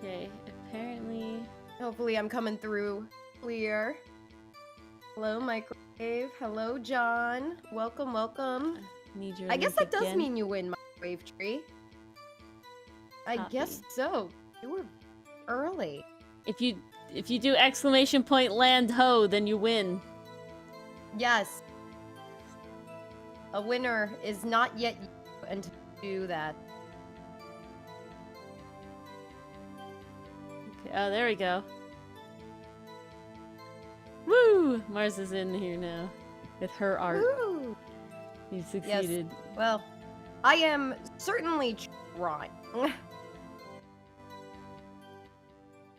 Okay, apparently... Hopefully I'm coming through clear. Hello, Microwave. Hello, John. Welcome, welcome. Need your I guess link that does again. mean you win, Microwave Tree. I Copy. guess so. You were early. If you do exclamation point land ho, then you win. Yes. A winner is not yet you until you do that. Okay, oh, there we go. Woo! Mars is in here now. With her art. Woo! You succeeded. Yes. Well, I am certainly trying.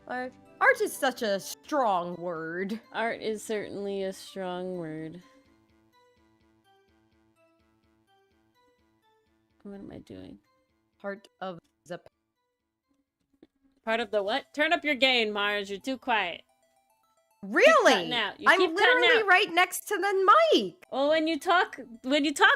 Art is such a strong word. Art is certainly a strong word. What am I doing? Part of the... Part of the what? Turn up your gain, Mars. You're too quiet. Really? Keep cutting out. You I'm keep cutting literally out. right next to the mic. Well, when you talk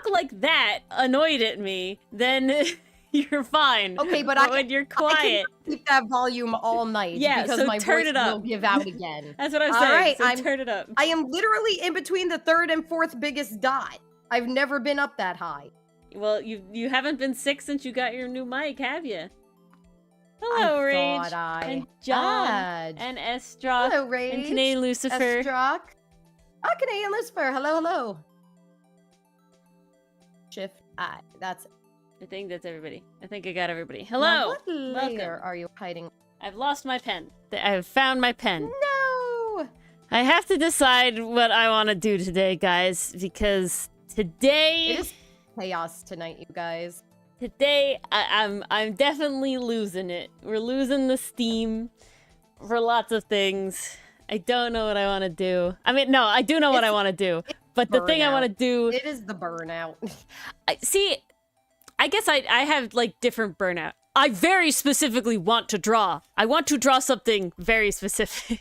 like that, annoyed at me, then you're fine. Okay, but when you're quiet, I can keep that volume all night. Yeah, because so my turn voice it up. will give out again. That's what I'm All saying. right, So turn it up. I am literally in between the third and fourth biggest dot. I've never been up that high. Well, you haven't been sick since you got your new mic, have you? Hello, I Rage, thought I and John, had. and Estrock, Hello, Rage. and Canadian Lucifer. Estrock. Oh, Canadian Lucifer. Hello, hello. Shift I. That's it. I think that's everybody. I think I got everybody. Hello. Now, what layer Welcome. are you hiding? I've lost my pen. I have found my pen. No. I have to decide what I want to do today, guys, because today It is chaos tonight, you guys. Today, I'm definitely losing it. We're losing the steam for lots of things. I don't know what I want to do. I mean, no, I do know what I want to do. But the thing I want to do... It is the burnout. See, I guess I have, like, different burnout. I very specifically want to draw. I want to draw something very specific.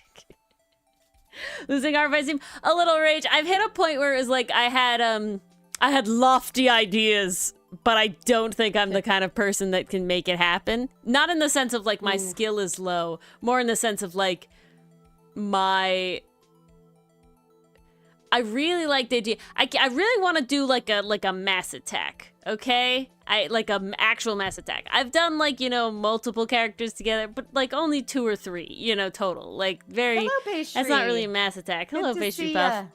Losing art by steam. A little rage. I've hit a point where it was like I had lofty ideas, but I don't think I'm the kind of person that can make it happen. Not in the sense of, like, my skill is low. More in the sense of, like, I really like the idea. I really want to do, like a mass attack, okay? Like a actual mass attack. I've done, like, you know, multiple characters together, but, like, only 2 or 3, you know, total. Like, very... Hello, Pastry. That's not really a mass attack. Hello, Good to Pastry see Buff. ya.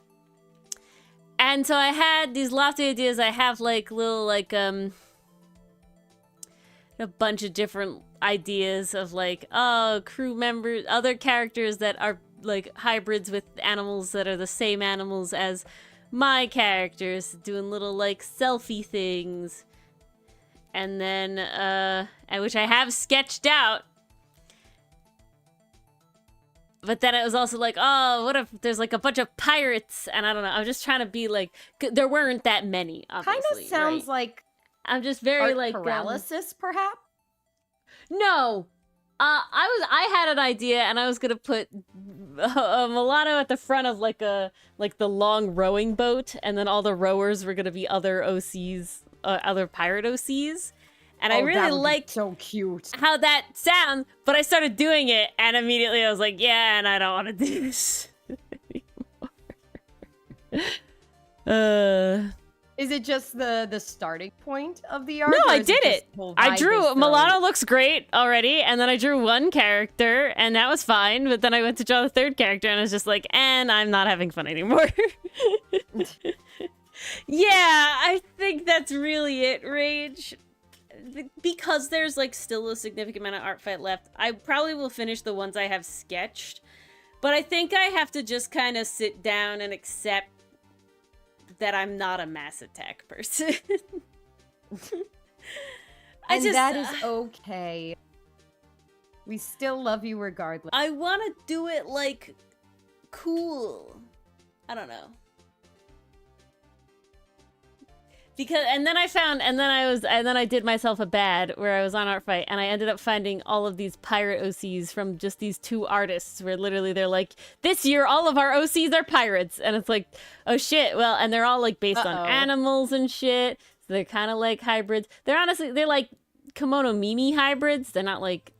And so I had these lofty ideas. I have, like, little, like, a bunch of different ideas of, like, oh, crew members, other characters that are, like, hybrids with animals that are the same animals as my characters, doing little, like, selfie things. And then, which I have sketched out. But then it was also like, oh, what if there's, like, a bunch of pirates? And I don't know. I'm just trying to be, like... There weren't that many, obviously. Kind of sounds right? like I'm just very, art like... paralysis, perhaps? No! I had an idea, and I was gonna put Milano at the front of, like, the long rowing boat, and then all the rowers were gonna be other OCs, other pirate OCs. And I really liked so cute how that sounds, but I started doing it, and immediately I was like, yeah, and I don't want to do this anymore. Is it just the starting point of the art? No, or I is did just it. the whole I vibe drew is Milano looks great already, and then I drew one character, and that was fine. But then I went to draw the third character, and I was just like, and I'm not having fun anymore. Yeah, I think that's really it, Rage. Because there's, like, still a significant amount of art fight left, I probably will finish the ones I have sketched. But I think I have to just kind of sit down and accept that I'm not a mass attack person. that is okay. We still love you regardless. I want to do it, like, cool. I don't know. Because, and then I did myself a bad where I was on Art Fight, and I ended up finding all of these pirate OCs from just these 2 artists where literally they're like, this year all of our OCs are pirates. And it's like, oh shit, well, and they're all, like, based on animals and shit. So they're kind of like hybrids. They're honestly, they're like Kimono Mimi hybrids. They're not like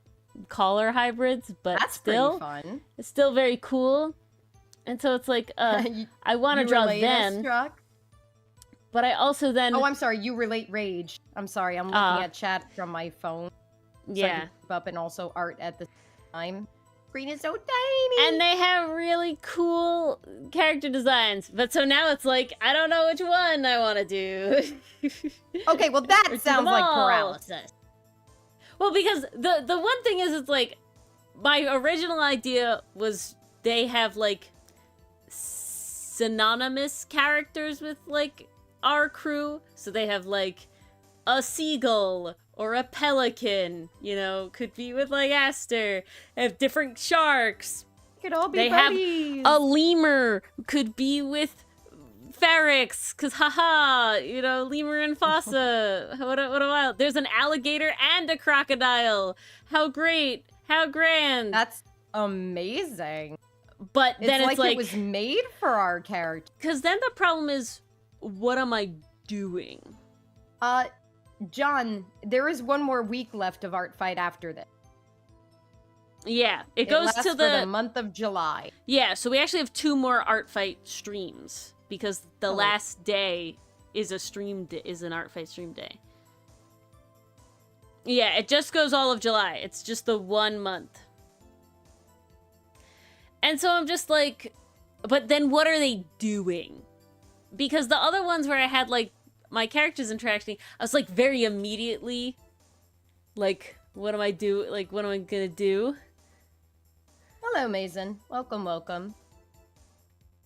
collar hybrids, but That's still, pretty fun. it's still very cool. And so it's like, I want to draw relate us, them, Chuck? but I also then... Oh, I'm sorry. You relate rage. I'm sorry. I'm looking at chat from my phone. So I yeah. can keep up and also art at the time. Screen is so tiny. And they have really cool character designs. But so now it's like, I don't know which one I want to do. Okay, well that Or do sounds them like all. paralysis. Well, because the one thing is, it's like, my original idea was they have, like, synonymous characters with, like, our crew. So they have, like, a seagull or a pelican, you know, could be with, like, Aster. They have different sharks. Could all be They buddies. have a lemur, could be with Ferrex, cause haha, you know, lemur and fossa. what a wild. There's an alligator and a crocodile. How great, how grand. That's amazing. But then it's like it was made for our character. Cause then the problem is, what am I doing? John, there is one more week left of Art Fight after this. Yeah, it goes goes to for the month of July. Yeah, so we actually have 2 more Art Fight streams because the last day is is an Art Fight stream day. Yeah, it just goes all of July. It's just the 1 month. And so I'm just like, but then what are they doing? Because the other ones where I had, like, my characters interacting, I was, like, very immediately, like, what am I gonna do? Hello, Mason. Welcome, welcome.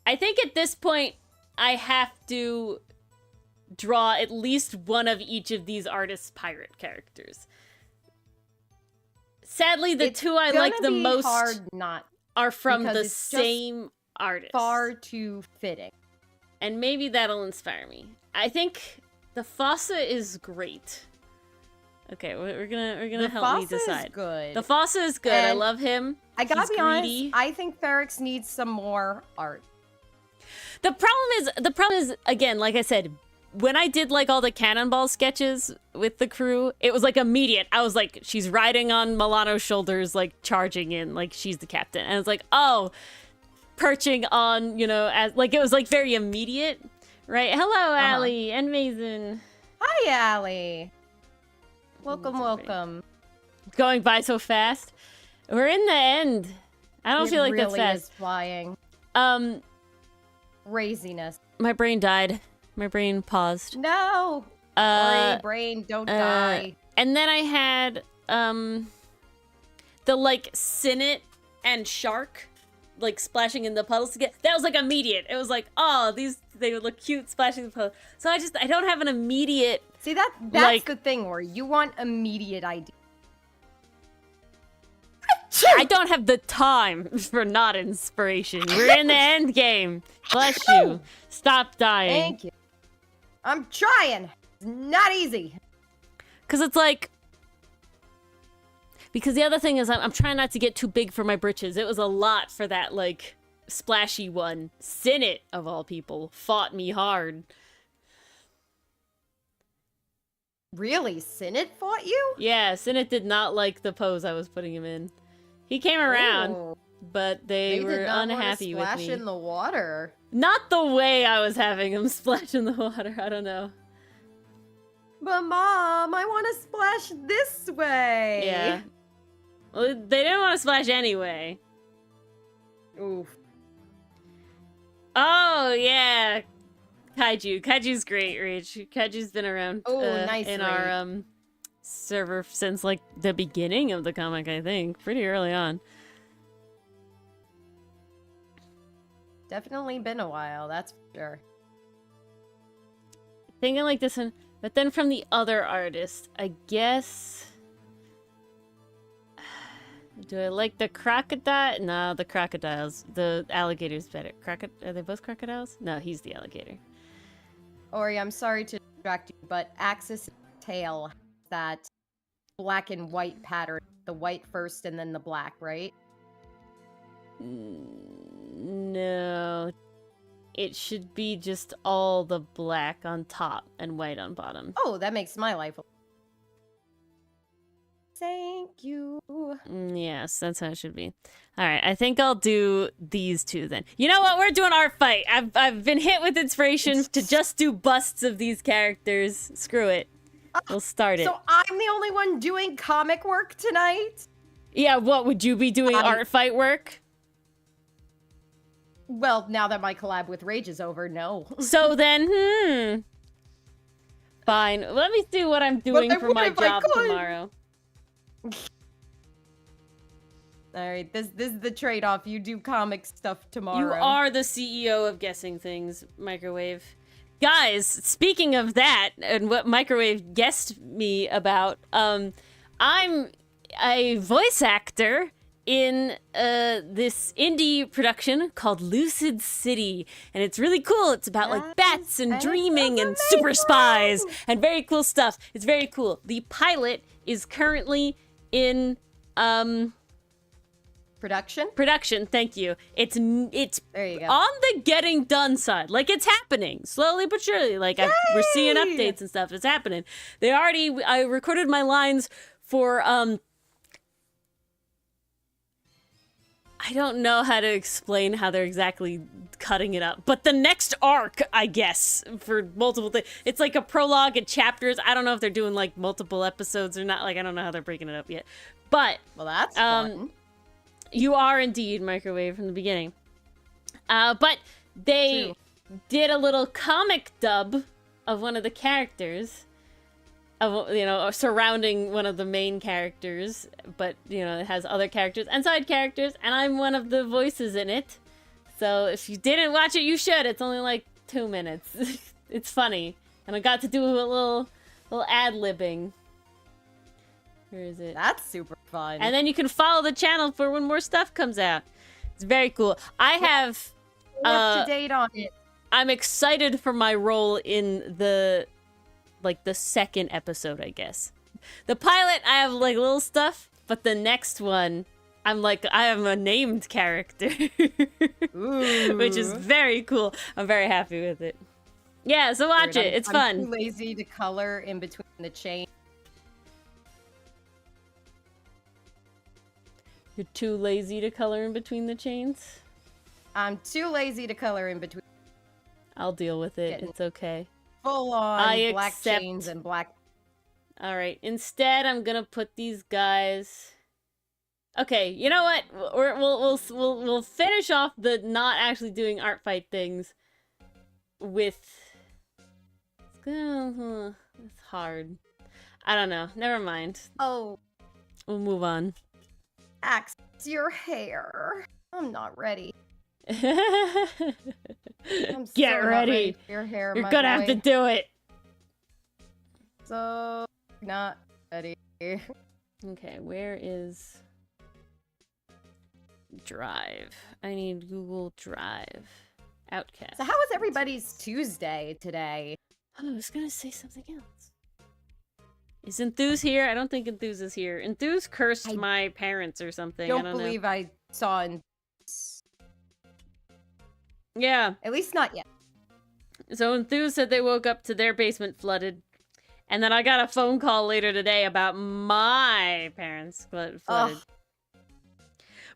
I think at this point, I have to draw at least one of each of these artists' pirate characters. Sadly, the two I like the most are from the same artist. Far too fitting. And maybe that'll inspire me. I think the fossa is great. Okay, we're gonna help me decide. Is good. The fossa is good. I love him. I gotta He's be greedy. honest. I think Ferrex needs some more art. The problem is again, like I said, when I did like all the cannonball sketches with the crew, it was like immediate. I was like, she's riding on Milano's shoulders, like charging in, like she's the captain. And it's like, oh, perching on, you know, as like it was like very immediate, right? Hello, Allie and Mason. Hi, Allie. Welcome, welcome. Going by so fast. We're in the end. I don't feel like that's fast. It really is flying. Craziness. My brain died. My brain paused. No. Sorry, brain, don't die. And then I had the like Sinnet and Shark like splashing in the puddles together. That was like immediate. It was like, oh, they would look cute splashing in the puddle. So I don't have an immediate. See, that's like, the thing where you want immediate ideas. I don't have the time for not inspiration. We're in the end game. Bless you. Stop dying. Thank you. I'm trying. It's not easy. Because it's like... Because the other thing is I'm trying not to get too big for my britches. It was a lot for that, like, splashy one. Sinnet, of all people, fought me hard. Really? Sinnet fought you? Yeah, Sinnet did not like the pose I was putting him in. He came around, but they were did not unhappy with me. Splash in the water. Not the way I was having him splash in the water. I don't know. But Mom, I want to splash this way. Yeah. Well, they didn't want to splash anyway. Oof. Oh, yeah. Kaiju. Kaiju's great, Rich. Kaiju's been around nice, in our server since, like, the beginning of the comic, I think. Pretty early on. Definitely been a while, that's for sure. Thinking like this one, but then from the other artist, I guess... Do I like the crocodile? No, the crocodiles. The alligator's better. Are they both crocodiles? No, he's the alligator. Ori, I'm sorry to distract you, but Axis tail has that black and white pattern. The white first and then the black, right? No. It should be just all the black on top and white on bottom. Oh, that makes my life Thank you. Yes, that's how it should be. All right, I think I'll do these two then. You know what? We're doing art fight. I've been hit with inspiration to just do busts of these characters. Screw it. We'll start it. So I'm the only one doing comic work tonight? Yeah, what would you be doing? Art fight work? Well, now that my collab with Rage is over, no. So then, fine. Let me see what I'm doing for my job tomorrow. Alright, this is the trade-off. You do comic stuff tomorrow. You are the CEO of Guessing Things, Microwave. Guys, speaking of that, and what Microwave guessed me about, I'm a voice actor in this indie production called Lucid City, and it's really cool. It's about like bats and dreaming and super spies and very cool stuff. It's very cool. The pilot is currently in production. Thank you. It's there you go. on the getting done side. Like, it's happening slowly but surely. Like, we're seeing updates and stuff. It's happening. I recorded my lines for I don't know how to explain how they're exactly cutting it up, but the next arc, I guess, for multiple things. It's like a prologue and chapters. I don't know if they're doing like multiple episodes or not. Like, I don't know how they're breaking it up yet. But well, that's fun. You are indeed Microwave from the beginning. But they did a little comic dub of one of the characters, surrounding one of the main characters, but, it has other characters and side characters, and I'm one of the voices in it. So if you didn't watch it, you should. It's only like 2 minutes. It's funny. And I got to do a little ad-libbing. Where is it? That's super fun. And then you can follow the channel for when more stuff comes out. It's very cool. I have... up to date on it. I'm excited for my role in the second episode, I guess. The pilot, I have like little stuff, but the next one, I am a named character. Which is very cool. I'm very happy with it. Yeah, so watch it. It's fun. I'm too lazy to color in between the chain. You're too lazy to color in between the chains? I'm too lazy to color in between. I'll deal with it. It's okay. Full on black chains and black. All right. Instead, I'm gonna put these guys. Okay. You know what? We'll finish off the not actually doing art fight things with. It's hard. I don't know. Never mind. Oh. We'll move on. Axe your hair. I'm not ready. Get ready. Your hair, You're gonna have to do it. So not ready. Okay, where is Drive? I need Google Drive. Outcast. So how was everybody's Tuesday today? Oh, I was gonna say something else. Is Enthuse here? I don't think Enthuse is here. Enthuse cursed my parents or something. I don't believe know. I saw Yeah. At least not yet. So Enthuse said they woke up to their basement flooded. And then I got a phone call later today about my parents flooded.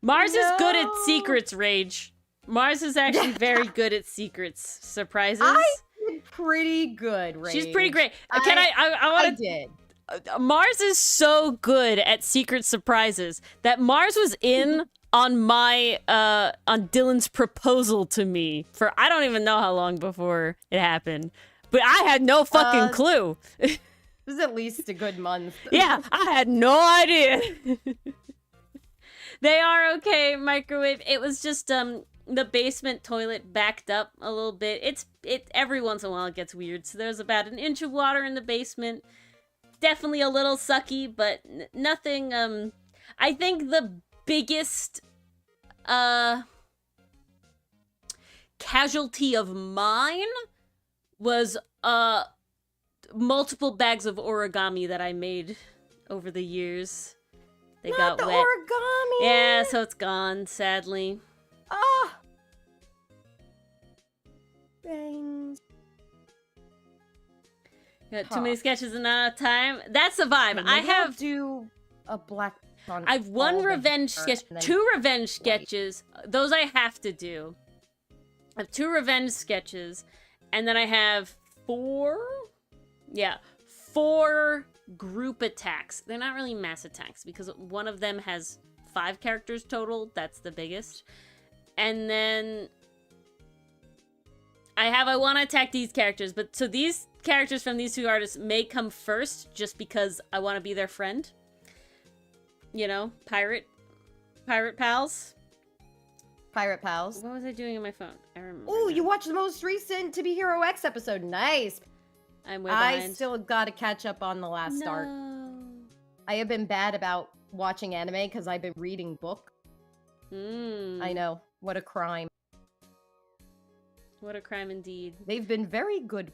Mars is good at secrets, Rage. Mars is actually very good at secrets. Surprises. I did pretty good, Rage. She's pretty great. I did. Mars is so good at secret surprises that Mars was in on my on Dylan's proposal to me for I don't even know how long before it happened, but I had no fucking clue. This is at least a good month. Yeah, I had no idea. They are okay, Microwave. It was just the basement toilet backed up a little bit. It every once in a while it gets weird. So there's about an inch of water in the basement. Definitely a little sucky, but nothing. I think the biggest casualty of mine was multiple bags of origami that I made over the years. They Not got the wet. origami. Yeah, so it's gone, sadly. Ah. Bangs. Got too many sketches and not enough time. That's the vibe. I have do a black on I've one all the revenge hair sketch, and then 2 revenge white. sketches. Those I have to do. I have 2 revenge sketches, and then I have 4. Yeah, 4 group attacks. They're not really mass attacks because one of them has 5 characters total. That's the biggest. And then I want to attack these characters, but so these characters from these 2 artists may come first just because I want to be their friend. You know, pirate pals. Pirate Pals. What was I doing on my phone? I remember. Oh, now. you watched the most recent To Be Hero X episode. Nice. I'm way I behind. still got to catch up on the last arc. I have been bad about watching anime because I've been reading book. I know. What a crime. What a crime indeed. They've been very good.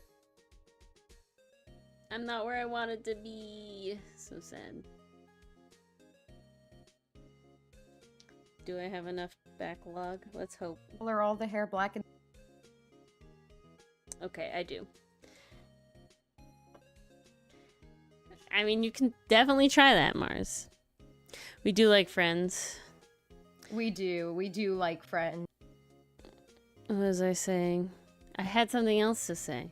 I'm not where I wanted to be. So sad. Do I have enough backlog? Let's hope. Color all the hair black and Okay, I do. I mean, you can definitely try that, Mars. We do like friends. we do like friends. What was I saying? I had something else to say.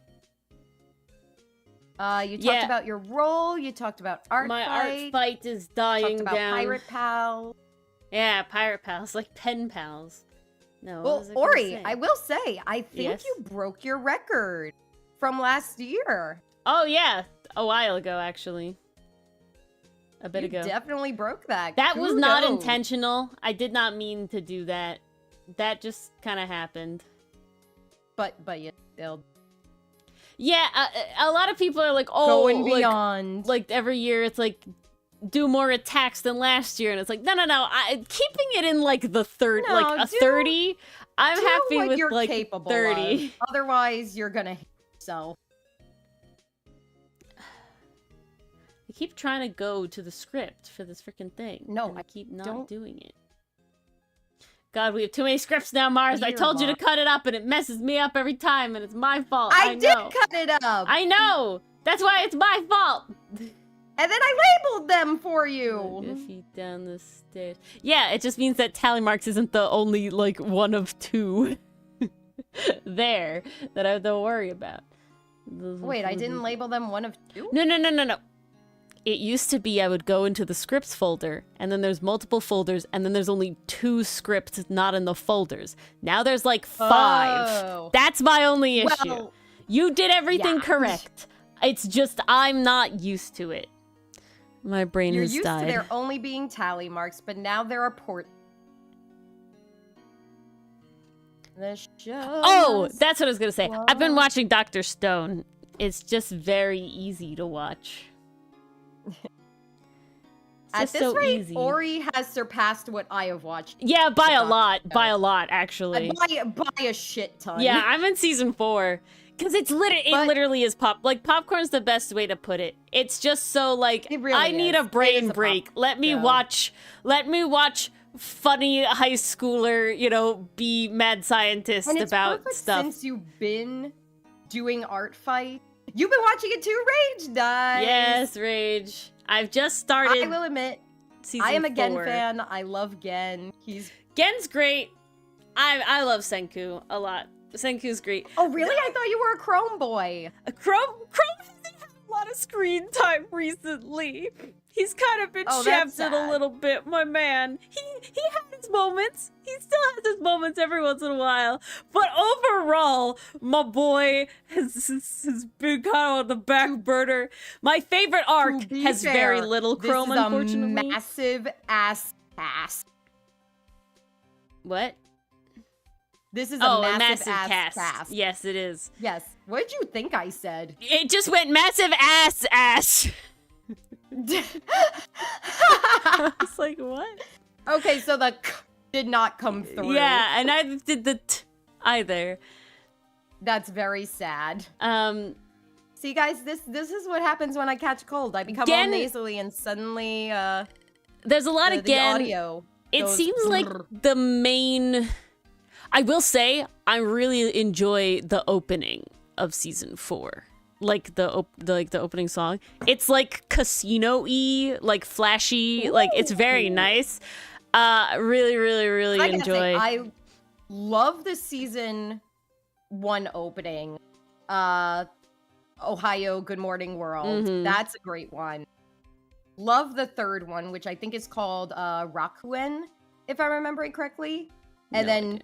You talked about your role. You talked about art My fight. art fight is dying Talked about down. Pirate Pal. Yeah, pirate pals, like pen pals. No. what was Well, I gonna Ori, say? I will say, I think Yes? you broke your record from last year. Oh yeah, a while ago actually. A bit You ago. definitely broke that. That was not Kudos. intentional. I did not mean to do that. That just kind of happened. But you still Yeah, a lot of people are like, oh, going beyond. like every year it's like do more attacks than last year, and it's like no. Keeping it in like the third, No, like a do- 30. I'm do happy what with you're like capable 30. of. Otherwise, you're gonna hate yourself. I keep trying to go to the script for this freaking thing. No, and I keep not don't. doing it. God, we have too many scripts now, Mars. I You're told you to lost. cut it up, and it messes me up every time, and it's my fault. I did know. cut it up, I know. That's why it's my fault. and then I labeled them for you. Your feet down the stairs. Yeah, it just means that tally marks isn't the only like one of 2 there that I have to worry about. Wait, I didn't label them one of 2? No. It used to be I would go into the scripts folder, and then there's multiple folders, and then there's only 2 scripts not in the folders. Now there's like 5. Oh. That's my only issue. Well, You did everything yeah. correct. It's just I'm not used to it. My brain You're has used died. to there only being tally marks, but now there are port. The show. Oh, that's what I was gonna say. I've been What? watching Dr. Stone. It's just very easy to watch. It's At just this so rate, easy. Ori has surpassed what I have watched. Yeah, by a Dr. lot. Stone. By a lot, actually. By a shit ton. Yeah, I'm in season 4. Because it But- literally is popcorn's the best way to put it. It's just so like It really I need is. a brain It is a break. popcorn Let me show. watch funny high schooler, be mad scientist And it's about perfect stuff. since you've been doing art fight. You've been watching it too, Rage. Nice. Yes, Rage. I've just started I will admit, season I am a Gen 4. fan. I love Gen. He's. Gen's great. I love Senku a lot. Senku's great. Oh, really? I thought you were a Chrome boy. Chrome hasn't had a lot of screen time recently. He's kind of been Oh, that's shafted a sad. little bit, my man. He has his moments. He still has his moments every once in a while. But overall, my boy has been kind of on the back burner. My favorite arc To be has fair, very little Chrome, this is unfortunately. a massive ass cast. What? This is Oh, a a massive, massive ass cast. Yes, it is. Yes. What did you think I said? It just went massive ass. I was like, what? Okay, so the k did not come through. Yeah, and neither did the t either. That's very sad. See, guys, this is what happens when I catch cold. I become all Gen- nasally, and suddenly, There's a lot the of Gen. audio. It goes seems like brrr. the main. I will say I really enjoy the opening of season 4. like the opening song. It's like casino-y, like flashy, like it's very nice. Really, really, really I gotta enjoy. say, I love the season 1 opening. Ohio, Good Morning World. Mhm. That's a great one. Love the third one, which I think is called Rakuen, if I'm remembering correctly. And No then idea.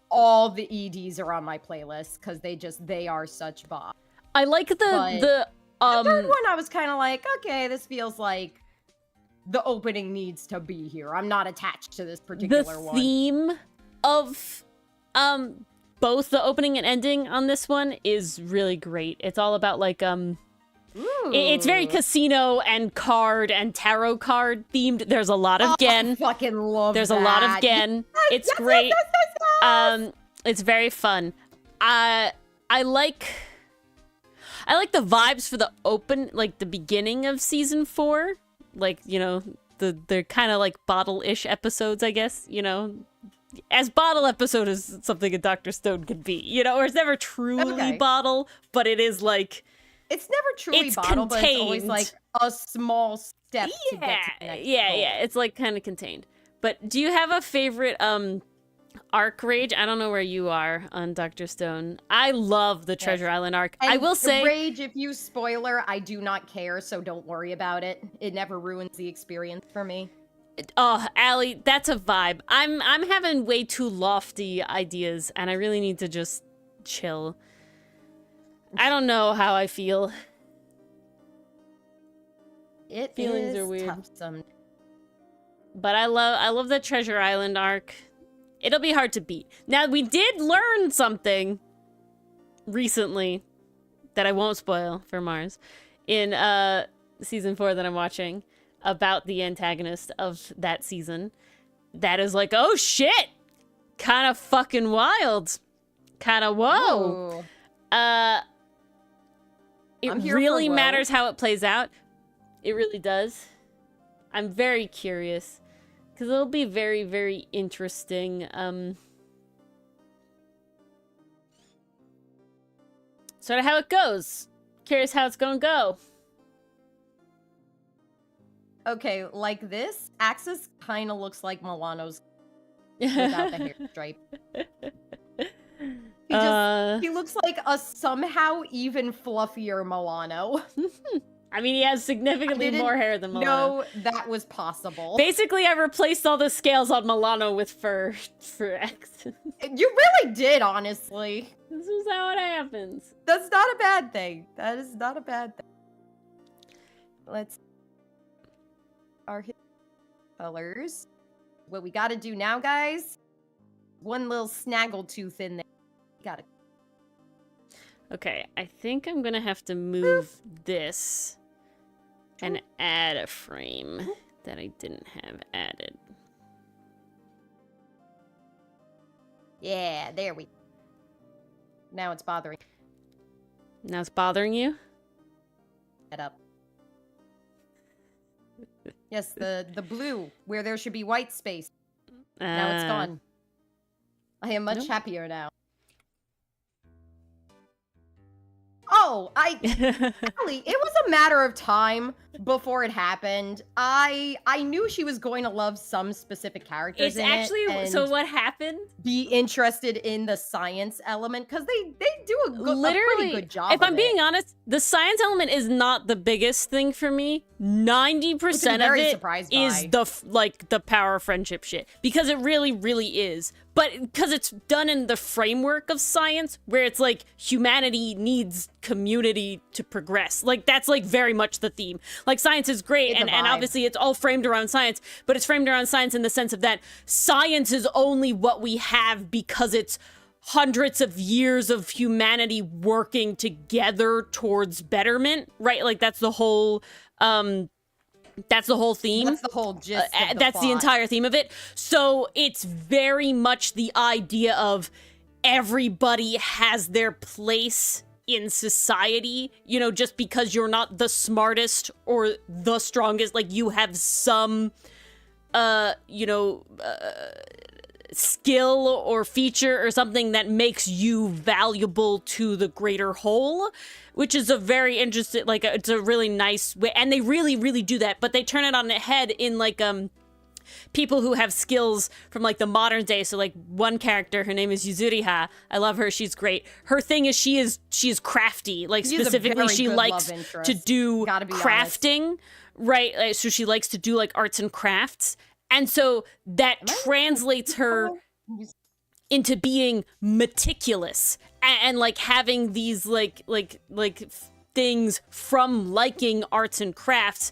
all the EDs are on my playlist because they are such bops. I like the The third one, I was kind of like, okay, this feels like the opening needs to be here. I'm not attached to this particular one. theme of both the opening and ending on this one is really great. It's all about like it's very Ooh. casino and card and tarot card themed. There's a lot of I Gen. fucking love There's that. a lot of Gen. It's yes, great. yes. It's very fun. I like the vibes for the the beginning of season 4. Like, you know, they're kind of like bottle-ish episodes, I guess, you know. As bottle episode as something a Dr. Stone could be, you know, or it's never truly Okay. bottle, but it is like It's never truly It's bottle, but it's always contained. like a small step to get to the next goal. it's like kind of contained. But do you have a favorite arc, Rage? I don't know where you are on Dr. Stone. I love the Treasure Island arc. I And will say Rage, if you spoiler, I do not care, so don't worry about it. It never ruins the experience for me. oh, Allie, that's a vibe. I'm having way too lofty ideas and I really need to just chill. I don't know how I feel. It Feelings is are weird. tough some. But I love the Treasure Island arc. It'll be hard to beat. Now, we did learn something recently that I won't spoil for Mars in season 4 that I'm watching about the antagonist of that season. That is like, oh shit! Kind of fucking wild. Kind of whoa. Ooh. It I'm here really for whoa. matters how it plays out. It really does. I'm very curious. Because it'll be very, very interesting. Sort of how it goes. Curious how it's gonna go. Okay, like this, Axis kind of looks like Milano's without the hair stripe. He looks like a somehow even fluffier Milano. I mean, he has significantly more hair than Milano. No, that was possible. Basically, I replaced all the scales on Milano with fur for X. You really did, honestly. This is how it happens. That's not a bad thing. That is not a bad thing. Let's our colors. What we gotta do now, guys? One little snaggletooth in there. Gotta. Okay, I think I'm gonna have to move this and add a frame that I didn't have added. Yeah, there we. Now it's bothering. Now it's bothering you? It up. Yes, the blue where there should be white space. Now it's gone. I am much Nope. happier now. Oh, Ellie, it was a matter of time before it happened. I knew she was going to love some specific characters It's in actually it and so what happened? be interested in the science element because they do a pretty good job. If I'm being honest, the science element is not the biggest thing for me. 90% of very it surprised is by. the power of friendship shit because it really, really is. But because it's done in the framework of science, where it's like humanity needs community to progress. Like that's like very much the theme. Like science is great, It's a and vibe. obviously it's all framed around science, but it's framed around science in the sense of that science is only what we have because it's hundreds of years of humanity working together towards betterment, right? Like that's the whole theme. That's the whole gist. Of That's the plot. entire theme of it. So it's very much the idea of everybody has their place in society, you know, just because you're not the smartest or the strongest, like you have some, skill or feature or something that makes you valuable to the greater whole, which is a very interesting, like, it's a really nice way, and they really, really do that, but they turn it on its head in, like, people who have skills from, like, the modern day. So, like, one character, her name is Yuzuriha. I love her. She's great. Her thing is she is crafty. Like, specifically, she likes to do crafting, right? Like, so she likes to do, like, arts and crafts. And so that translates her into being meticulous and like having these like things from liking arts and crafts,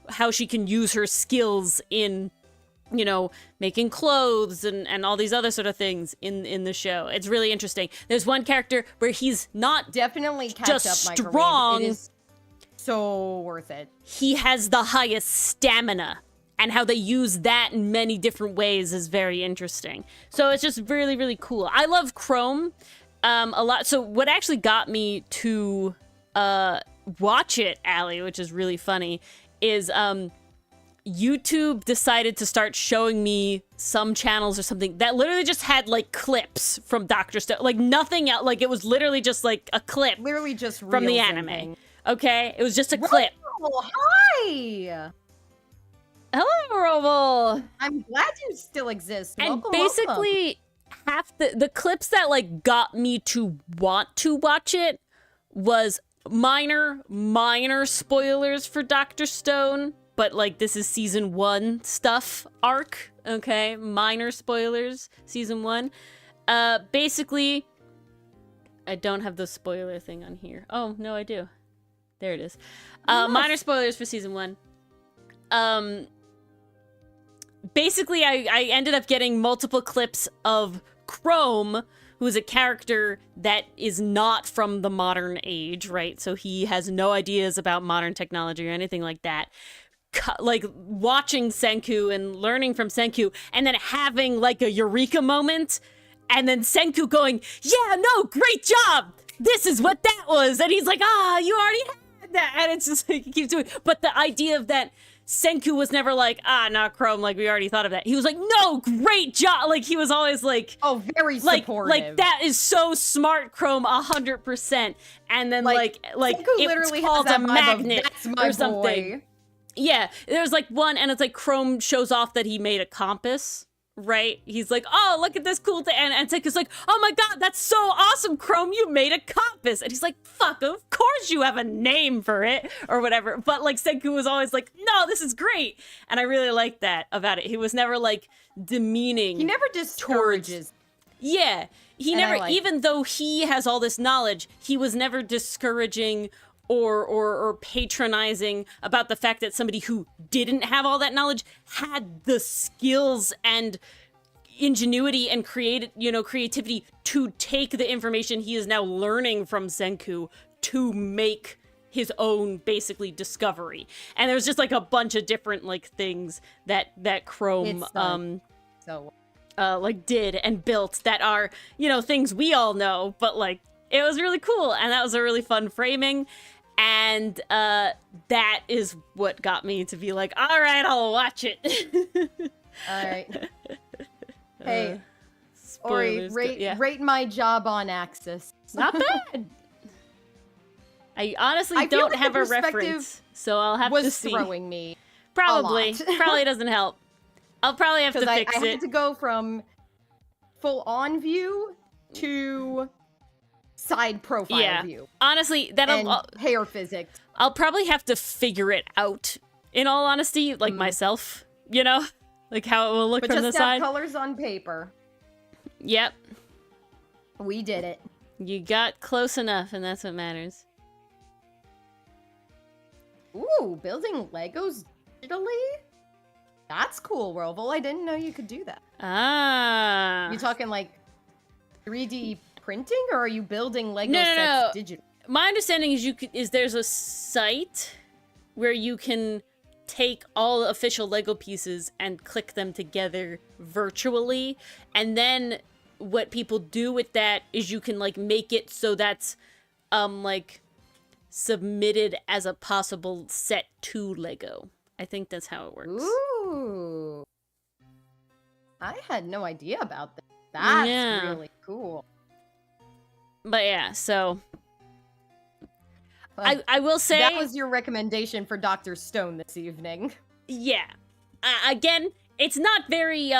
how she can use her skills in, you know, making clothes and all these other sort of things in the show. It's really interesting. There's one character where he's not definitely just up, strong. It is so worth it. He has the highest stamina. And how they use that in many different ways is very interesting. So it's just really, really cool. I love Chrome a lot. So what actually got me to watch it, Allie, which is really funny, is YouTube decided to start showing me some channels or something that literally just had like clips from Dr. Stone. Like nothing else. Like it was literally just like a clip. Literally just from the anime. Okay? It was just a clip. Oh, hi! Hello, Roble. I'm glad you still exist. And basically, half the clips that like got me to want to watch it was minor spoilers for Dr. Stone, but like this is season 1 stuff arc, okay? Minor spoilers, season 1. Basically, I don't have the spoiler thing on here. Oh, no, I do. There it is. Minor spoilers for season 1. Basically, I ended up getting multiple clips of Chrome, who is a character that is not from the modern age, right? So he has no ideas about modern technology or anything like that. Like, watching Senku and learning from Senku, and then having, like, a eureka moment, and then Senku going, yeah, no, great job! This is what that was! And he's like, you already had that! And it's just like, he keeps doing it. But the idea of that Senku was never like, not Chrome, like, we already thought of that. He was like, no, great job! Like, he was always like... Oh, very supportive. Like, that is so smart, Chrome, 100%. And then, like Senku it's called a magnet or something. Boy. Yeah, there's, like, one, and it's like Chrome shows off that he made a compass, right? He's like, oh, look at this cool thing. And Senku's like, oh my god, that's so awesome, Chrome, you made a compass. And he's like, fuck, of course you have a name for it, or whatever. But, like, Senku was always like, no, this is great. And I really liked that about it. He was never, like, demeaning. He never discourages. Yeah, he never, even though he has all this knowledge, he was never discouraging or patronizing about the fact that somebody who didn't have all that knowledge had the skills and ingenuity and creativity to take the information he is now learning from Senku to make his own, basically, discovery. And there's just like a bunch of different like things that Chrome like did and built that are, things we all know, but like it was really cool, and that was a really fun framing. And that is what got me to be like, all right, I'll watch it. All right. Hey, Ori, rate my job on Axis. Not bad. I honestly don't have a reference, so I'll have to see. Was throwing me probably doesn't help. I'll probably have to fix it. I had to go from full on view to side profile view. Honestly, hair physics. I'll probably have to figure it out, in all honesty, like myself, like how it will look from the side. But just colors on paper. Yep. We did it. You got close enough, and that's what matters. Ooh, building Legos digitally? That's cool, Roval. I didn't know you could do that. You talking like 3D printing, or are you building Lego sets digitally? My understanding is there's a site where you can take all the official Lego pieces and click them together virtually, and then what people do with that is you can like make it so that's like submitted as a possible set to Lego. I think that's how it works. Ooh. I had no idea about that. That's Yeah. really cool. But yeah, so Well, I will say that was your recommendation for Dr. Stone this evening. yeah. Again, it's not very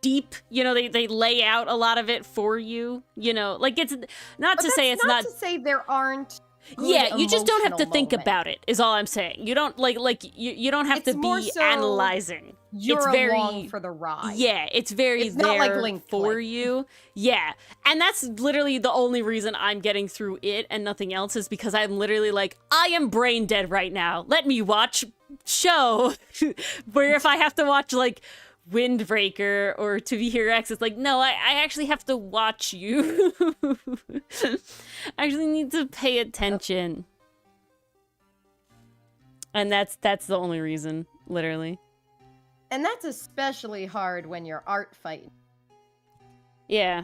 deep. You know, they lay out a lot of it for you. You know, like it's not But to say it's not to say there aren't. Yeah, you just don't have to emotional think moments. about it, is all I'm saying. You don't you don't have It's to more be so analyzing. You're it's very along for the ride. Yeah, it's very It's not there like Link for Click. you. Yeah. And that's literally the only reason I'm getting through it and nothing else is because I'm literally like, I am brain dead right now. Let me watch show. Where if I have to watch like Windbreaker or To Be Hero X, it's like, no, I actually have to watch you. I actually need to pay attention. And that's the only reason, literally. And that's especially hard when you're art fighting. Yeah.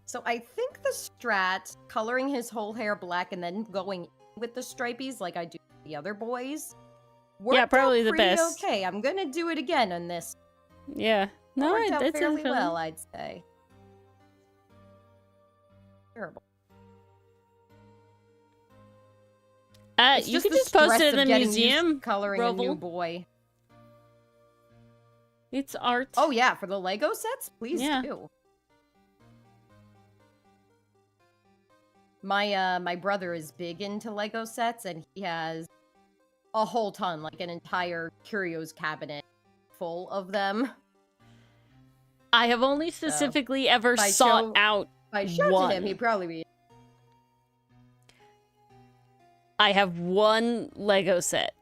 So I think the strat, coloring his whole hair black and then going with the stripies like I do the other boys, worked probably out the pretty best. okay. I'm gonna do it again on this. Yeah. No, Worked out that's fairly well, I'd say. Terrible. It's you could the just post stress it of in the getting used to museum. coloring a new Roval. boy. It's art. Oh yeah, for the Lego sets, please Yeah. do. My brother is big into Lego sets, and he has a whole ton, like an entire curios cabinet full of them. I have only specifically ever if I sought show- out If I showed one. to him, he'd probably be. I have one Lego set.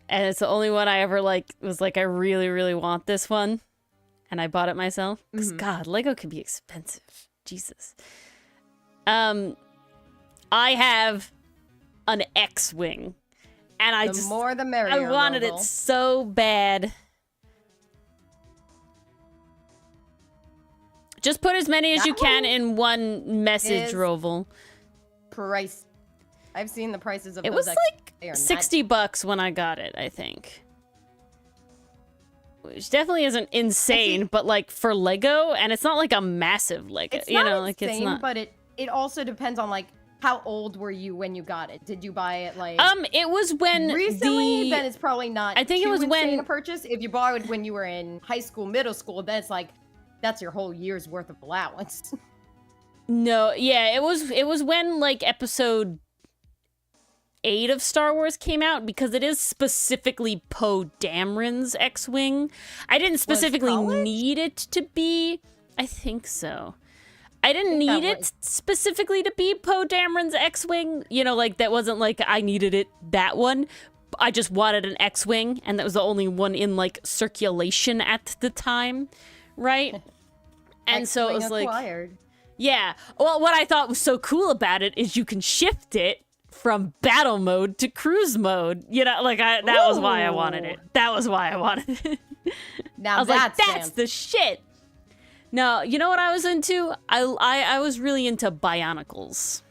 And it's the only one I ever was like, I really, really want this one. And I bought it myself. Because God, Lego can be expensive. Jesus. I have an X-Wing. And The more the merrier. I wanted it Roval. so bad. Just put as many as That you can one in one message, is- Roval. Price. I've seen the prices of It those. was They are like not- $60 when I got it, I think. Which definitely isn't insane, but like for Lego, and it's not like a massive Lego, It's you not know, like it's insane, not. but it also depends on like how old were you when you got it? Did you buy it like It was when recently? Then it's probably not. I think it too was insane when- a purchase. If you bought it when you were in high school, middle school, then it's like that's your whole year's worth of allowance. No, yeah, it was when like episode 8 of Star Wars came out because it is specifically Poe Dameron's X-Wing. I didn't specifically college? need it to be. I think so. I didn't think that need it was- specifically to be Poe Dameron's X-Wing. You know, like that wasn't like I needed it that one. I just wanted an X-Wing, and that was the only one in like circulation at the time, right? And so it X-Wing was like, acquired. yeah. Well, what I thought was so cool about it is you can shift it from battle mode to cruise mode. You know, like that was why I wanted it. Ooh. That was why I wanted it. Now I was like, that's fancy. the shit. No, you know what I was into? I was really into Bionicles.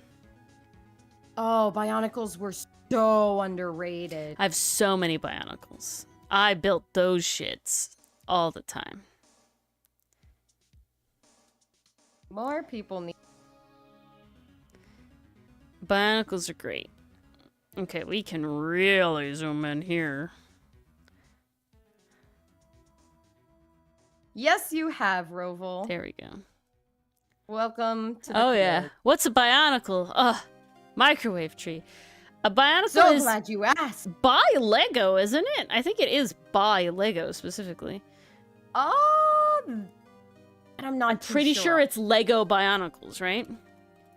Oh, Bionicles were so underrated. I have so many Bionicles. I built those shits all the time. More people need. Bionicles are great. Okay, we can really zoom in here. Yes, you have, Roval. There we go. Welcome to the Oh yeah. club. What's a Bionicle? Microwave tree. A Bionicle So is glad you asked. by Lego, isn't it? I think it is by Lego specifically. And I'm not too Pretty sure it's Lego Bionicles, right?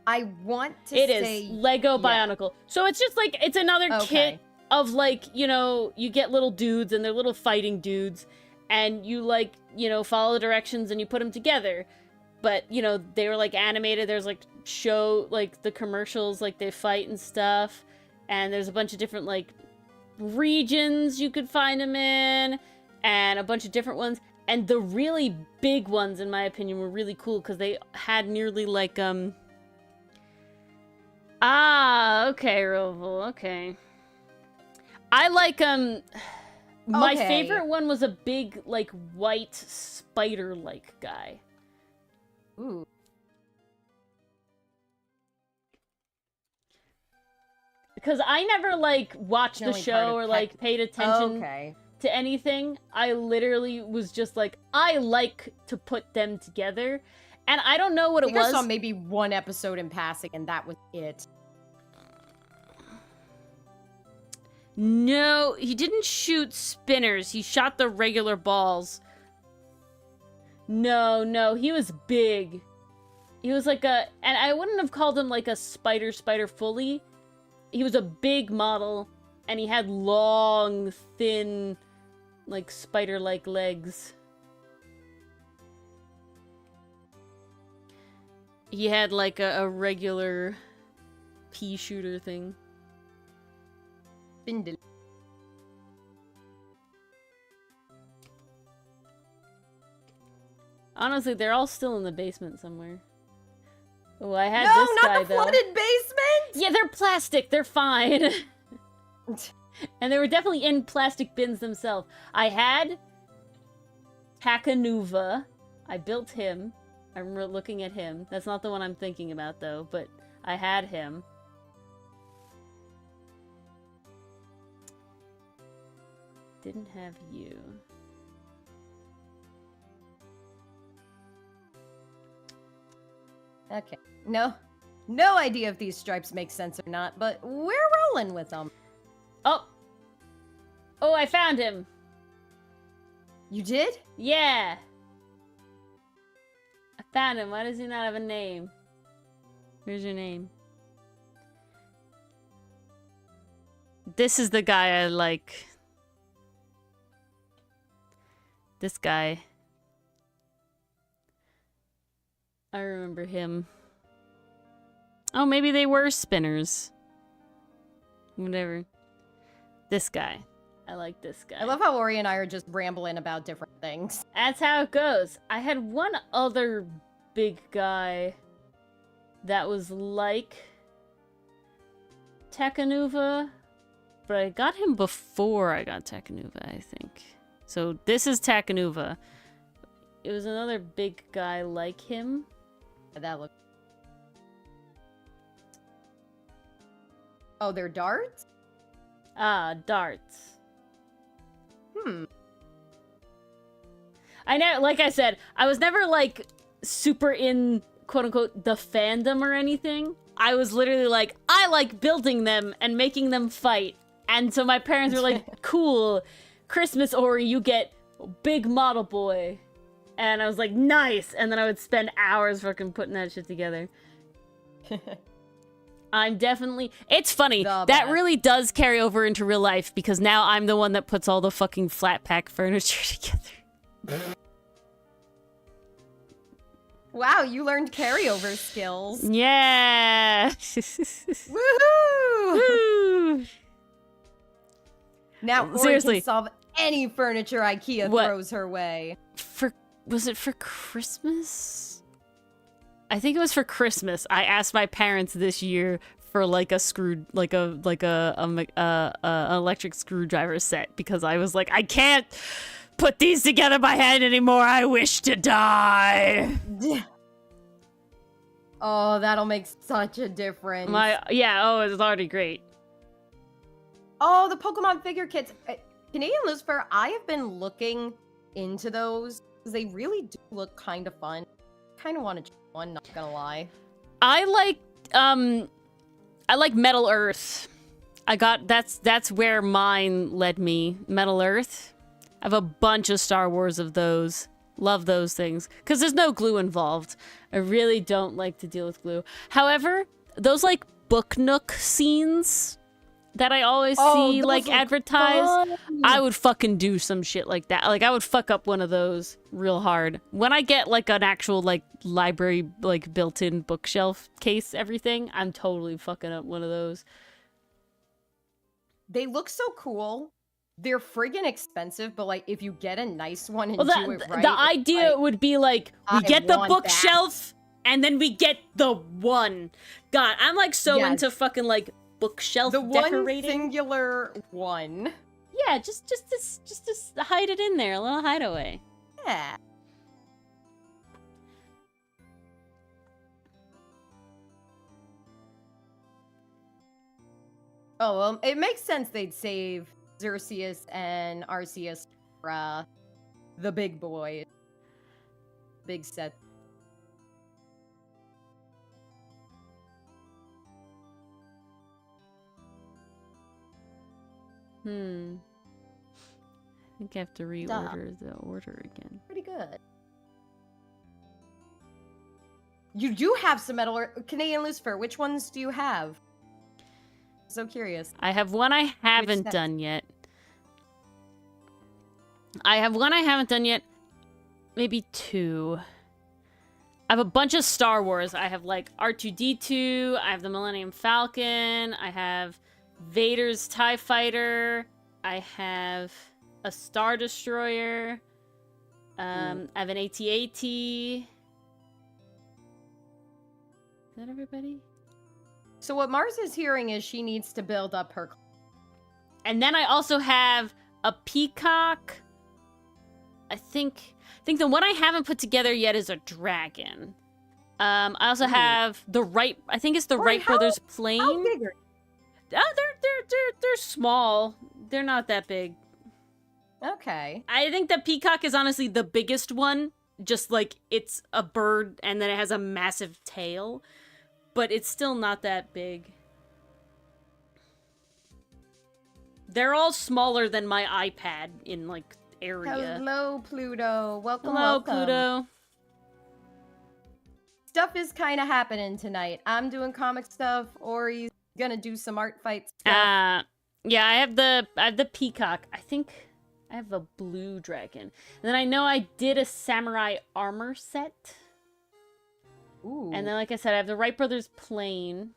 I want to It say is Lego yeah. Bionicle. So it's just like it's another kit Okay. of like, you know, you get little dudes and they're little fighting dudes and you like, you know, follow the directions and you put them together. But, you know, they were like animated. There's like show like the commercials like they fight and stuff. And there's a bunch of different like regions you could find them in and a bunch of different ones. And the really big ones, in my opinion, were really cool because they had nearly like, okay, Roval, okay. I like my Okay. favorite one was a big like white spider-like guy. Ooh. Because I never like watched the Generally part show of or like paid attention Okay. to anything. I literally was just like, I like to put them together. And I don't know what I it think I was. saw maybe one episode in passing, and that was it. No, he didn't shoot spinners. He shot the regular balls. No, he was big. He was like and I wouldn't have called him like a spider fully. He was a big model, and he had long, thin, like spider-like legs. He had like a regular pea shooter thing. Spindle. Honestly, they're all still in the basement somewhere. Oh, I had No, this not guy, the though. flooded basement! Yeah, they're plastic. They're fine. And they were definitely in plastic bins themselves. I had Takanuva. I built him. I remember looking at him. That's not the one I'm thinking about, though, but I had him. Didn't have you. Okay. No idea if these stripes make sense or not, but we're rolling with them. Oh! Oh, I found him! You did? Yeah! I found him. Why does he not have a name? Where's your name? This is the guy I like. This guy. I remember him. Oh, maybe they were spinners. Whatever. This guy. I like this guy. I love how Ori and I are just rambling about different things. That's how it goes. I had one other big guy that was like Takanuva, but I got him before I got Takanuva, I think. So this is Takanuva. It was another big guy like him. That looks... Oh, they're darts? Ah, darts. Hmm. I know, like I said, I was never like super in quote unquote the fandom or anything. I was literally like, I like building them and making them fight. And so my parents were like, cool, Christmas Ori, you get big model boy. And I was like, nice. And then I would spend hours fucking putting that shit together. I'm definitely... It's funny. That really does carry over into real life because now I'm the one that puts all the fucking flat pack furniture together. Wow, you learned carryover skills. Yeah. Woohoo! Woo! Now Ori Seriously. can solve any furniture IKEA throws her way. Was it for Christmas? I think it was for Christmas. I asked my parents this year for like a electric screwdriver set because I was like, I can't put these together in my head anymore. I wish to die. Oh, that'll make such a difference. It's already great. Oh, the Pokemon figure kits. Canadian Lucifer, I have been looking into those. They really do look kind of fun. Kind of want to try one, not gonna lie. I like Metal Earth. That's where mine led me. Metal Earth. I have a bunch of Star Wars of those. Love those things. Because there's no glue involved. I really don't like to deal with glue. However, those like Book Nook scenes that I always see like advertised, I would fucking do some shit like that. Like I would fuck up one of those real hard. When I get like an actual like library like built-in bookshelf case everything, I'm totally fucking up one of those. They look so cool. They're friggin' expensive, but like if you get a nice one and do it right, the idea would be like we get the bookshelf and then we get the one. God, I'm like so into fucking like bookshelf The one decorating. singular one. Yeah, just to hide it in there, a little hideaway. Yeah. Oh, well, it makes sense they'd save Xerxes and Arceus for the big boy. Big set. I think I have to reorder the order again. Pretty good. You do have some metal Canadian Lucifer. Which ones do you have? So curious. I have one I haven't done yet. Maybe two. I have a bunch of Star Wars. I have like R2-D2. I have the Millennium Falcon. I have Vader's TIE Fighter. I have a Star Destroyer. I have an AT-AT. Is that everybody? So what Mars is hearing is she needs to build up her... And then I also have a Peacock. I think the one I haven't put together yet is a dragon. I also have the Wright... I think it's the Wright Brothers plane. How big are They're small. They're not that big. Okay. I think the Peacock is honestly the biggest one. Just like it's a bird and then it has a massive tail. But it's still not that big. They're all smaller than my iPad in like area. Hello, Pluto. Welcome, Hello, welcome. Pluto. Stuff is kind of happening tonight. I'm doing comic stuff. Ori's gonna do some art fight stuff. Yeah, I have the Peacock. I think I have a blue dragon. And then I know I did a samurai armor set. Ooh. And then, like I said, I have the Wright Brothers plane.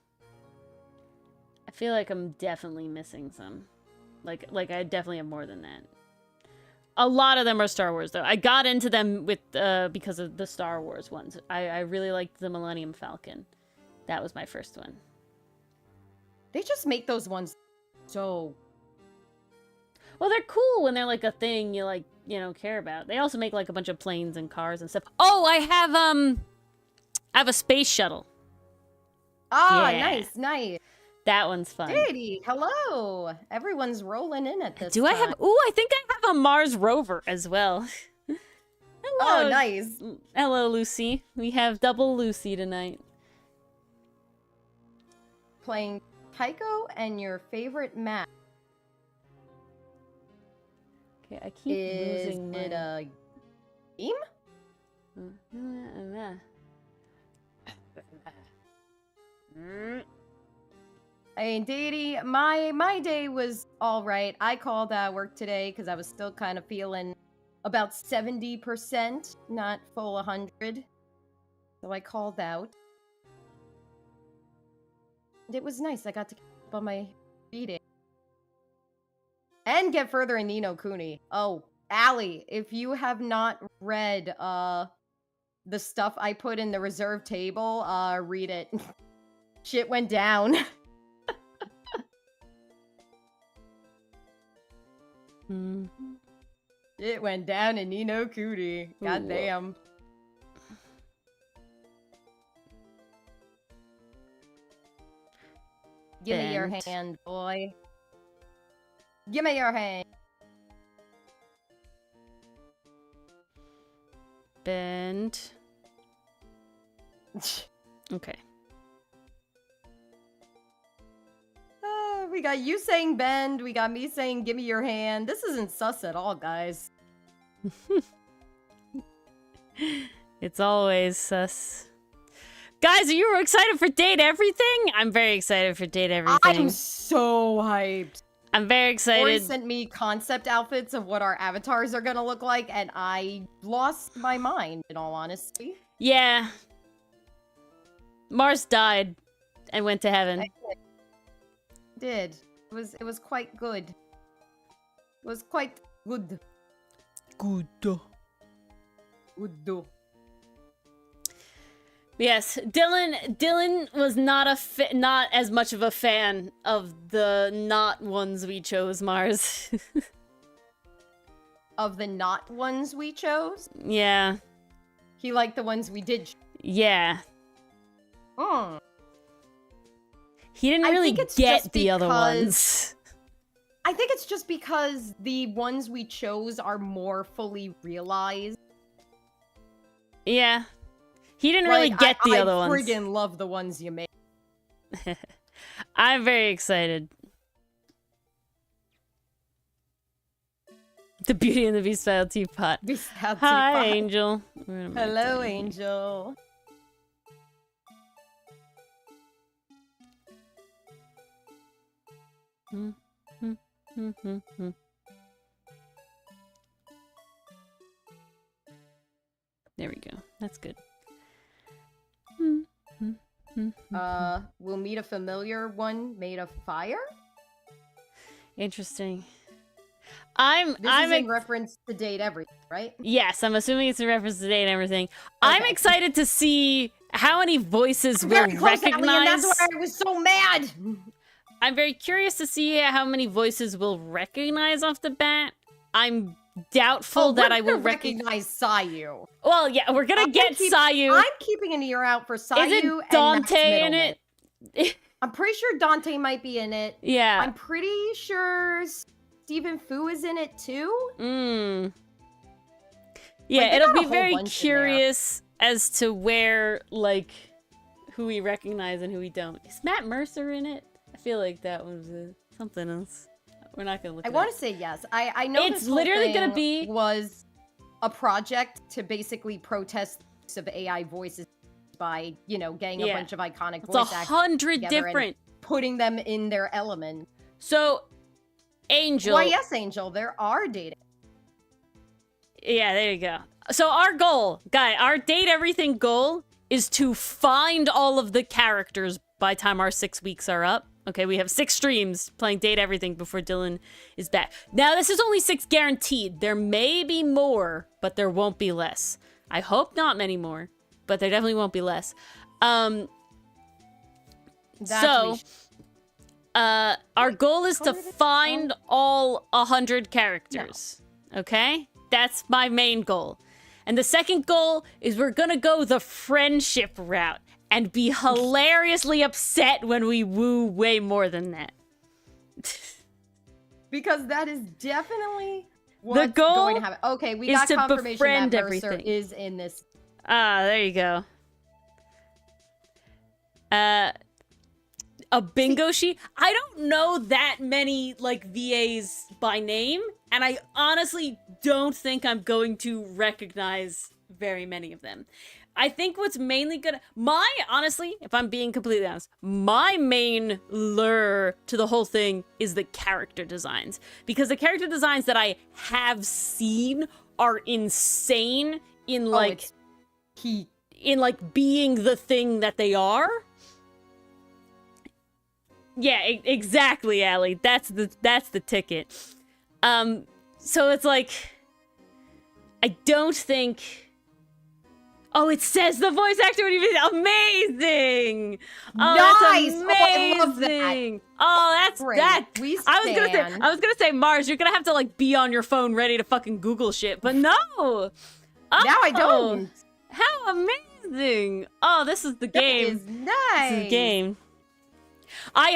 I feel like I'm definitely missing some. Like I definitely have more than that. A lot of them are Star Wars, though. I got into them with because of the Star Wars ones. I really liked the Millennium Falcon. That was my first one. They just make those ones so... Well, they're cool when they're like a thing you like, care about. They also make like a bunch of planes and cars and stuff. Oh, I have a space shuttle. Ah, Yeah. nice. That one's fun. Daddy, hello. Everyone's rolling in at this Do I have... Ooh, I think I have a Mars rover as well. Hello. Oh, nice. Hello, Lucy. We have double Lucy tonight. Playing Tycho and your favorite map. Okay, I keep losing Is it a game? I mean, Daddy, my day was all right. I called work today because I was still kind of feeling about 70%, not full 100. So I called out. It was nice. I got to keep up on my reading. And get further in Ni no Kuni. Oh, Allie, if you have not read the stuff I put in the reserve table, read it. Shit went down. It went down in Ni no Kuni. Goddamn. Give me your hand, boy. Give me your hand. Bend. Okay. We got you saying bend. We got me saying give me your hand. This isn't sus at all, guys. It's always sus. Guys, are you excited for Date Everything? I'm very excited for Date Everything. I'm so hyped. I'm very excited. Ori sent me concept outfits of what our avatars are gonna look like, and I lost my mind, in all honesty. Yeah. Mars died and went to heaven. I did. It was quite good. It was quite good. Good. Good. Yes, Dylan was not not as much of a fan of the not ones we chose, Mars. Of the not ones we chose? Yeah. He liked the ones we did. Yeah. Hmm. He didn't really get the other ones. I think it's just because the ones we chose are more fully realized. Yeah. He didn't really get the other ones. I friggin' love the ones you made. I'm very excited. The Beauty and the Beast style teapot. Hi, Angel. Hello, Angel. There we go. That's good. We'll meet a familiar one made of fire? Interesting. This is in reference to Date Everything, right? Yes, I'm assuming it's in reference to Date and everything. Okay. I'm excited to see how many voices we'll recognize. Ellie, and that's why I was so mad! I'm very curious to see how many voices we'll recognize off the bat. I'm doubtful that I will recognize Sayu. Well, yeah, we're gonna get Sayu. I'm keeping an ear out for Sayu. Is it Dante in it? I'm pretty sure Dante might be in it. Yeah. I'm pretty sure Stephen Fu is in it too. Yeah, like, it'll be very curious as to where, like, who we recognize and who we don't. Is Matt Mercer in it? I feel like that was something else. We're not gonna look. I want to say yes. I know it's literally gonna be was a project to basically protest the use of AI voices by getting a bunch of iconic voice actors. 100 different, putting them in their element. So, Angel. Why, yes, Angel. There are data. Yeah, there you go. So our goal, our Date Everything goal is to find all of the characters by the time our 6 weeks are up. Okay, we have 6 streams playing Date Everything before Dylan is back. Now, this is only 6 guaranteed. There may be more, but there won't be less. I hope not many more, but there definitely won't be less. Our goal is to find all 100 characters. No. Okay? That's my main goal. And the second goal is we're gonna go the friendship route and be hilariously upset when we woo way more than that. Because that is definitely what's going to happen. Okay, we got confirmation that Mercer is in this. Ah, there you go. A bingo sheet? I don't know that many, like, VAs by name, and I honestly don't think I'm going to recognize very many of them. I think what's mainly honestly, if I'm being completely honest, my main lure to the whole thing is the character designs. Because the character designs that I have seen are insane in, like, being the thing that they are. Yeah, exactly, Allie. That's the ticket. So it's like, I don't think... Oh, it says the voice actor would be amazing. Oh, nice. That's amazing. Oh, I love that. Oh, that's great. that. I was gonna say, Mars, you're gonna have to, like, be on your phone ready to fucking Google shit, but no. Oh, now I don't. How amazing. Oh, this is the game. That is nice. This is the game. I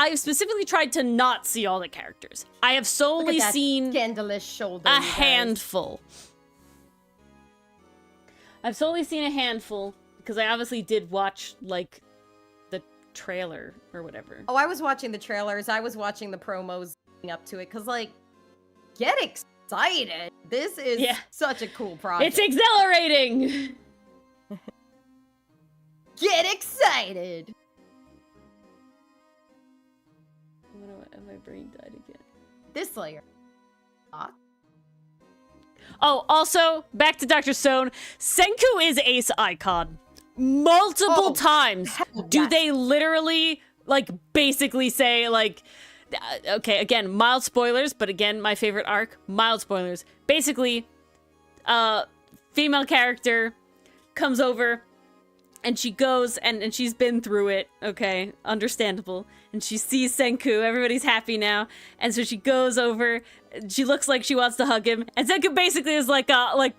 have specifically tried to not see all the characters. I have solely seen scandalous shoulder. A handful. I've solely seen a handful because I obviously did watch, like, the trailer or whatever. Oh, I was watching the trailers. I was watching the promos leading up to it because, like, get excited. This is such a cool project. It's exhilarating. Get excited. My brain died again. This layer. Oh, also, back to Dr. Stone. Senku is Ace Icon. Multiple times. Do they literally, like, basically say, like... okay, again, mild spoilers, but again, my favorite arc. Mild spoilers. Basically, female character comes over And she goes, and she's been through it, okay, understandable. And she sees Senku, everybody's happy now. And so she goes over, she looks like she wants to hug him. And Senku basically is like,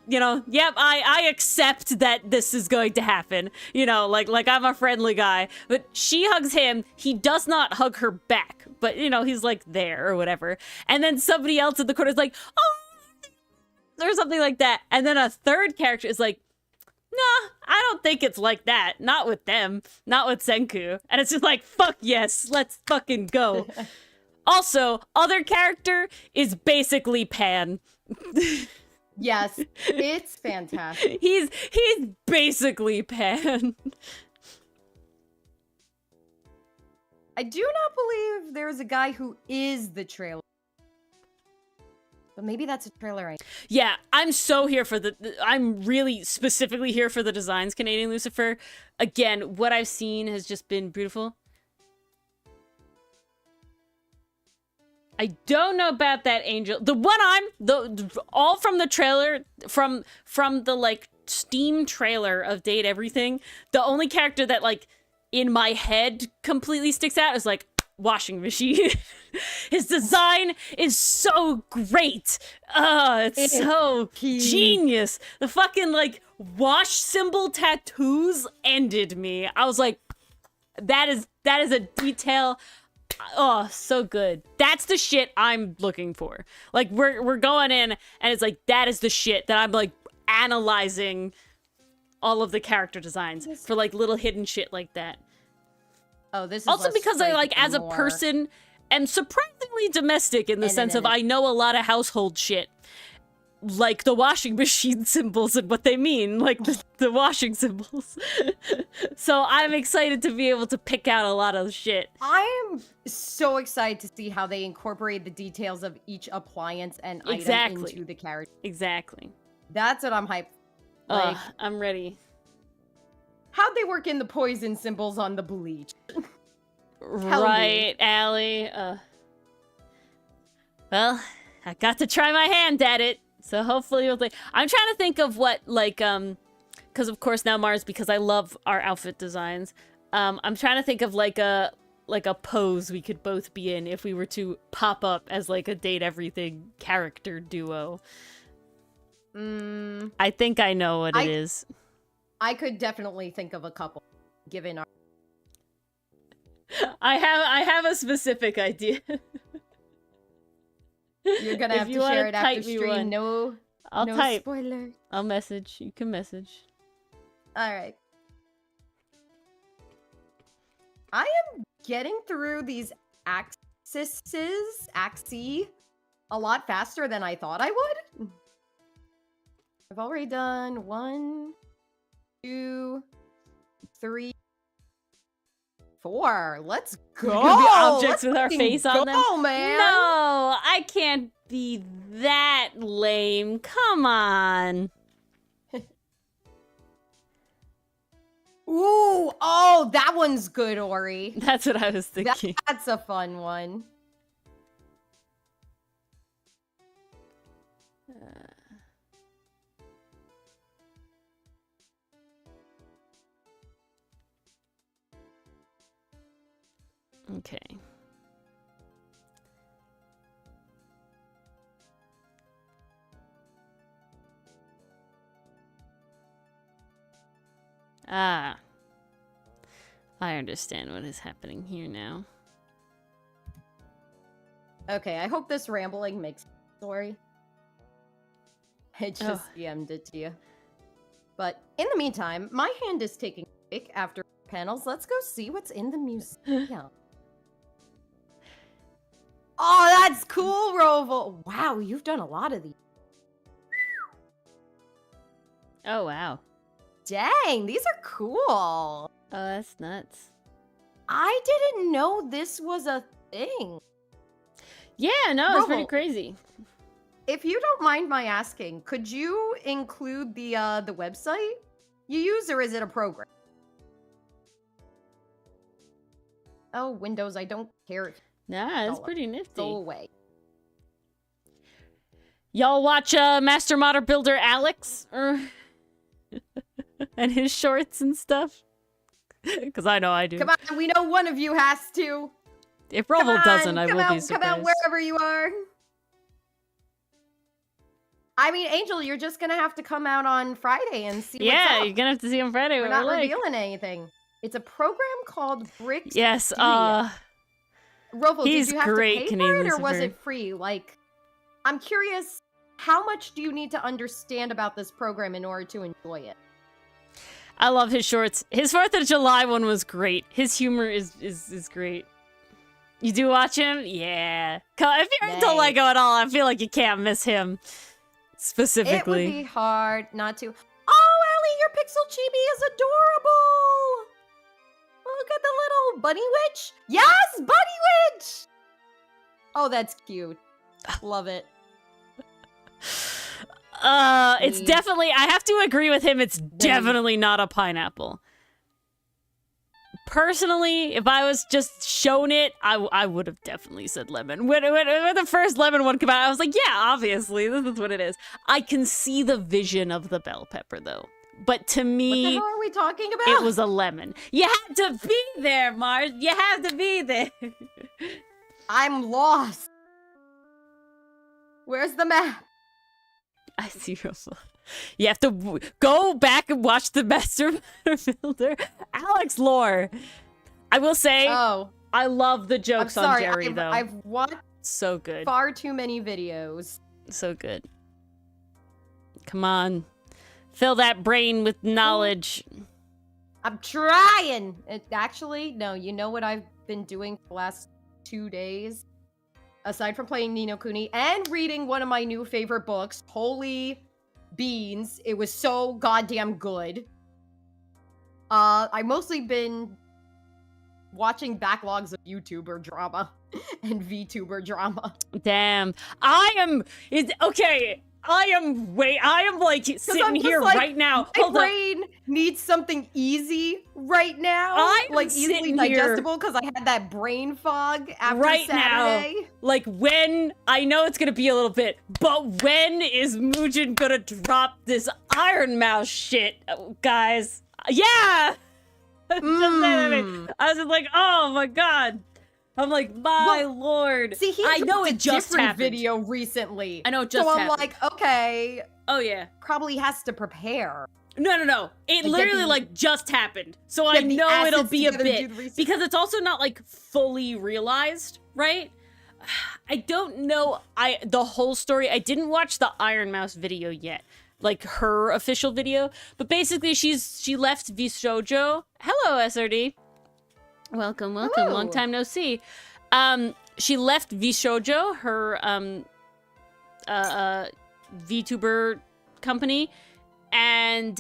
you know, yep, I accept that this is going to happen. You know, like I'm a friendly guy. But she hugs him, he does not hug her back. But, you know, he's like there or whatever. And then somebody else in the corner is like, oh, or something like that. And then a third character is like, nah, I don't think it's like that. Not with them. Not with Senku. And it's just like, fuck yes, let's fucking go. Also, other character is basically Pan. Yes, it's fantastic. He's basically Pan. I do not believe there's a guy who is the trailer. But maybe that's a trailer. Yeah, I'm so here for I'm really specifically here for the designs, Canadian Lucifer. Again, what I've seen has just been beautiful. I don't know about that angel. The one all from the trailer, from the, like, Steam trailer of Date Everything, the only character that, like, in my head completely sticks out is, like, washing machine. His design is so great. It's so genius. The fucking, like, wash symbol tattoos ended me. I was like, that is a detail. Oh, so good. That's the shit I'm looking for. Like, we're going in and it's like, that is the shit that I'm, like, analyzing all of the character designs for, like, little hidden shit like that. Oh, this is also because I, like, as a person, am surprisingly domestic in the sense of I know a lot of household shit. Like the washing machine symbols and what they mean, like the washing symbols. So I'm excited to be able to pick out a lot of shit. I am so excited to see how they incorporate the details of each appliance and item into the character. Exactly. That's what I'm hyped. Like, I'm ready. How'd they work in the poison symbols on the bleach? Right, Allie. Well, I got to try my hand at it, so hopefully we'll. I'm trying to think of what, like, because of course now Mars, because I love our outfit designs. I'm trying to think of like a pose we could both be in if we were to pop up as like a Date Everything character duo. I think I know what it is. I could definitely think of a couple, given our. I have a specific idea. You're gonna have to share it after stream. No, I'll type. Spoiler. I'll message. You can message. All right. I am getting through these axes a lot faster than I thought I would. I've already done 1, 2, 3, 4. Let's go. The objects with our face on them. Oh man! No, I can't be that lame. Come on. Ooh, oh, that one's good, Ori. That's what I was thinking. That's a fun one. Okay. Ah. I understand what is happening here now. Okay, I hope this rambling makes sense, Ori. I just DM'd it to you. But in the meantime, my hand is taking a break after panels. Let's go see what's in the museum. Oh, that's cool, Roval. Wow, you've done a lot of these. Oh, wow. Dang, these are cool. Oh, that's nuts. I didn't know this was a thing. Yeah, no, it's pretty Roval, crazy. If you don't mind my asking, could you include the website you use, or is it a program? Oh, Windows, I don't care. Nah, it's pretty nifty. Go away. Y'all watch Master Modder Builder Alex? And his shorts and stuff? Because I know I do. Come on, we know one of you has to. If Roval doesn't, I will be surprised. Come out wherever you are. I mean, Angel, you're just gonna have to come out on Friday and see what's up. You're gonna have to see on Friday. We're not revealing anything. It's a program called Bricks. Yes, Roval, he's did you have great, to pay Canadian for it, or was Lucifer. it free? Like, I'm curious, how much do you need to understand about this program in order to enjoy it? I love his shorts. His 4th of July one was great. His humor is great. You do watch him? Yeah. If you're into Lego at all, I feel like you can't miss him. Specifically. It would be hard not to. Oh, Ellie, your pixel chibi is adorable! Look at the little bunny witch. Yes, bunny witch! Oh, that's cute. Love it. It's definitely, I have to agree with him, it's definitely not a pineapple. Personally, if I was just shown it, I would have definitely said lemon. When the first lemon one came out, I was like, yeah, obviously, this is what it is. I can see the vision of the bell pepper, though. But to me, what the hell are we talking about? It was a lemon. You had to be there, Mars. You have to be there. I'm lost. Where's the map? I see Russell. You have to go back and watch the Master Builder. Alex Lore. I will say, I love the jokes on Jerry, though. I've watched so good. Far too many videos. So good. Come on. Fill that brain with knowledge. I'm trying. Actually, no, you know what I've been doing for the last 2 days? Aside from playing Ni no Kuni and reading one of my new favorite books, Holy Beans. It was so goddamn good. I've mostly been watching backlogs of YouTuber drama and VTuber drama. Damn. I am like sitting here like, right now. My brain needs something easy right now. Like easily digestible because I had that brain fog after Saturday. Now, like when, I know it's gonna be a little bit, but when is Mugen gonna drop this Iron Mouse shit, guys? Yeah! I was just like, oh my god. I'm like, my lord. See, I know it just happened. Video recently. I know it just happened. So I'm like, okay. Oh yeah. Probably has to prepare. No. It literally like just happened. So I know it'll be a bit. Because it's also not like fully realized, right? I don't know the whole story. I didn't watch the Iron Mouse video yet. Like her official video. But basically she left VShojo. Hello, SRD. Welcome. Ooh. Long time no see. She left VShojo, her VTuber company, and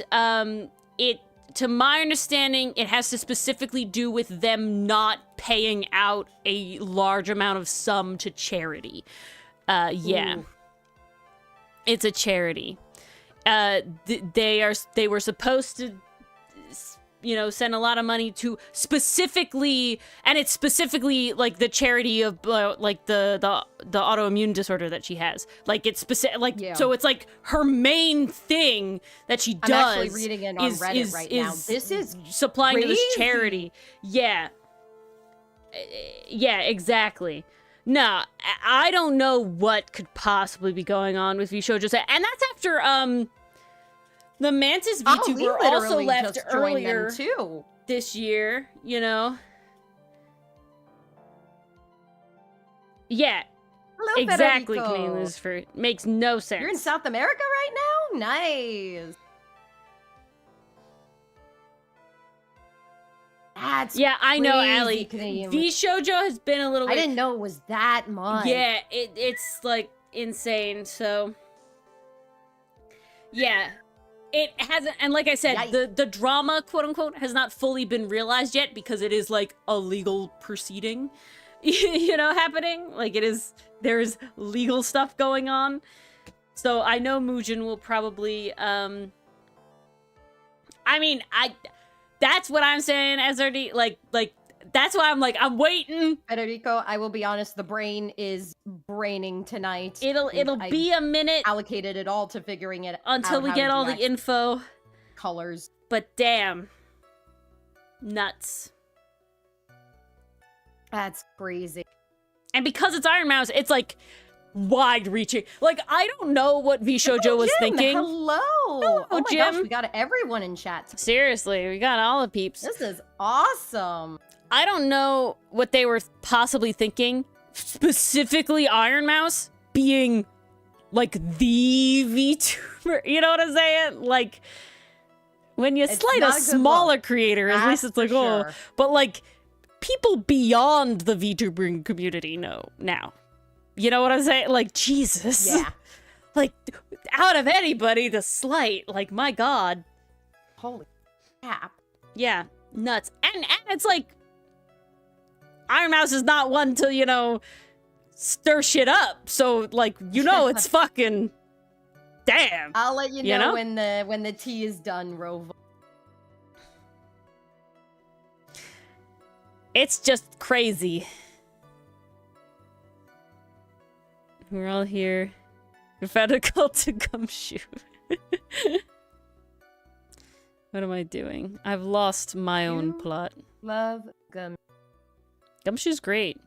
it, to my understanding, it has to specifically do with them not paying out a large amount of sum to charity. Yeah. Ooh. It's a charity. They were supposed to, you know, send a lot of money to specifically, and it's specifically like the charity of like the autoimmune disorder that she has. Like it's specific, like so it's like her main thing that she does. I'm actually reading it on Reddit right now. This is supplying to this charity. Yeah, exactly. No, I don't know what could possibly be going on with VShojo, and that's after the Mantis VTuber also left earlier too this year, you know? Yeah. Hello, exactly, Federico. Canadian Lucifer. Makes no sense. You're in South America right now? Nice. That's yeah, I know, crazy, Allie. VShojo has been a little... I didn't know it was that much. Yeah, it's like insane, so... Yeah. It hasn't, and like I said, the drama, quote unquote, has not fully been realized yet because it is like a legal proceeding, you know, happening. Like there's legal stuff going on. So I know Mugen will probably, I mean, that's what I'm saying, SRD, like, that's why I'm like, I'm waiting. Federico, I will be honest, the brain is braining tonight. It'll be a minute. Allocated it all to figuring it until we get all the info. Colors. But damn. Nuts. That's crazy. And because it's Iron Mouse, it's like wide-reaching. Like, I don't know what V Shoujo was Jim, thinking. Hello. Hello, oh my Jim. gosh, we got everyone in chat. Seriously, we got all the peeps. This is awesome. I don't know what they were possibly thinking. Specifically Iron Mouse being like the VTuber. You know what I'm saying? Like, when you It's slight a not a good smaller look. creator, at That's least it's like, for oh. sure. But like, people beyond the VTubering community know now. You know what I'm saying? Like, Jesus. Yeah. Like, out of anybody, the slight. Like, my God. Holy crap. Yeah, nuts. And it's like, Iron Mouse is not one to, you know, stir shit up. So, like, you know it's fucking... Damn. I'll let you know, You know? when the tea is done, Rovo. It's just crazy. We're all here. We found a cult to Gumshoe. What am I doing? I've lost my own You- plot. Love gum. Gumshoe's great.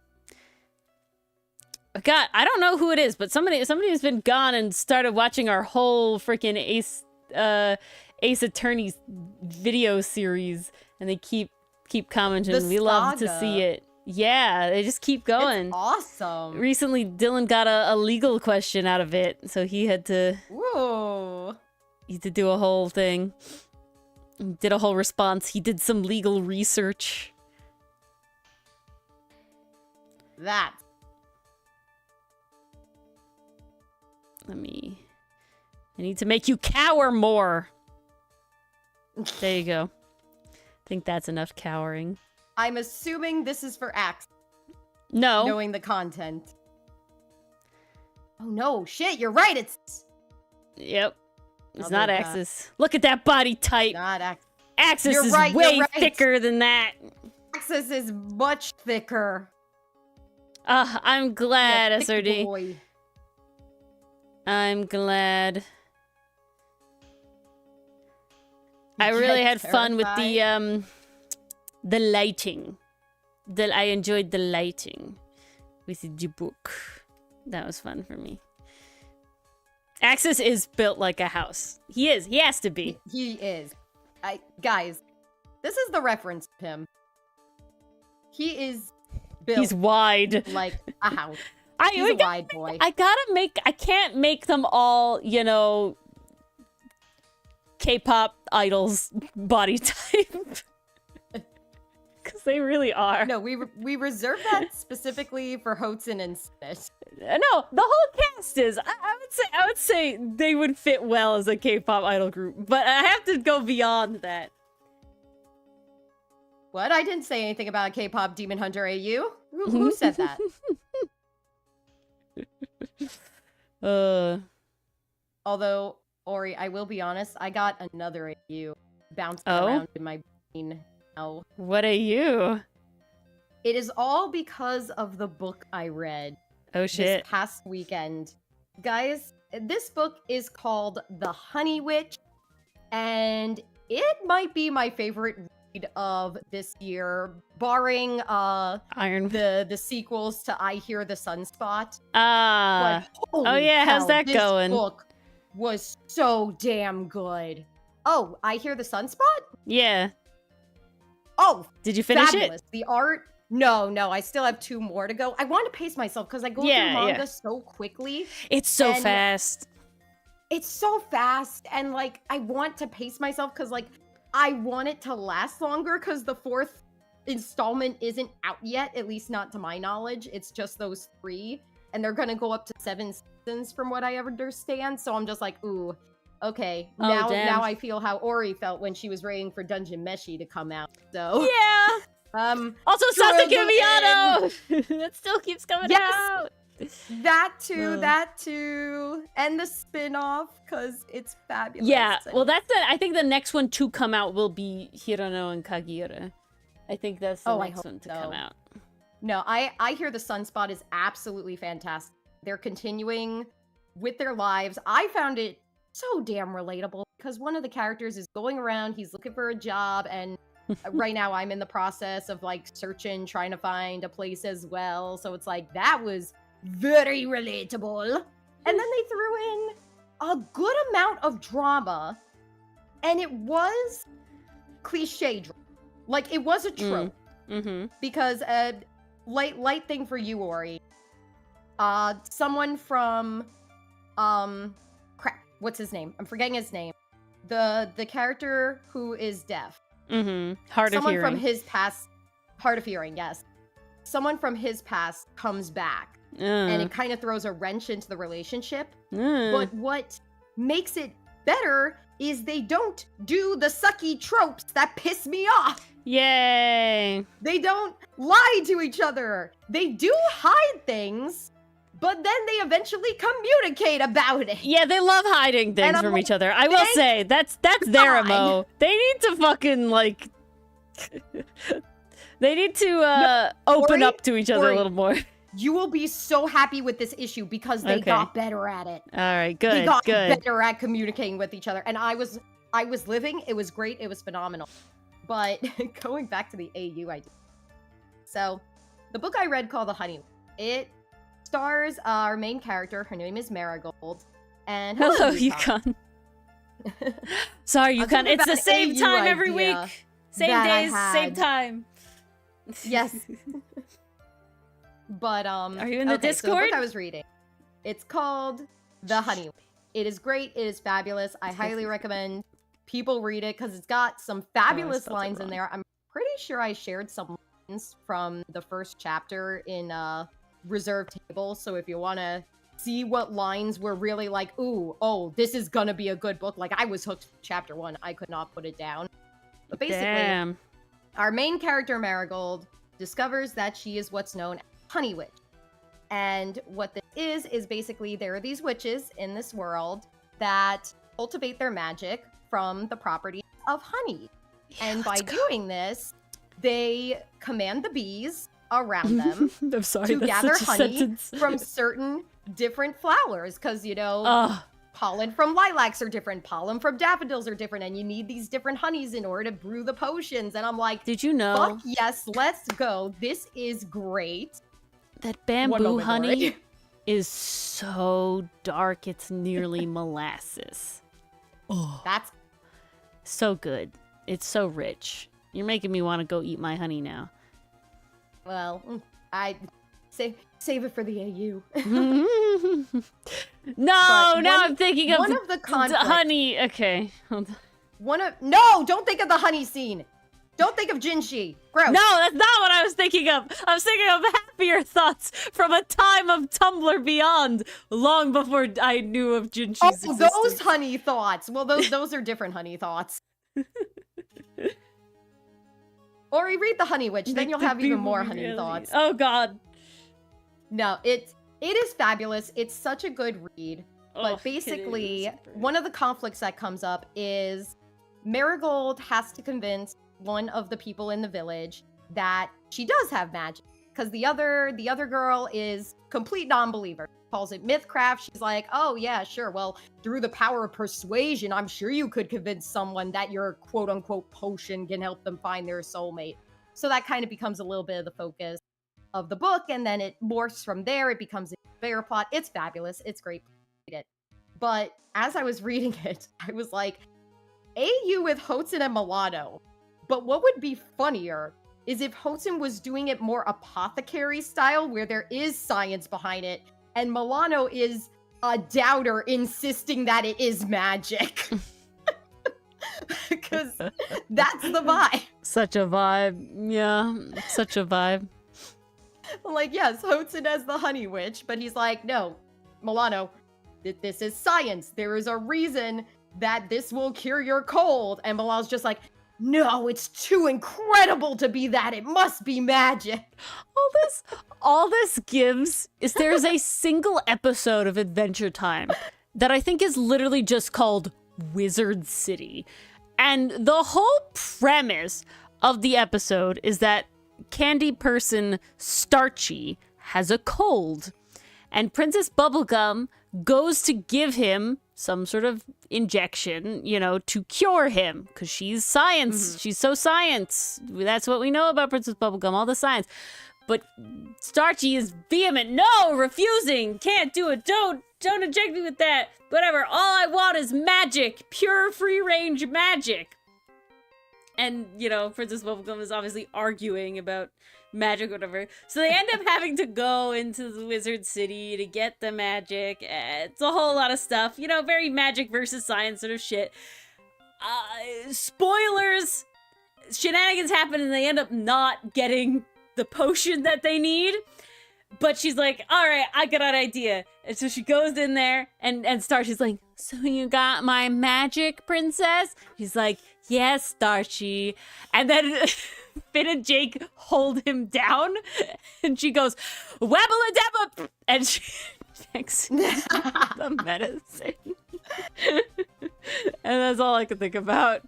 God, I don't know who it is, but somebody has been gone and started watching our whole freaking Ace Attorney video series, and they keep commenting. The We love to saga. see it. Yeah, they just keep going. It's awesome. Recently, Dylan got a legal question out of it, so he had to Whoa. do a whole thing. Did a whole response. He did some legal research. That. I need to make you cower more. There you go. I think that's enough cowering. I'm assuming this is for Axe, No. knowing the content. Oh no, shit, you're right, it's Yep. It's Oh, not thank God. Axis. Look at that body type. not Axe. Axis You're is right, way you're right. thicker than that. Axis is much thicker. I'm glad, Yeah, thick SRD. boy. I'm glad. I You really get had fun with terrified? the lighting. I enjoyed the lighting with the book. That was fun for me. Axis is built like a house. He is. He has to be. He is. Guys, this is the reference to him. He is built He's wide. like a house. I He's a wide boy. I can't make them all, you know, K-pop idols body type. Because they really are. No, we reserve that specifically for Hotsun and Smith. No, the whole cast is. I would say they would fit well as a K-pop idol group, but I have to go beyond that. What? I didn't say anything about K-pop Demon Hunter AU. Who said that? Although, Ori, I will be honest, I got another AU bouncing around in my brain now. What are you? It is all because of the book I read Oh this shit! past weekend. Guys, this book is called The Honey Witch, and it might be my favorite read of this year, barring Iron. the sequels to I Hear the Sunspot. Ah. But holy yeah, how's hell, that this going? book was so damn good. Oh, I Hear the Sunspot? Yeah. Oh, Did you finish fabulous. The art. No, I still have 2 more to go. I want to pace myself because I go Yeah, through manga yeah. so quickly. it? It's so And- fast. It's so fast, and like I want to pace myself because like I want it to last longer because the 4th installment isn't out yet, at least not to my knowledge. It's just those 3, and they're gonna go up to 7 seasons from what I understand. So I'm just like, ooh, okay. Oh, Now damn. I feel how Ori felt when she was waiting for Dungeon Meshi to come out. So Yeah. Also, Sasuke Miyano. That still keeps coming Yes. out. that too, and the spin-off because it's fabulous. Yeah, And- well, I think the next one to come out will be Hirano and Kagiura. I think that's the Oh, I next hope one to so. come out. No, I hear the Sunspot is absolutely fantastic. They're continuing with their lives. I found it so damn relatable because one of the characters is going around, he's looking for a job, and Right now I'm in the process of like searching, trying to find a place as well. So it's like that was very relatable. And then they threw in a good amount of drama, and it was cliche drama. Like it was a trope. Because light thing for you, Ori. Someone from crap, what's his name? I'm forgetting his name. The character who is deaf. Hard of hearing. Someone from his past, hard of hearing, yes. Someone from his past comes back, and it kind of throws a wrench into the relationship. But what makes it better is they don't do the sucky tropes that piss me off. Yay! They don't lie to each other. They do hide things, but then they eventually communicate about it. Yeah, they love hiding things from each other. I will say, that's their MO. They need to fucking, like... they need to open up to each other a little more. You will be so happy with this issue because they got better at it. All right, good, They got better at communicating with each other. And I was living. It was great. It was phenomenal. But going back to the AU idea. So, the book I read called The Honey, it stars our main character. Her name is Marigold. And hello, Yukon. Sorry, Yukon. It's the same time every week. Same days, same time. Yes. But are you in the Discord? So the book I was reading, it's called The Honey. It is great. It is fabulous. I highly recommend people read it because it's got some fabulous lines in there. I'm pretty sure I shared some lines from the first chapter in Reserved Table. So if you want to see what lines were really like, ooh, oh, this is gonna be a good book. Like I was hooked from chapter 1. I could not put it down. But basically, our main character Marigold discovers that she is what's known as Honey Witch. And what this is basically there are these witches in this world that cultivate their magic from the property of honey. And by doing this, they command the bees around them I'm sorry, to gather honey sentence. from certain different flowers. Because, you know, pollen from lilacs are different, pollen from daffodils are different, and you need these different honeys in order to brew the potions. And I'm like, did you know? Fuck yes, let's go. This is great. That bamboo honey is so dark, it's nearly molasses. Oh, that's so good. It's so rich. You're making me want to go eat my honey now. Well, I save it for the AU. I'm thinking of one of the conflicts. Honey. Okay. No, don't think of the honey scene. Don't think of Jinshi. Gross. No, that's not what I was thinking of. I was thinking of happier thoughts from a time of Tumblr beyond, long before I knew of Jinshi's existence. Those honey thoughts. Well, those are different honey thoughts. Or read The Honey Witch, then you'll have even more honey thoughts. Oh, God. No, it is fabulous. It's such a good read. But basically, one of the conflicts that comes up is Marigold has to convince one of the people in the village that she does have magic. Because the other girl is complete non-believer. Calls it mythcraft. She's like, oh yeah, sure. Well, through the power of persuasion, I'm sure you could convince someone that your quote-unquote potion can help them find their soulmate. So that kind of becomes a little bit of the focus of the book, and then it morphs from there. It becomes a bigger plot. It's fabulous. It's great. Read it. But as I was reading it, I was like, AU with Hotsun and Milano. But what would be funnier is if Hotsun was doing it more apothecary style, where there is science behind it, and Milano is a doubter insisting that it is magic. Because that's the vibe. Such a vibe. Yeah, such a vibe. Like, yes, Hotsun as the honey witch, but he's like, no, Milano, this is science. There is a reason that this will cure your cold. And Milano's just like, no, it's too incredible to be that. It must be magic. All this gives is there's a single episode of Adventure Time that I think is literally just called Wizard City. And the whole premise of the episode is that candy person Starchy has a cold. And Princess Bubblegum goes to give him some sort of injection, to cure him, because she's science. Mhm. She's so science. That's what we know about Princess Bubblegum, all the science. But Starchy is vehement. No, refusing. Can't do it. Don't inject me with that. Whatever. All I want is magic. Pure free-range magic. And, Princess Bubblegum is obviously arguing about magic or whatever. So they end up having to go into the Wizard City to get the magic. It's a whole lot of stuff. Very magic versus science sort of shit. Spoilers! Shenanigans happen and they end up not getting the potion that they need. But she's like, all right, I got an idea. And so she goes in there and Starchy's like, so you got my magic, princess? He's like, yes, Starchy. And then Finn and Jake hold him down. And she goes, wabba-a-dabba. And she takes the medicine. And that's all I could think about.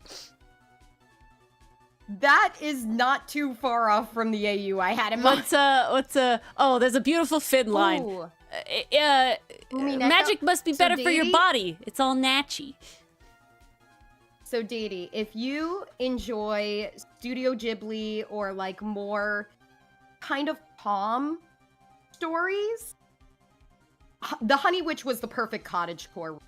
That is not too far off from the AU I had in mind. Oh, there's a beautiful Finn line. Ooh. Magic must be better for your Deity? body. It's all natchy. So, Deity, if you enjoy Studio Ghibli or like more kind of calm stories, The Honey Witch was the perfect cottagecore.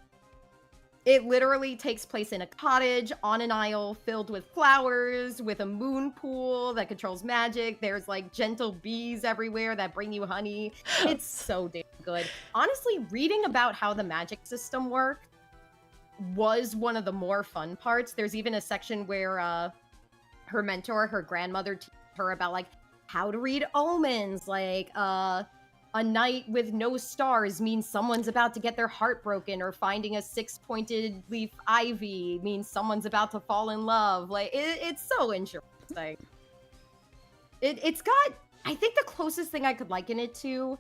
It literally takes place in a cottage on an isle filled with flowers, with a moon pool that controls magic. There's like gentle bees everywhere that bring you honey. It's so damn good. Honestly, reading about how the magic system worked was one of the more fun parts. There's even a section where her mentor, her grandmother, teaches her about like how to read omens, like a night with no stars means someone's about to get their heart broken, or finding a 6-pointed leaf ivy means someone's about to fall in love. Like, it's so interesting. It's got, I think the closest thing I could liken it to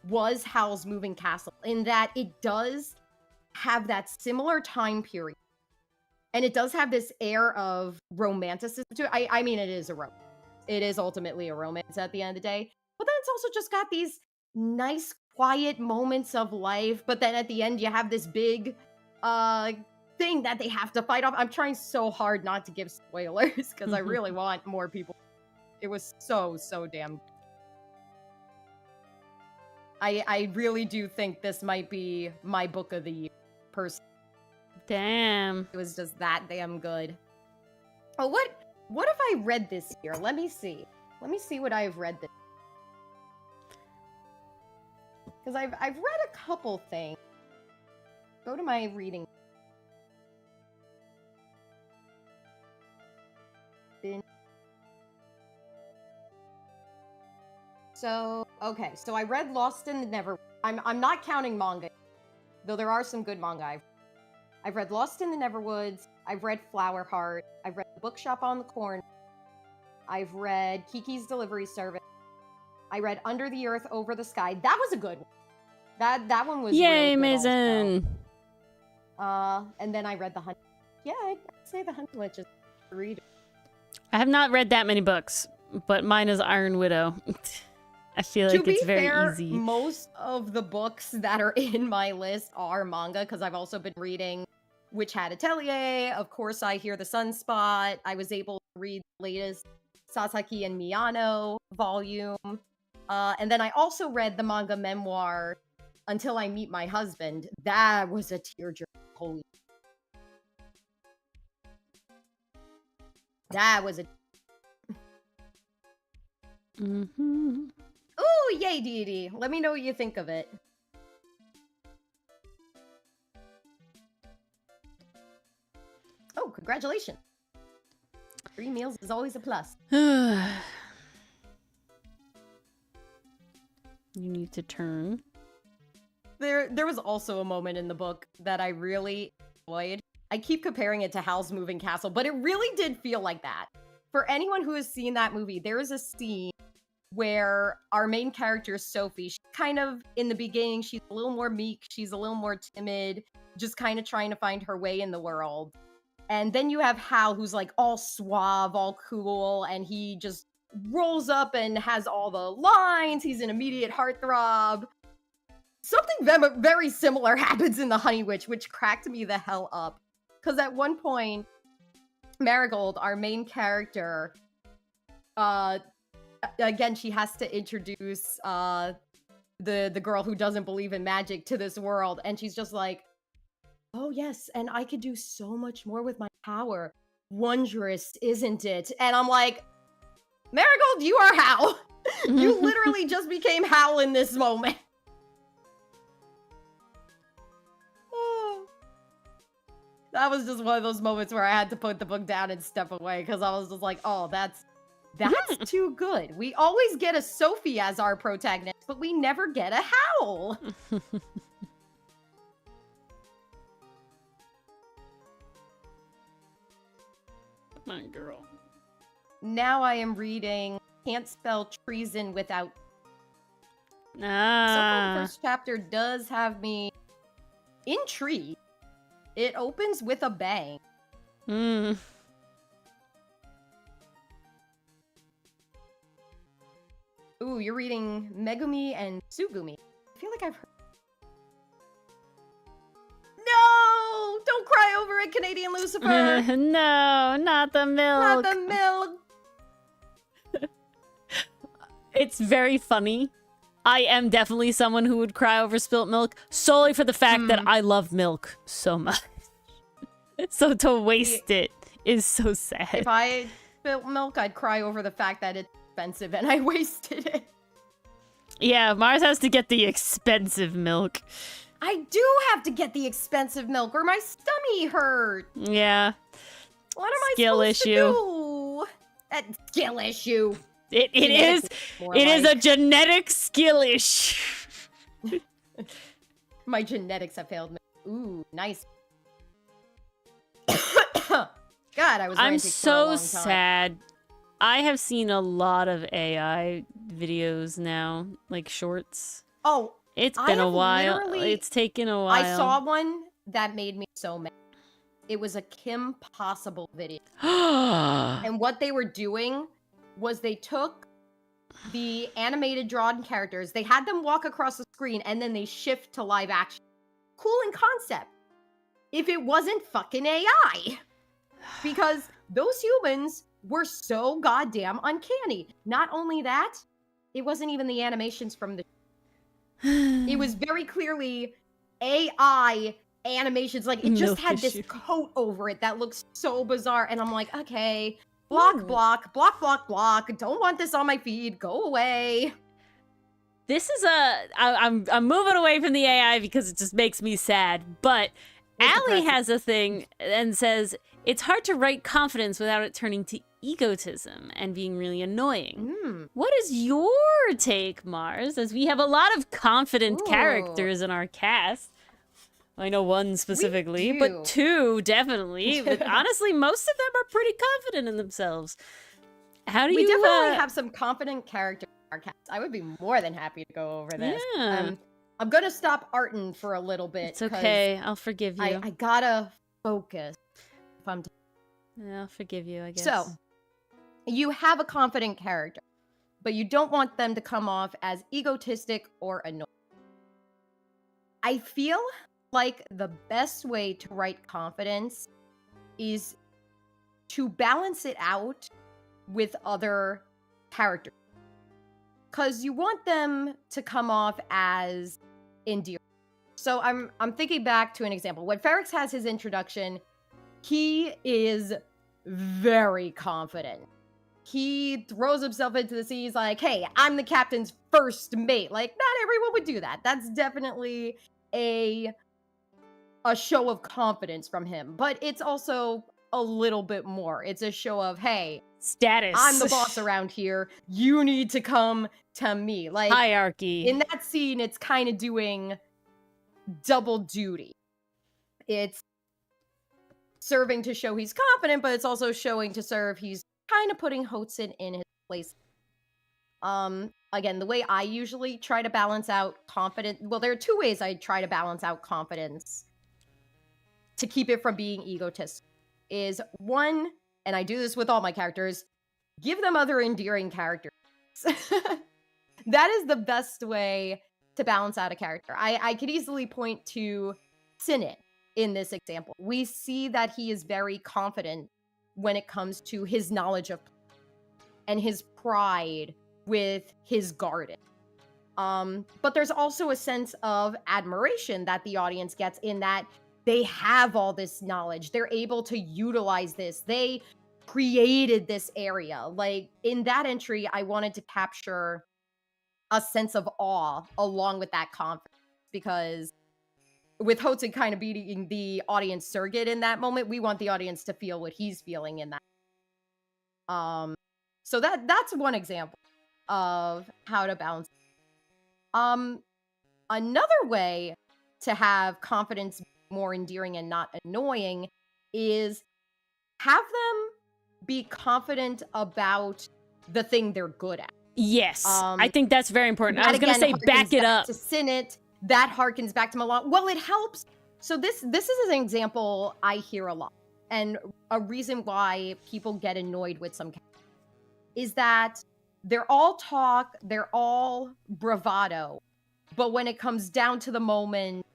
was Howl's Moving Castle, in that it does have that similar time period. And it does have this air of romanticism to it. I mean, it is a romance. It is ultimately a romance at the end of the day. But then it's also just got these nice quiet moments of life, but then at the end you have this big thing that they have to fight off. I'm trying so hard not to give spoilers because I really want more people. It was so damn. I really do think this might be my book of the year, personally. Damn. It was just that damn good. Oh, what have I read this year? Let me see what I've read this. Because I've read a couple things. Go to my reading. So, okay. So I read Lost in the Neverwoods. I'm not counting manga, though there are some good manga. I've read Lost in the Neverwoods. I've read Flower Heart. I've read The Bookshop on the Corner. I've read Kiki's Delivery Service. I read Under the Earth, Over the Sky. That was a good one. That one was yay, really good amazing. also. And then I read The Honey. Yeah, I'd say The Honey Witch is a read. I have not read that many books, but mine is Iron Widow. I feel like it's very easy. Most of the books that are in my list are manga, because I've also been reading Witch Hat Atelier. Of course, I Hear the Sunspot. I was able to read the latest Sasaki and Miyano volume. And then I also read the manga memoir Until I Meet My Husband. That was a tearjerker. Holy. That was a... Mm-hmm. Ooh, yay, Deity. Let me know what you think of it. Oh, congratulations. 3 meals is always a plus. You need to turn. There was also a moment in the book that I really enjoyed. I keep comparing it to Howl's Moving Castle, but it really did feel like that. For anyone who has seen that movie, there is a scene where our main character, Sophie, she's kind of, in the beginning, she's a little more meek, she's a little more timid, just kind of trying to find her way in the world. And then you have Hal, who's like all suave, all cool, and he just rolls up and has all the lines. He's an immediate heartthrob. something very similar happens in the Honey Witch, which cracked me the hell up. Because at one point, Marigold, our main character, again, she has to introduce the girl who doesn't believe in magic to this world, and she's just like, oh yes, and I could do so much more with my power. Wondrous, isn't it? And I'm like, Marigold, you are Hal. You literally just became Hal in this moment. That was just one of those moments where I had to put the book down and step away, because I was just like, oh, that's too good. We always get a Sophie as our protagonist, but we never get a Hal. My girl. Now I am reading Can't Spell Treason Without. So far, the first chapter does have me intrigued. It opens with a bang. Hmm. Ooh, you're reading Megumi and Tsugumi. I feel like I've heard. No! Don't cry over it, Canadian Lucifer! No, not the milk. Not the milk! It's very funny. I am definitely someone who would cry over spilt milk solely for the fact that I love milk so much. So to waste it is so sad. If I spilt milk, I'd cry over the fact that it's expensive and I wasted it. Yeah, Mars has to get the expensive milk. I do have to get the expensive milk or my stomach hurt. Yeah. What am I Skill supposed issue. to do? That skill issue. It is a genetic skill issue. My genetics have failed me. Ooh, nice. God, I was I'm ranting for a long so time. sad. I have seen a lot of AI videos now, like shorts. Oh, It's I been a have while. literally- It's taken a while. I saw one that made me so mad. It was a Kim Possible video. saw. And what they were doing was they took the animated drawn characters, they had them walk across the screen, and then they shift to live action. Cool in concept. If it wasn't fucking AI. Because those humans were so goddamn uncanny. Not only that, it wasn't even the animations from the... It was very clearly AI animations. Like, it just had this coat over it that looks so bizarre. And I'm like, okay, block, block, block, block, block. Don't want this on my feed. Go away. This is I'm moving away from the AI because it just makes me sad. But Allie has a thing and says, it's hard to write confidence without it turning to egotism and being really annoying. What is your take, Mars? As we have a lot of confident characters in our cast. I know one specifically, but two definitely. But honestly, most of them are pretty confident in themselves. How do you... We definitely have some confident characters in our cast. I would be more than happy to go over this. Yeah. I'm gonna stop arting for a little bit. It's okay. I'll forgive you. I gotta focus. If I'm Yeah, I'll forgive you, I guess. So, you have a confident character, but you don't want them to come off as egotistic or annoying. I feel like the best way to write confidence is to balance it out with other characters. Because you want them to come off as endearing. So I'm thinking back to an example. When Ferrex has his introduction, he is very confident. He throws himself into the sea. He's like, hey, I'm the captain's first mate. Like, not everyone would do that. That's definitely a show of confidence from him. But it's also a little bit more. It's a show of, hey, status. I'm the boss around here. You need to come to me. Like, hierarchy. In that scene, it's kind of doing double duty. It's serving to show he's confident, but it's also showing to serve he's kind of putting Hotsun in his place. Again, the way I usually try to balance out confidence, well, there are two ways I try to balance out confidence to keep it from being egotistic. Is one, and I do this with all my characters, give them other endearing characters. That is the best way to balance out a character. I could easily point to Sinet in this example. We see that he is very confident when it comes to his knowledge of and his pride with his garden. But there's also a sense of admiration that the audience gets in that they have all this knowledge. They're able to utilize this. They created this area. Like in that entry, I wanted to capture a sense of awe along with that confidence, because with Houghton kind of being the audience surrogate in that moment, we want the audience to feel what he's feeling in that. So that's one example of how to balance. Another way to have confidence more endearing and not annoying is have them be confident about the thing they're good at. Yes, I think that's very important. I was going to say, harkens back it up. To Sinet, that harkens back to Milan. Well, it helps. So this is an example I hear a lot, and a reason why people get annoyed with some characters is that they're all talk, they're all bravado, but when it comes down to the moment,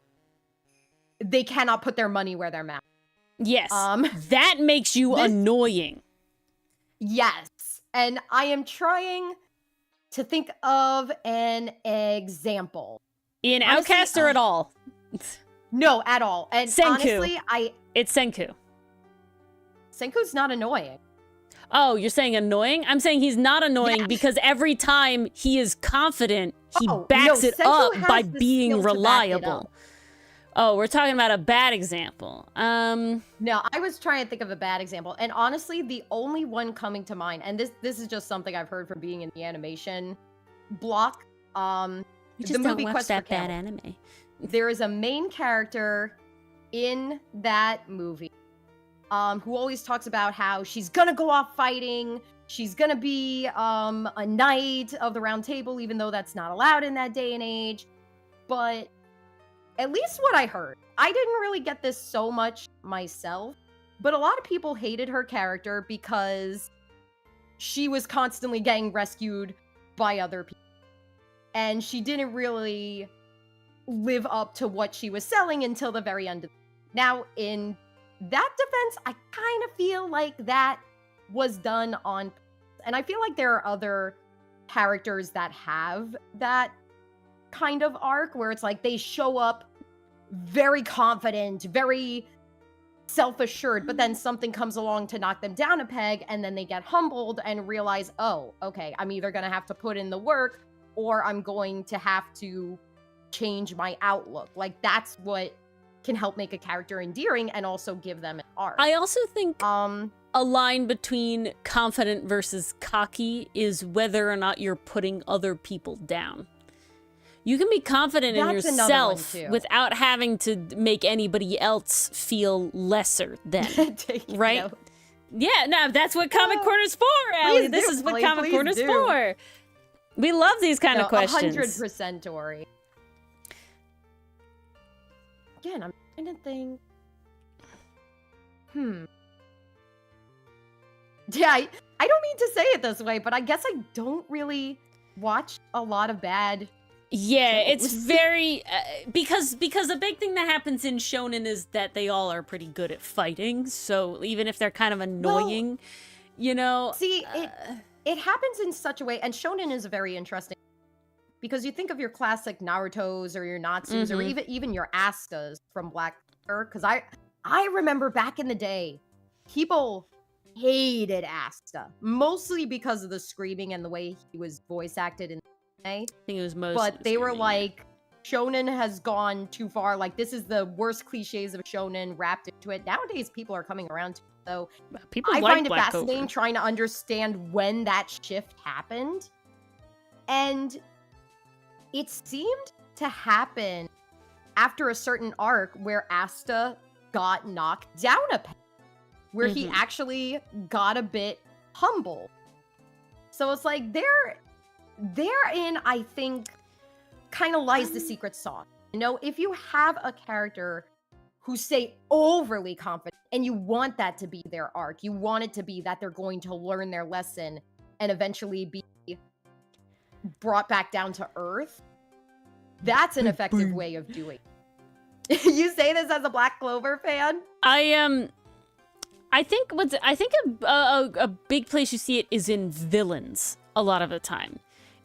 they cannot put their money where their mouth. Yes, that makes you annoying. Yes, and I am trying to think of an example. In Outcast or at all? No, at all. And Senku. Honestly, It's Senku. Senku's not annoying. Oh, you're saying annoying? I'm saying he's not annoying because every time he is confident, he backs it up by being reliable. Oh, we're talking about a bad example. No, I was trying to think of a bad example. And honestly, the only one coming to mind, and this is just something I've heard from being in the animation block. You just don't watch that bad anime. There is a main character in that movie who always talks about how she's gonna go off fighting. She's gonna be a knight of the round table, even though that's not allowed in that day and age. But at least what I heard, I didn't really get this so much myself, but a lot of people hated her character because she was constantly getting rescued by other people. And she didn't really live up to what she was selling until the very end. Now, in that defense, I kind of feel like that was done on... And I feel like there are other characters that have that kind of arc where it's like they show up very confident, very self-assured, but then something comes along to knock them down a peg, and then they get humbled and realize, oh, okay, I'm either going to have to put in the work or I'm going to have to change my outlook. Like, that's what can help make a character endearing and also give them an arc. I also think a line between confident versus cocky is whether or not you're putting other people down. You can be confident in yourself without having to make anybody else feel lesser than, right? Note. Yeah, no, that's what Comic Corner's for, Allie. This is what Comic Corner's for. We love these kind of questions. 100% Ori. Again, I'm trying to think. Yeah, I don't mean to say it this way, but I guess I don't really watch a lot of bad... Yeah, it's very because a big thing that happens in shonen is that they all are pretty good at fighting. So even if they're kind of annoying, you know. See, it happens in such a way, and shonen is very interesting because you think of your classic Naruto's or your Natsus or even your Astas from Black Clover. Because I remember back in the day, people hated Asta mostly because of the screaming and the way he was voice acted in. I think it was most. But they were like, shonen has gone too far. Like, this is the worst cliches of shonen wrapped into it. Nowadays, people are coming around to it. So I find it fascinating trying to understand when that shift happened. And it seemed to happen after a certain arc where Asta got knocked down a peg, where he actually got a bit humble. So it's like, therein, I think, kind of lies the secret sauce. You know, if you have a character who say overly confident and you want that to be their arc, you want it to be that they're going to learn their lesson and eventually be brought back down to earth, That's an effective way of doing it. You say this as a Black Clover fan? I think a big place you see it is in villains a lot of the time.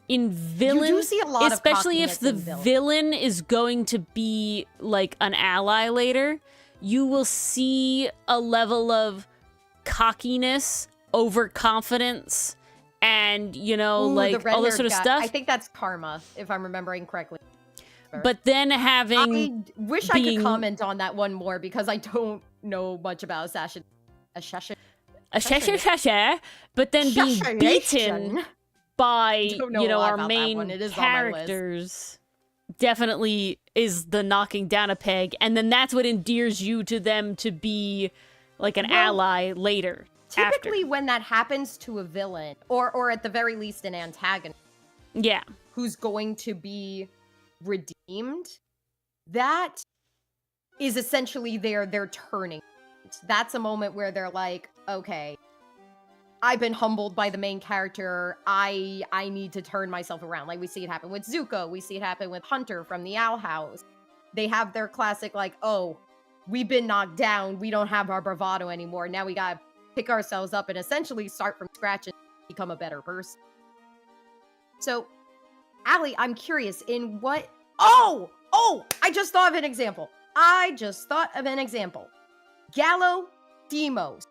In villains, you do see a lot especially of if the villain is going to be like an ally later, you will see a level of cockiness, overconfidence, and like all this sort of stuff. I think that's Karma, if I'm remembering correctly. But then having I wish I could comment on that one more because I don't know much about Assassin. But then being beaten by our main characters definitely is the knocking down a peg, and then that's what endears you to them to be like an ally later. Typically, when that happens to a villain, or at the very least an antagonist, who's going to be redeemed, that is essentially their turning point. That's a moment where they're like, okay, I've been humbled by the main character. I need to turn myself around. Like, we see it happen with Zuko. We see it happen with Hunter from the Owl House. They have their classic, like, oh, we've been knocked down. We don't have our bravado anymore. Now we gotta pick ourselves up and essentially start from scratch and become a better person. So, Allie, I'm curious, in what... Oh! I just thought of an example. Gallo Demos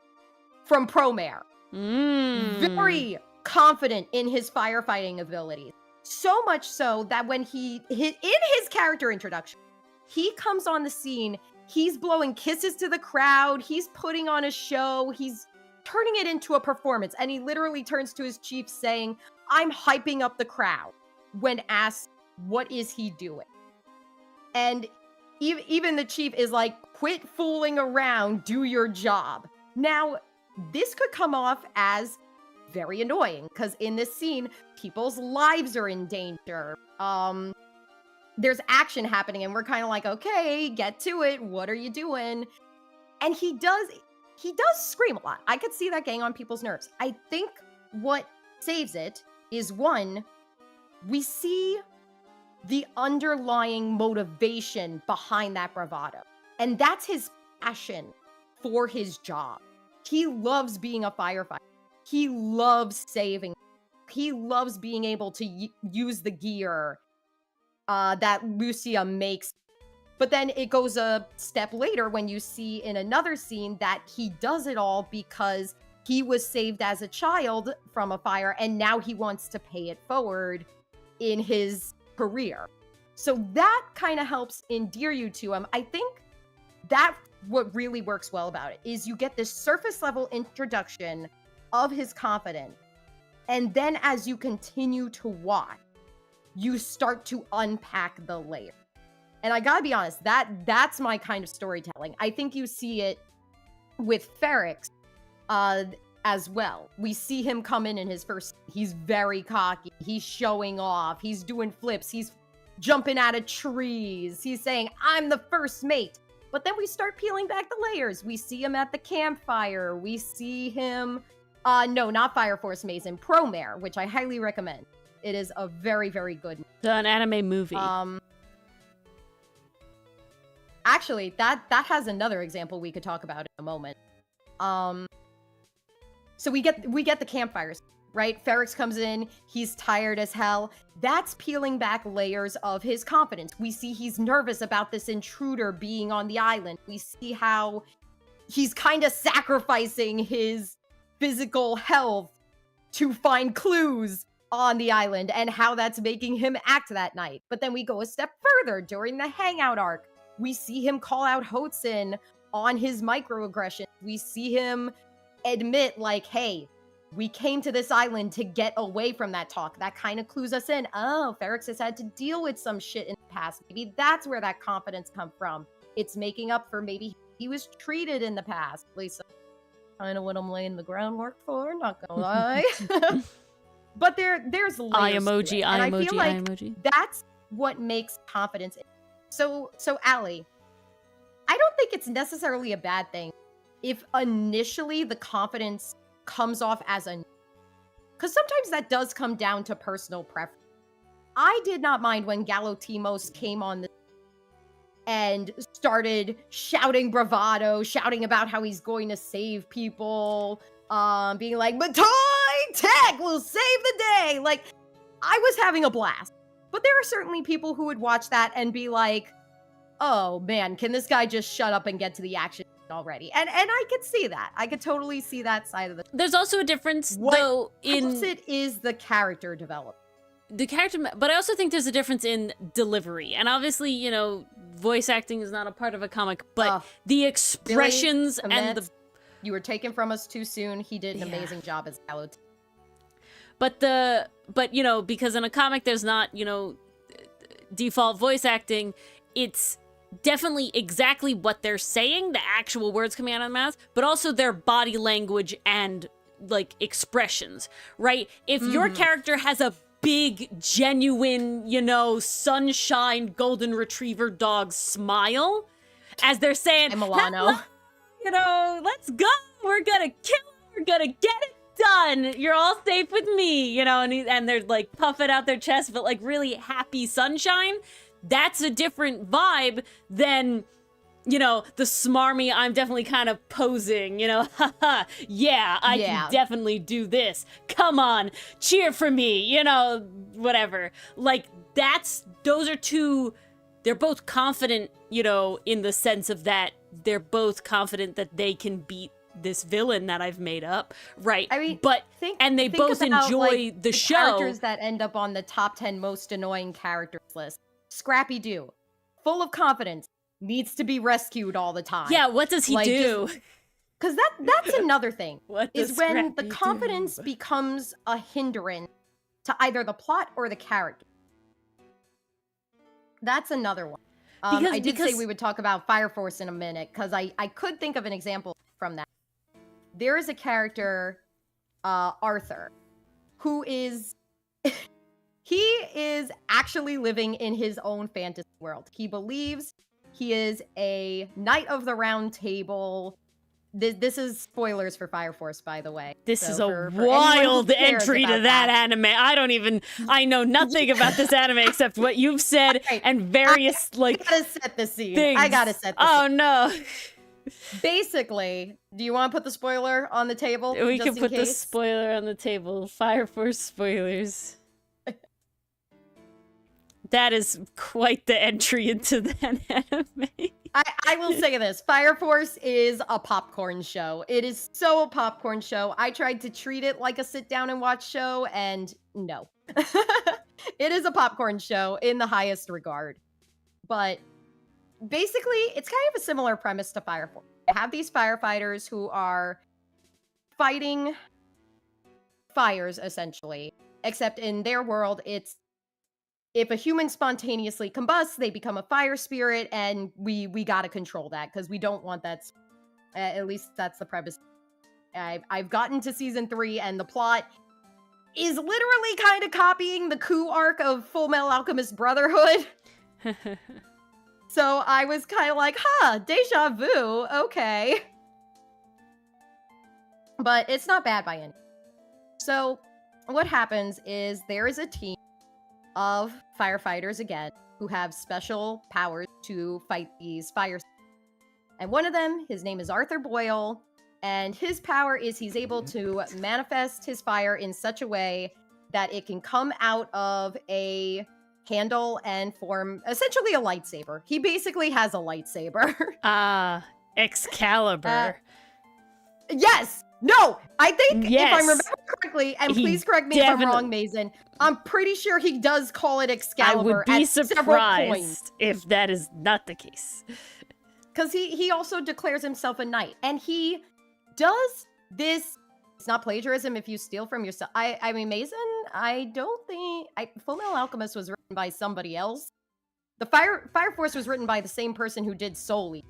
from Promare. Very confident in his firefighting abilities. So much so that when in his character introduction, he comes on the scene, he's blowing kisses to the crowd, he's putting on a show, he's turning it into a performance, and he literally turns to his chief saying, I'm hyping up the crowd, when asked, what is he doing? And even the chief is like, quit fooling around, do your job. Now, this could come off as very annoying, because in this scene, people's lives are in danger. There's action happening, and we're kind of like, okay, get to it, what are you doing? And he does scream a lot. I could see that getting on people's nerves. I think what saves it is, one, we see the underlying motivation behind that bravado. And that's his passion for his job. He loves being a firefighter. He loves saving. He loves being able to use the gear that Lucia makes. But then it goes a step later when you see in another scene that he does it all because he was saved as a child from a fire, and now he wants to pay it forward in his career. So that kind of helps endear you to him. I think that what really works well about it is you get this surface level introduction of his confidence, and then as you continue to watch, you start to unpack the layer. And I gotta be honest, that's my kind of storytelling. I think you see it with Ferrix as well. We see him come in his first, he's very cocky, he's showing off, he's doing flips, he's jumping out of trees, he's saying, I'm the first mate. But then we start peeling back the layers. We see him at the campfire, we see him, no, not Fire Force Maze, in Promare, which I highly recommend. It is a very, very good an anime movie. Actually, that has another example we could talk about in a moment. So we get the campfires, right? Ferrix comes in, he's tired as hell. That's peeling back layers of his confidence. We see he's nervous about this intruder being on the island. We see how he's kind of sacrificing his physical health to find clues on the island and how that's making him act that night. But then we go a step further during the hangout arc. We see him call out Hotsun on his microaggression. We see him admit, like, hey, we came to this island to get away from that talk. That kind of clues us in. Oh, Ferrix has had to deal with some shit in the past. Maybe that's where that confidence comes from. It's making up for maybe he was treated in the past. At least kind of what I'm laying the groundwork for, not gonna lie. But there's layers eye emoji, to it. eye And emoji, I feel eye like emoji. that's what makes confidence. So Allie, I don't think it's necessarily a bad thing if initially the confidence comes off as because sometimes that does come down to personal preference. I did not mind when Galotimos came on and started shouting bravado, shouting about how he's going to save people, being like, Matoy Tech will save the day. Like, I was having a blast. But there are certainly people who would watch that and be like, oh man, can this guy just shut up and get to the action already? And I could see that. I could totally see that side of the. There's also a difference, though, in it is the character development. The character, but I also think there's a difference in delivery. And obviously, you know, voice acting is not a part of a comic, but the expressions really? and the. You were taken from us too soon. He did an amazing job as Galo. But you know, because in a comic there's not, you know, default voice acting, it's definitely exactly what they're saying, the actual words coming out of their mouth, but also their body language and like expressions, right? If your character has a big, genuine, you know, sunshine golden retriever dog smile as they're saying, Milano, you know, let's go, we're gonna kill him, we're gonna get it done, you're all safe with me, you know, and they're like puffing out their chest, but like really happy sunshine. That's a different vibe than, you know, the smarmy, I'm definitely kind of posing, you know, haha, yeah, I can definitely do this. Come on, cheer for me, you know, whatever. Like, those are two, they're both confident, you know, in the sense of that they're both confident that they can beat this villain that I've made up, right? I mean, but think they both about, enjoy like, the show. Characters that end up on the top 10 most annoying characters list. Scrappy Doo, full of confidence, needs to be rescued all the time. Yeah, what does he do? Because that's another thing. What is when the confidence becomes a hindrance to either the plot or the character. That's another one. I did say we would talk about Fire Force in a minute, because I could think of an example from that. There is a character, Arthur, who is... he is actually living in his own fantasy world. He believes he is a Knight of the Round Table. This is spoilers for Fire Force, by the way. This is a wild entry to that anime. I know nothing about this anime except what you've said and various, I gotta set the scene. things. I gotta set the scene. Oh, no. Basically, do you want to put the spoiler on the table? We can put the spoiler on the table. Fire Force spoilers. That is quite the entry into that anime. I will say this. Fire Force is a popcorn show. It is so a popcorn show. I tried to treat it like a sit down and watch show, and no. It is a popcorn show in the highest regard. But basically, it's kind of a similar premise to Fire Force. You have these firefighters who are fighting fires, essentially. Except in their world, it's if a human spontaneously combusts, they become a fire spirit, and we gotta control that, because we don't want that. At least that's the premise. I've gotten to season 3, and the plot is literally kind of copying the coup arc of Full Metal Alchemist Brotherhood. So I was kind of like, deja vu, okay. But it's not bad by any. So what happens is there is a team of firefighters again who have special powers to fight these fires. And one of them, his name is Arthur Boyle, and his power is he's able to manifest his fire in such a way that it can come out of a handle and form essentially a lightsaber. He basically has a lightsaber. Excalibur. Yes! No! I think, yes. If I remember correctly, and please correct me if I'm wrong, Mason, I'm pretty sure he does call it Excalibur. I would be surprised if that is not the case. Because he also declares himself a knight. And he does this... It's not plagiarism if you steal from yourself. I mean, Mason, I don't think... Full Metal Alchemist was written by somebody else. The Fire Force was written by the same person who did Soul Eater.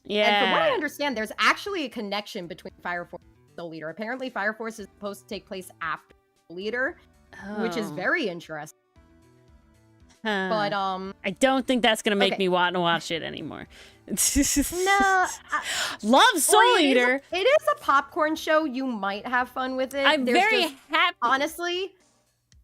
Yeah. And from what I understand, there's actually a connection between Fire Force and Soul Eater. Apparently, Fire Force is supposed to take place after Soul Eater, which is very interesting. But, I don't think that's gonna make me want to watch it anymore. No. Love Soul Eater. It is a popcorn show. You might have fun with it. I'm very happy. Honestly,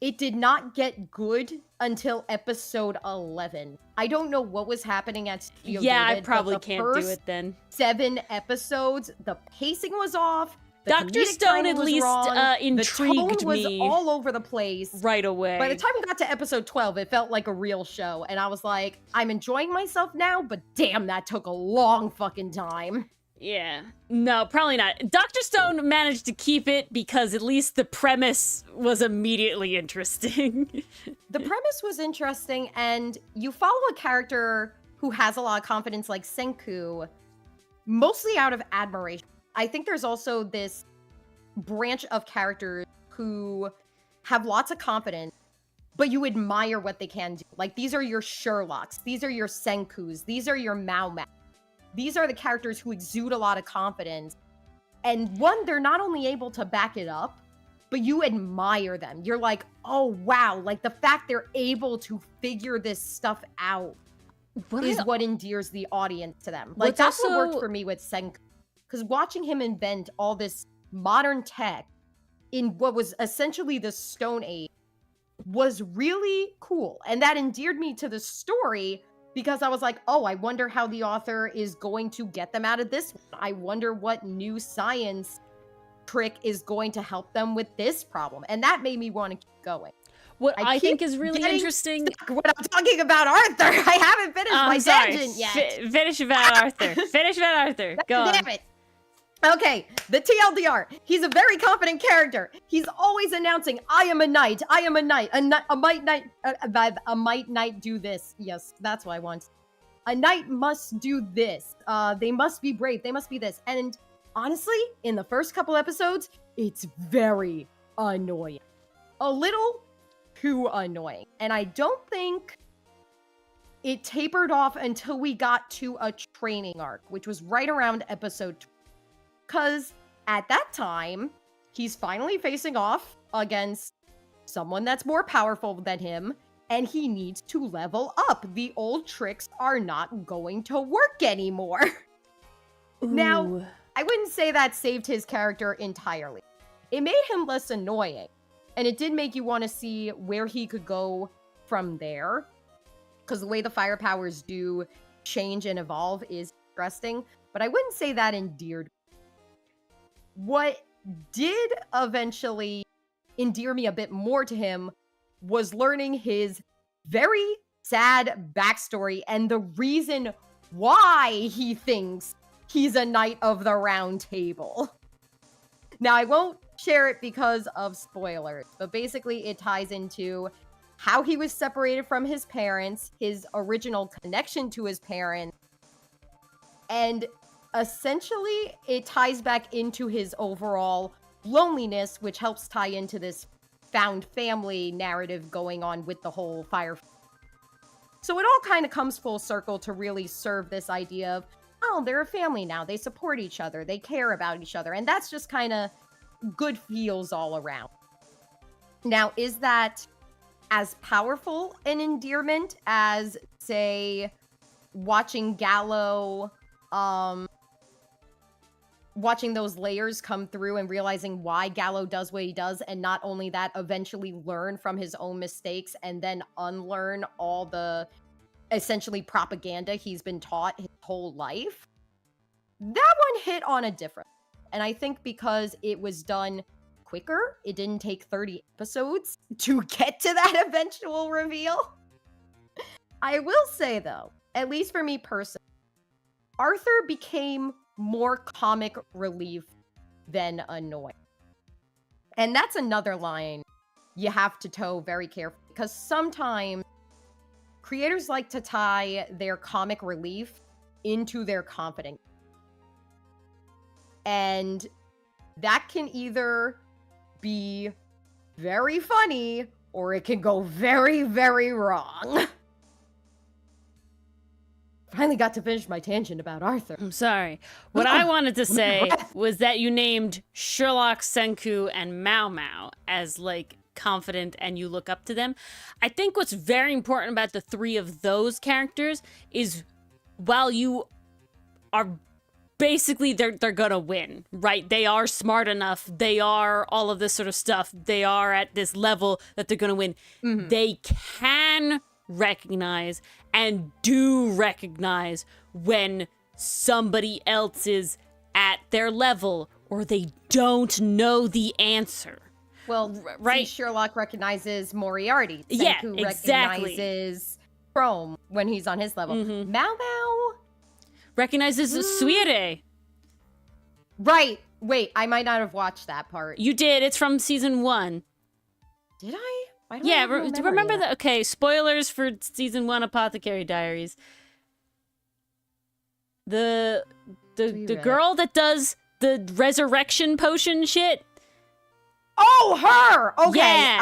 it did not get good until episode 11. I don't know what was happening at Studio Yeah, David, I probably but the can't do first it then. 7 episodes, the pacing was off. The Dr. comedic Stone timing at was least wrong, intrigued the tone was me all over the place. right away. By the time we got to episode 12, it felt like a real show, and I was like, I'm enjoying myself now, but damn, that took a long fucking time. Yeah. No, probably not. Dr. Stone managed to keep it because at least the premise was immediately interesting. The premise was interesting, and you follow a character who has a lot of confidence like Senku, mostly out of admiration. I think there's also this branch of characters who have lots of confidence, but you admire what they can do. Like, these are your Sherlocks, these are your Senkus, these are your Mao Mao. These are the characters who exude a lot of confidence. And one, they're not only able to back it up, but you admire them. You're like, oh, wow. Like, the fact they're able to figure this stuff out what endears the audience to them. Like, that's what worked for me with Senku. Because watching him invent all this modern tech in what was essentially the Stone Age was really cool. And that endeared me to the story, because I was like, oh, I wonder how the author is going to get them out of this one. I wonder what new science trick is going to help them with this problem. And that made me want to keep going. What I think is really interesting... When I'm talking about Arthur, I haven't finished my tangent yet. Finish about Arthur. Finish about Arthur. Go on. Damn it. Okay, the TLDR. He's a very confident character. He's always announcing, I am a knight, I am a knight, a might knight do this. Yes, that's what I want. A knight must do this. They must be brave, they must be this. And honestly, in the first couple episodes, it's very annoying. A little too annoying. And I don't think it tapered off until we got to a training arc, which was right around episode 20. Because at that time, he's finally facing off against someone that's more powerful than him, and he needs to level up. The old tricks are not going to work anymore. Now, I wouldn't say that saved his character entirely. It made him less annoying, and it did make you want to see where he could go from there, because the way the fire powers do change and evolve is interesting, but I wouldn't say that endeared. What did eventually endear me a bit more to him was learning his very sad backstory and the reason why he thinks he's a knight of the round table. Now, I won't share it because of spoilers, but basically it ties into how he was separated from his parents, his original connection to his parents, and essentially, it ties back into his overall loneliness, which helps tie into this found family narrative going on with the whole fire. So it all kind of comes full circle to really serve this idea of, oh, they're a family now. They support each other. They care about each other. And that's just kind of good feels all around. Now, is that as powerful an endearment as, say, watching Gallo, watching those layers come through and realizing why Gallo does what he does, and not only that, eventually learn from his own mistakes and then unlearn all the essentially propaganda he's been taught his whole life? That one hit on a different. And I think because it was done quicker, it didn't take 30 episodes to get to that eventual reveal. I will say though, at least for me personally, Arthur became more comic relief than annoying. And that's another line you have to toe very carefully, because sometimes creators like to tie their comic relief into their confidence. And that can either be very funny or it can go very, very wrong. Finally got to finish my tangent about Arthur. I'm sorry. What I wanted to say was that you named Sherlock, Senku, and Mao Mao as, like, confident and you look up to them. I think what's very important about the three of those characters is while you are basically they're gonna win, right? They are smart enough. They are all of this sort of stuff. They are at this level that they're gonna win. They can recognize and do recognize when somebody else is at their level or they don't know the answer. Well, right? see, Sherlock recognizes Moriarty. Yeah, who exactly. recognizes Chrome when he's on his level. Mau Mau recognizes Suire. Right. Wait, I might not have watched that part. You did. It's from season 1. Did I? Why don't Yeah, I have no memory remember of that? Okay, spoilers for season 1 Apothecary Diaries. The read girl that does the resurrection potion shit. Oh, her. Okay, Yeah.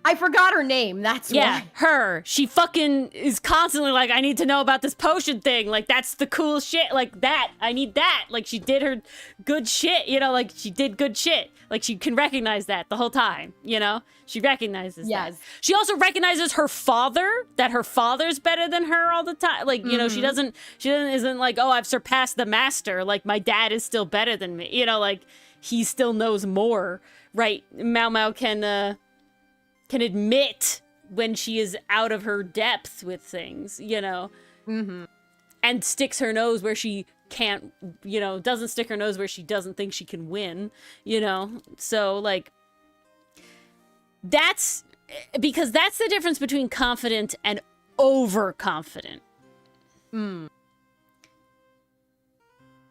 I forgot her name. That's Yeah, why. her. She fucking is constantly like, I need to know about this potion thing. Like, that's the cool shit. Like, that. I need that. Like, she did her good shit. You know, like, she did good shit. Like, she can recognize that the whole time. You know? She recognizes that. She also recognizes her father, that her father's better than her all the time. Like, you know, she isn't like, oh, I've surpassed the master. Like, my dad is still better than me. You know, like, he still knows more. Right, Mau Mau can admit when she is out of her depth with things, you know, and sticks her nose where she can't, you know, doesn't stick her nose where she doesn't think she can win, you know. So like, that's because that's the difference between confident and overconfident.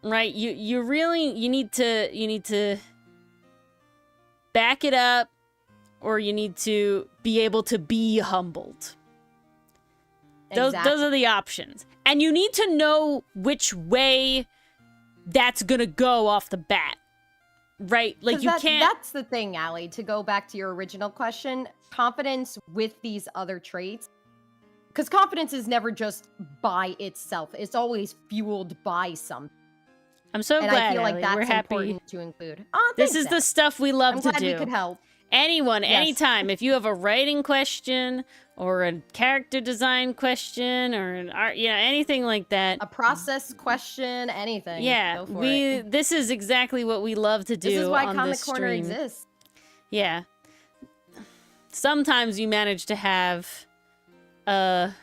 Right, you need to back it up, or you need to be able to be humbled. Those are the options. And you need to know which way that's gonna go off the bat. Right? Like, you can't... That's the thing, Allie, to go back to your original question, confidence with these other traits. Because confidence is never just by itself. It's always fueled by something. I'm so glad, I feel like Allie. that's We're happy important to include. Oh, this is the stuff we love to do. I'm glad we could help. Anyone, Yes. anytime. If you have a writing question or a character design question or an art, anything like that. A process question, anything. Yeah, Go for it. this is exactly what we love to do. This is why on Comic this Corner stream. exists. Yeah. Sometimes you manage to have, every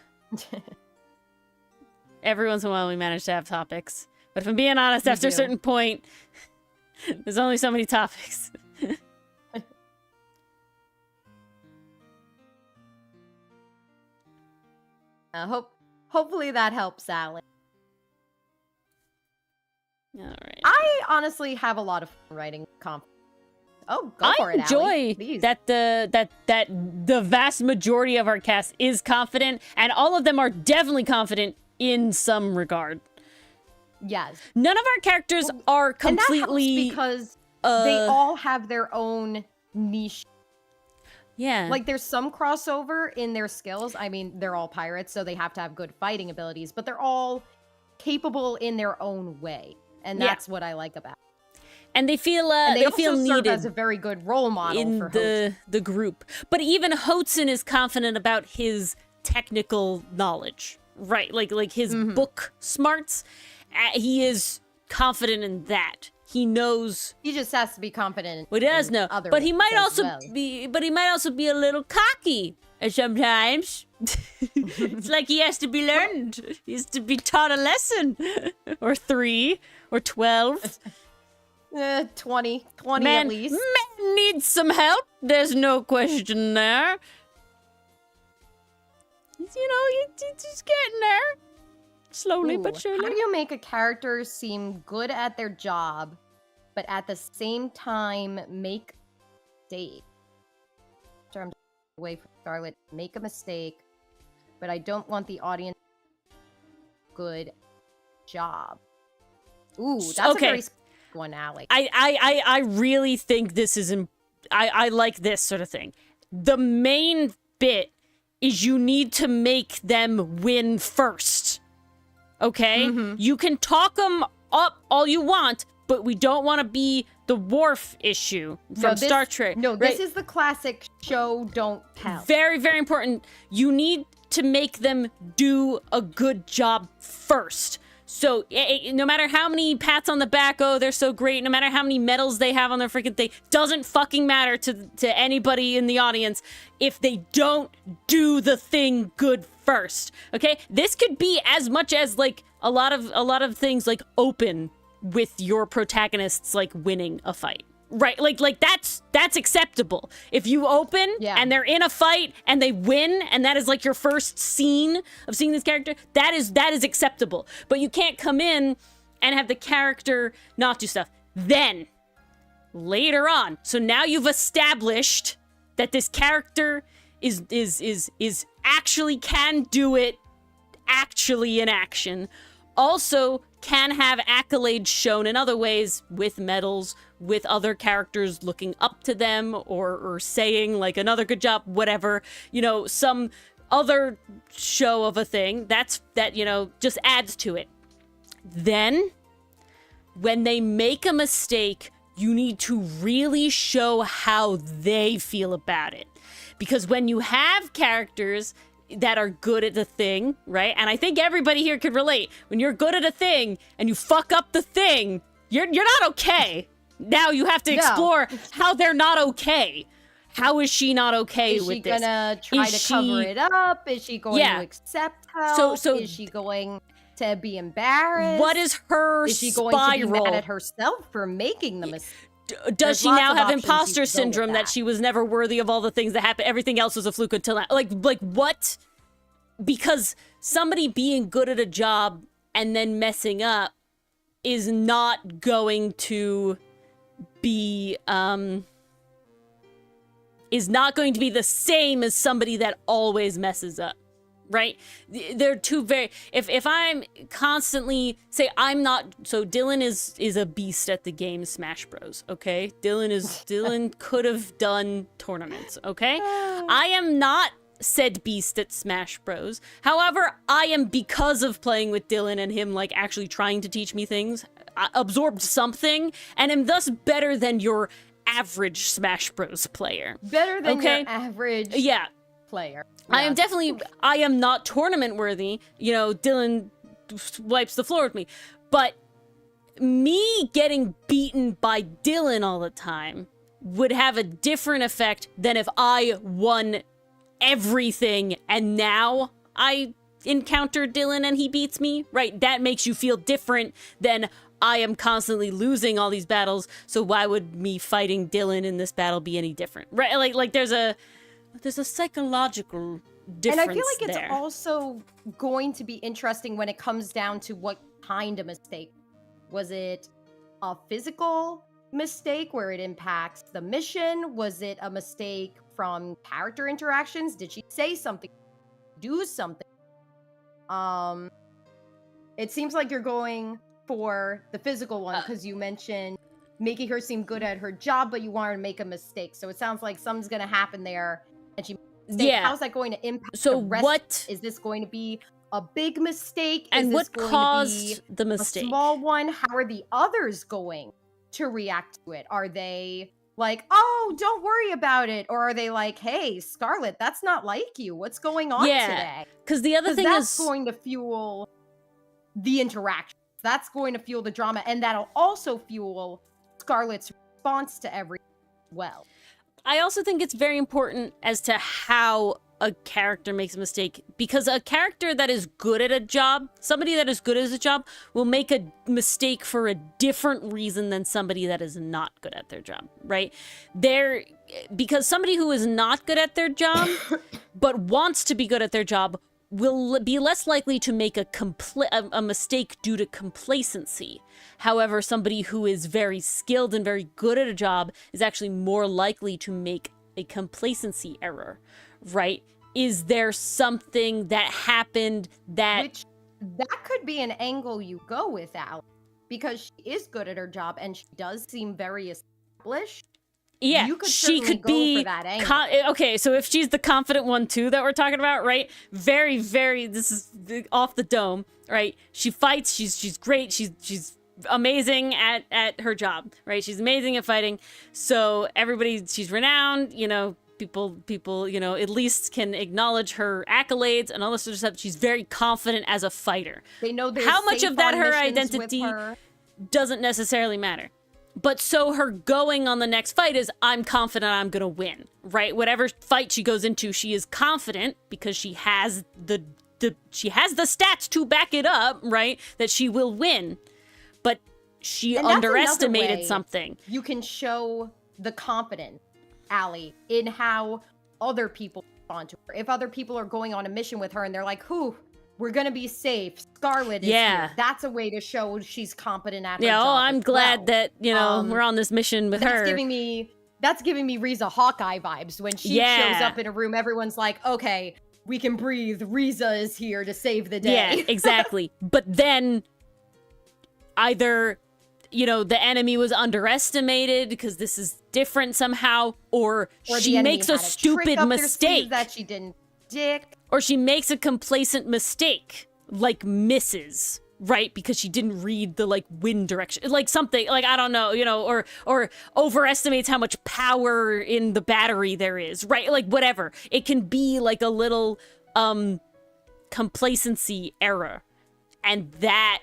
once in a while we manage to have topics. But if I'm being honest, after a certain point, there's only so many topics. Hopefully that helps, Sally. All right. I honestly have a lot of fun writing confidence. Oh, go for it, Allie. I Please. enjoy that the vast majority of our cast is confident, and all of them are definitely confident in some regard. Yes. None of our characters are completely... And that helps because they all have their own niche. Yeah. Like, there's some crossover in their skills. I mean, they're all pirates, so they have to have good fighting abilities, but they're all capable in their own way. And that's what I like about it. And they feel and they feel also serve needed as a very good role model in for Hotson. the group. But even Hotson is confident about his technical knowledge, right? Like his book smarts. He is confident in that. He knows. He just has to be confident. Well, he does know, but he might also be. But he might also be a little cocky sometimes. It's like he has to be learned. He has to be taught a lesson, or 3, or 12. 20 Man, at least. Man needs some help. There's no question there. He's getting there. Slowly but surely. How do you make a character seem good at their job, but at the same time make mistakes? I'm away from Scarlet. Make a mistake, but I don't want the audience to do a good job. Ooh, that's a very one, Allie. I really think this is I like this sort of thing. The main bit is you need to make them win first. Okay? You can talk them up all you want, but we don't want to be the Worf issue from Star Trek. No, right? This is the classic show, don't tell. Very, very important. You need to make them do a good job first. So no matter how many pats on the back, oh, they're so great, no matter how many medals they have on their freaking thing, doesn't fucking matter to anybody in the audience if they don't do the thing good first. Okay? This could be as much as like a lot of things like open with your protagonists like winning a fight. Right, like that's acceptable. If you open and they're in a fight and they win, and that is like your first scene of seeing this character, that is acceptable. But you can't come in and have the character not do stuff. Then later on, so now you've established that this character is actually can do it, actually in action. Also can have accolades shown in other ways with medals, with other characters looking up to them or saying like another good job, whatever, you know, some other show of a thing that, you know, just adds to it. Then when they make a mistake, you need to really show how they feel about it. Because when you have characters that are good at the thing, right? And I think everybody here could relate. When you're good at a thing and you fuck up the thing, you're not okay. Now you have to explore how they're not okay. How is she not okay with this? Is she gonna try to cover it up? Is she going to accept help? So is she going to be embarrassed? What is her Is she spiral? going to be mad at herself for making the mistake? Does she now have imposter syndrome that she was never worthy of all the things that happened? Everything else was a fluke until now. Like what? Because somebody being good at a job and then messing up is not going to be the same as somebody that always messes up. Right? They're two very... If I'm constantly... Say, I'm not... So Dylan is a beast at the game Smash Bros, okay? Dylan could have done tournaments, okay? I am not said beast at Smash Bros. However, I am, because of playing with Dylan and him, like, actually trying to teach me things, absorbed something, and am thus better than your average Smash Bros player. Better than your average player. Yeah. I am not tournament worthy. You know, Dylan wipes the floor with me. But me getting beaten by Dylan all the time would have a different effect than if I won everything and now I encounter Dylan and he beats me, right? That makes you feel different than I am constantly losing all these battles, so why would me fighting Dylan in this battle be any different? Right? Like there's a psychological difference. And I feel like it's also going to be interesting when it comes down to what kind of mistake. Was it a physical mistake where it impacts the mission? Was it a mistake from character interactions? Did she say something? Do something? It seems like you're going for the physical one because you mentioned making her seem good at her job, but you want her to make a mistake. So it sounds like something's going to happen there. And she how's that going to impact the rest? What is this going to be a big mistake? And is what this caused going to be the mistake? A small one? How are the others going to react to it? Are they like, oh, don't worry about it? Or are they like, hey, Scarlet, that's not like you. What's going on today? Because the other thing that's going to fuel the interaction. That's going to fuel the drama, and that'll also fuel Scarlet's response to everything as well. I also think it's very important as to how a character makes a mistake, because a character that is good at a job, somebody that is good at a job, will make a mistake for a different reason than somebody that is not good at their job, right? Because somebody who is not good at their job, but wants to be good at their job, will be less likely to make a mistake due to complacency. However, somebody who is very skilled and very good at a job is actually more likely to make a complacency error, right? Is there something that happened that could be an angle you go with, Al, because she is good at her job and she does seem very established. Yeah, you could she could go be for that angle. Okay, so if she's the confident one too that we're talking about, right? Very, very. This is off the dome, right? She fights. She's great. She's amazing at her job, right? She's amazing at fighting. So everybody, she's renowned. You know, People, you know, at least can acknowledge her accolades and all this sort of stuff. She's very confident as a fighter. They know they're how much safe of that on her missions identity with her. doesn't necessarily matter. But so her going on the next fight is, I'm confident I'm gonna win, right? Whatever fight she goes into, she is confident because she has the stats to back it up, right? That she will win. But she And that's underestimated another way something. You can show the confidence, Allie, in how other people respond to her. If other people are going on a mission with her and they're like, "Whew, we're gonna be safe. Scarlet is here." That's a way to show she's competent at her job. Oh, I'm as glad well. that, you know, we're on this mission with her. That's giving me Riza Hawkeye vibes. When she shows up in a room, everyone's like, "Okay, we can breathe. Riza is here to save the day." Yeah, exactly. But then either, you know, the enemy was underestimated because this is different somehow, or she makes a stupid mistake that she didn't predict, or she makes a complacent mistake, like misses, right? Because she didn't read the like wind direction, like something, like I don't know, you know, or overestimates how much power in the battery there is, right? Like whatever. It can be like a little complacency error, and that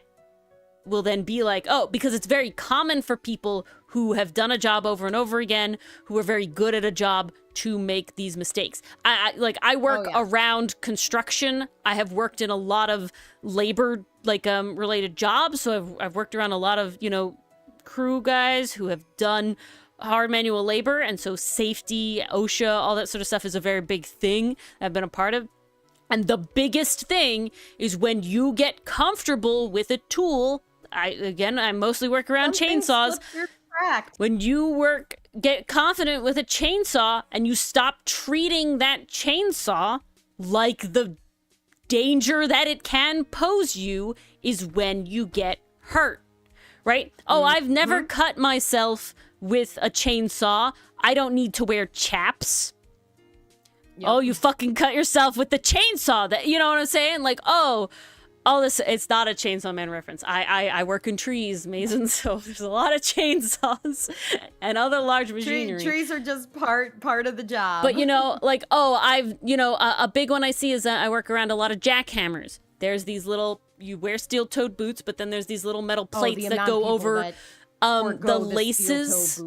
will then be like, oh, because it's very common for people who have done a job over and over again, who are very good at a job, to make these mistakes. I work around construction. I have worked in a lot of labor related jobs, so I've worked around a lot of, you know, crew guys who have done hard manual labor, and so safety, OSHA, all that sort of stuff is a very big thing I've been a part of. And the biggest thing is when you get comfortable with a tool. I mostly work around chainsaws. When you get confident with a chainsaw and you stop treating that chainsaw like the danger that it can pose you, is when you get hurt, right? Oh, I've never cut myself with a chainsaw. I don't need to wear chaps. Yep. Oh, you fucking cut yourself with the chainsaw. That, you know what I'm saying? Like, all this, it's not a Chainsaw Man reference. I work in trees, Mason, so there's a lot of chainsaws and other large machinery. Trees are just part of the job. But, you know, like, a big one I see is I work around a lot of jackhammers. There's these little, you wear steel-toed boots, but then there's these little metal plates that go over the laces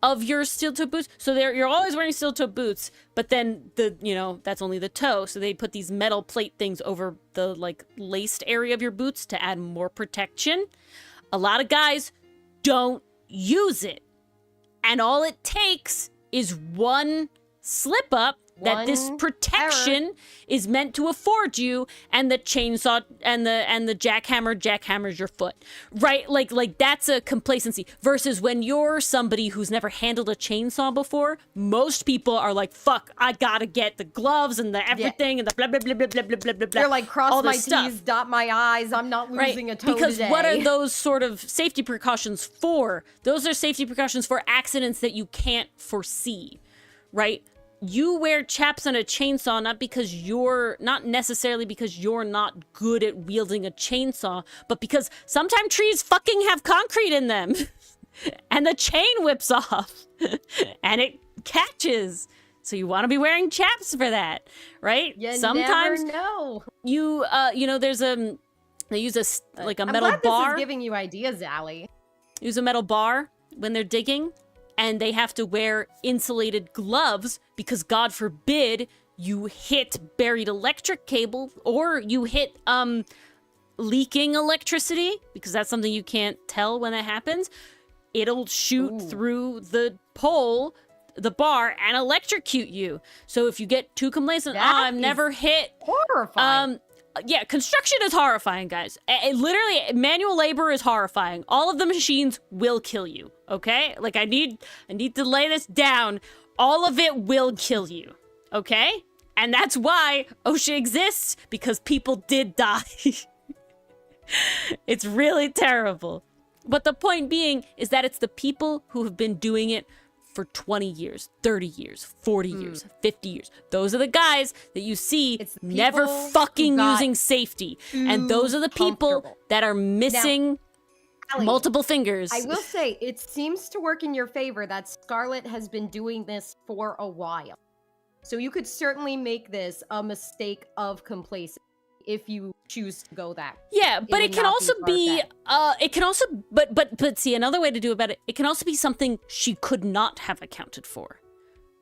of your steel-toed boots. So you're always wearing steel-toed boots, but then that's only the toe. So they put these metal plate things over the like laced area of your boots to add more protection. A lot of guys don't use it. And all it takes is one slip up that this protection is meant to afford you, and the chainsaw and the jackhammers your foot, right? Like that's a complacency. Versus when you're somebody who's never handled a chainsaw before, most people are like, "Fuck, I gotta get the gloves and the everything and the blah blah blah blah blah blah blah blah." They're like, cross my T's, dot my I's. I'm not losing a toe because today. What are those sort of safety precautions for? Those are safety precautions for accidents that you can't foresee, right? You wear chaps on a chainsaw not necessarily because you're not good at wielding a chainsaw, but because sometimes trees fucking have concrete in them and the chain whips off and it catches. So you want to be wearing chaps for that, right? You sometimes never know. There's they use a metal I'm glad bar. This is giving you ideas, Allie. Use a metal bar when they're digging. And they have to wear insulated gloves because, God forbid, you hit buried electric cable or you hit leaking electricity, because that's something you can't tell when that happens. It'll shoot through the pole, the bar, and electrocute you. So if you get too complacent, I've never hit. Horrifying. Yeah, construction is horrifying, guys. Literally, manual labor is horrifying. All of the machines will kill you, okay? Like, I need to lay this down. All of it will kill you, okay? And that's why OSHA exists, because people did die. It's really terrible. But the point being is that it's the people who have been doing it for 20 years, 30 years, 40 years, 50 years. Those are the guys that you see never fucking using safety. And those are the people that are missing multiple fingers. I will say, it seems to work in your favor that Scarlet has been doing this for a while. So you could certainly make this a mistake of complacency if you choose to go that. Yeah, but it can also be it can also but see, another way to do about it, it can also be something she could not have accounted for.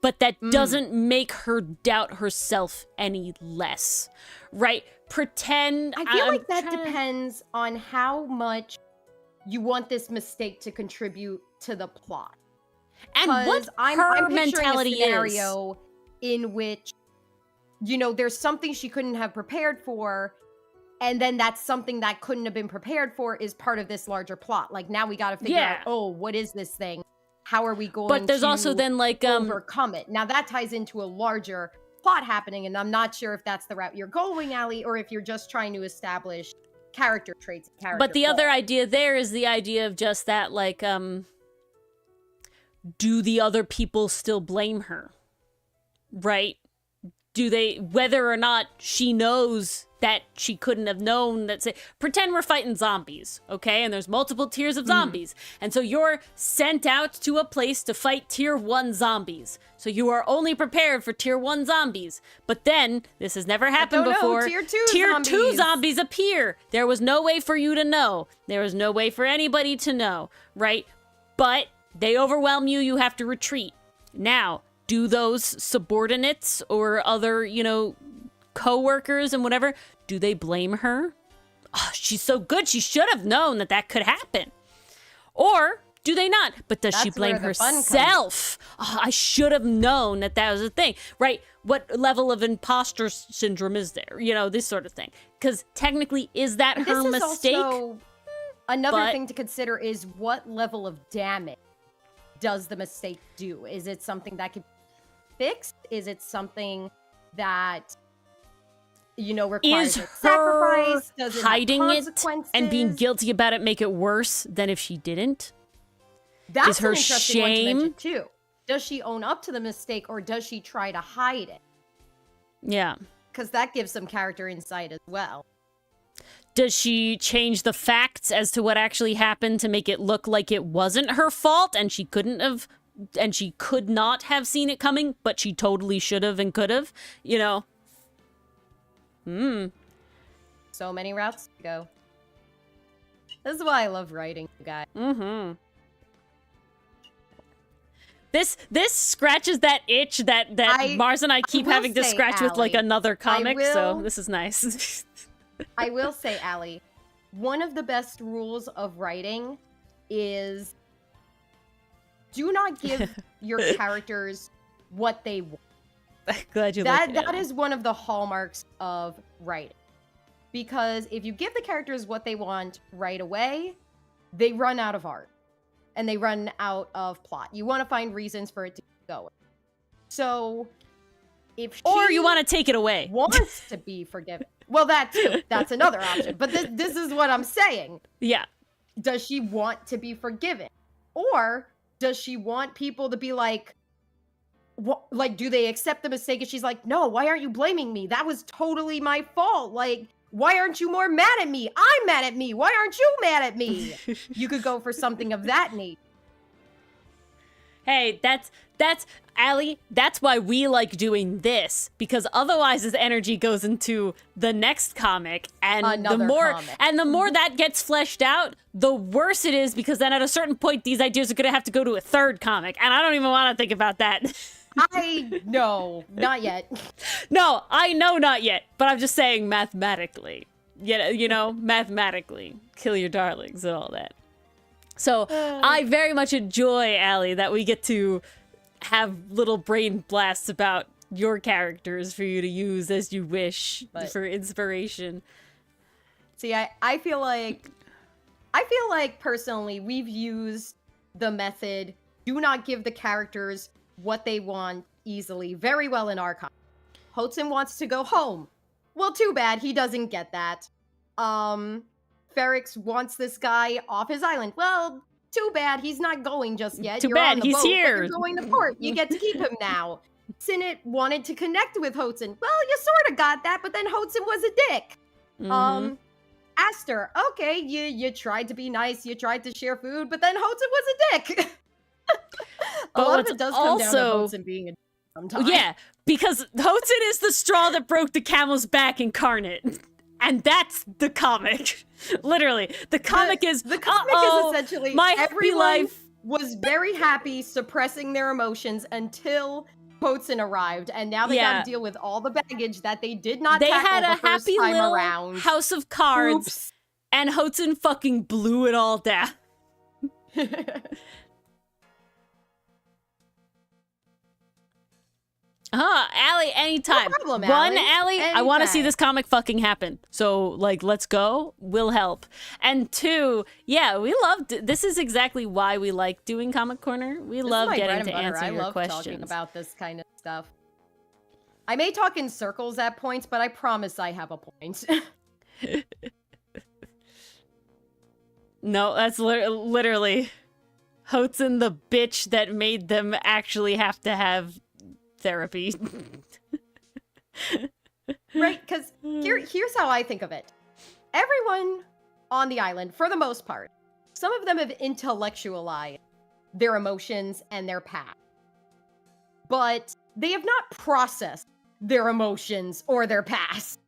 But that doesn't make her doubt herself any less. Right? Pretend I feel like that depends on how much you want this mistake to contribute to the plot. And what I'm mentality a scenario in which, you know, there's something she couldn't have prepared for, and then that's something that couldn't have been prepared for is part of this larger plot. Like, now we got to figure out, oh, what is this thing? How are we going But there's also then like overcome it? Now that ties into a larger plot happening, and I'm not sure if that's the route you're going, Allie, or if you're just trying to establish character traits. But the other idea there is the idea of just that, like, do the other people still blame her? Right? Do they, whether or not she knows that she couldn't have known that, say, pretend we're fighting zombies, okay? And there's multiple tiers of zombies. And so you're sent out to a place to fight tier 1 zombies. So you are only prepared for tier 1 zombies. But then, this has never happened before, tier 2 zombies appear. There was no way for you to know. There was no way for anybody to know, right? But they overwhelm you, you have to retreat. Now, do those subordinates or other, you know, co-workers and whatever, do they blame her? Oh, she's so good, she should have known that that could happen. Or do they not? But does she blame herself? Oh, I should have known that that was a thing, right? What level of imposter syndrome is there? You know, this sort of thing. Because technically, is that her mistake? Also, another thing to consider is what level of damage does the mistake do? Is it something that can be fixed? Is it something that, you know, requires a sacrifice? Does it hiding it and being guilty about it make it worse than if she didn't? That's her an interesting one to mention too. Does she own up to the mistake, or does she try to hide it? Yeah. Because that gives some character insight as well. Does she change the facts as to what actually happened to make it look like it wasn't her fault and she couldn't have, and she could not have seen it coming, but she totally should have and could have, you know? So many routes to go. This is why I love writing, you guys. This scratches that itch that Mars and I keep having to scratch with like another comic, so this is nice. I will say, Allie, one of the best rules of writing is do not give your characters what they want. I'm glad you like that. That is one of the hallmarks of writing. Because if you give the characters what they want right away, they run out of art. And they run out of plot. You want to find reasons for it to keep going. So, if she or you want to take it away. Wants to be forgiven. Well, that too. That's another option. But this is what I'm saying. Yeah. Does she want to be forgiven? Or does she want people to be like, what, like, do they accept the mistake? And she's like, no, why aren't you blaming me? That was totally my fault. Like, why aren't you more mad at me? I'm mad at me. Why aren't you mad at me? You could go for something of that nature. Hey, that's Allie, that's why we like doing this, because otherwise his energy goes into the next comic, and the more that gets fleshed out, the worse it is, because then at a certain point these ideas are going to have to go to a third comic, and I don't even want to think about that. No, not yet. No, I know not yet, but I'm just saying mathematically. You know, mathematically, kill your darlings and all that. So I very much enjoy, Allie, that we get to have little brain blasts about your characters for you to use as you wish for inspiration. See, I feel like personally we've used the method do not give the characters what they want easily very well in our comic. Hotsun wants to go home. Well, too bad he doesn't get that. Ferrix wants this guy off his island. Well, too bad he's not going just yet. Too bad, he's here. You're going to port. You get to keep him now. Sinnit wanted to connect with Hotsun. Well, you sort of got that, but then Hotsun was a dick. Aster, okay, you tried to be nice, you tried to share food, but then Hotsun was a dick. A lot of it does come down to Hotsun being a dick. sometime. Yeah, because Hudson is the straw that broke the camel's back incarnate. And that's the comic. Literally. The comic is, the comic is essentially my happy life was very happy suppressing their emotions until Hudson arrived, and now they got to deal with all the baggage that they did not tackle had a the first happy time little around. house of cards. Oops. And Hudson fucking blew it all down. Allie, anytime. No problem, One, Allie. Allie, I want to see this comic fucking happen. So, like, let's go. We'll help. And two, yeah, we loved this is exactly why we like doing Comic Corner. We love getting to answer your love questions. Talking about this kind of stuff. I may talk in circles at points, but I promise I have a point. No, that's literally Hudson, the bitch that made them actually have to have therapy. Right, because here's how I think of it. Everyone on the island, for the most part, some of them have intellectualized their emotions and their past. But they have not processed their emotions or their past.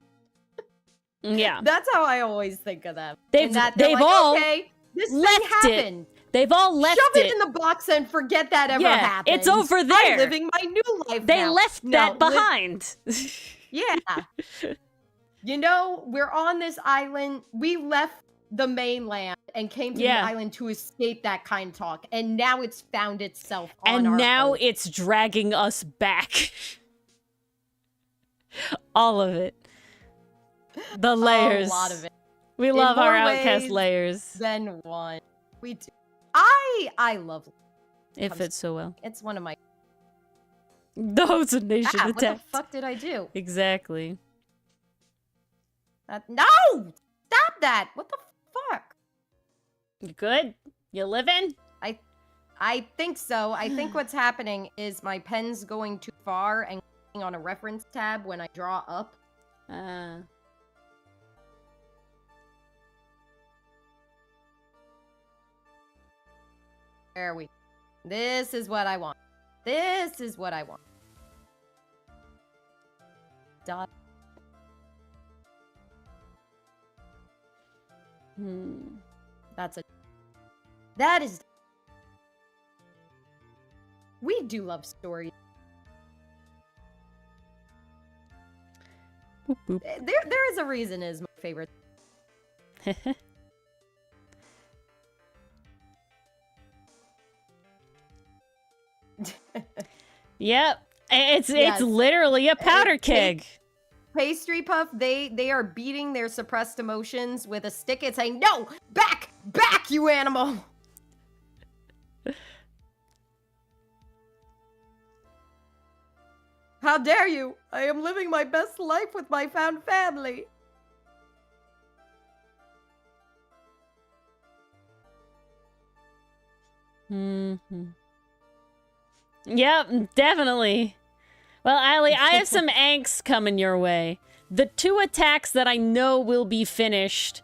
Yeah. That's how I always think of them. They've like, all okay, this left thing happened. They've all left Shove it in the box and forget that ever happened. It's over there. I'm living my new life They now. left that behind. Yeah. You know, we're on this island. We left the mainland and came to the island to escape that kind of talk. And now it's found itself on our And now Earth. it's dragging us back. All of it. The layers. A lot of it. We love our Outcast layers. Then one. We do. I love it fits so well. It's one of my the Hudson Nation attack. What the fuck did I do? Exactly. No! Stop that! What the fuck? You good? You living? I think so. I think what's happening is my pen's going too far and clicking on a reference tab when I draw up. There we go. This is what I want. This is what I want. Dot. That is. We do love stories. Boop, boop. There is a reason it is my favorite. Yep. It's literally a powder keg. Pastry Puff, they are beating their suppressed emotions with a stick and saying, "No! Back! Back, you animal!" How dare you! I am living my best life with my found family. Yep, definitely. Well, Allie, I have some angst coming your way. The two attacks that I know will be finished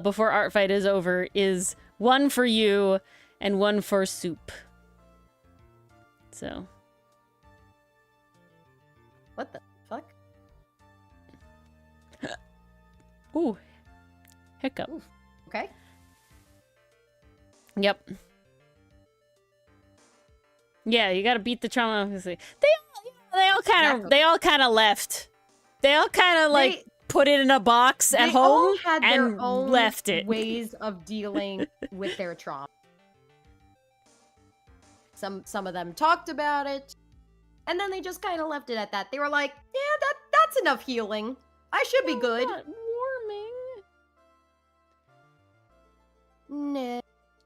before Art Fight is over is one for you and one for Soup. So. What the fuck? Ooh. Hiccup. Ooh. Okay. Yep. Yeah, you gotta beat the trauma. Obviously, they all kind of left. They all kind of like put it in a box at home had and their own left it. Ways of dealing with their trauma. Some of them talked about it, and then they just kind of left it at that. They were like, "Yeah, that's enough healing. I should be good." Not warming. Nah.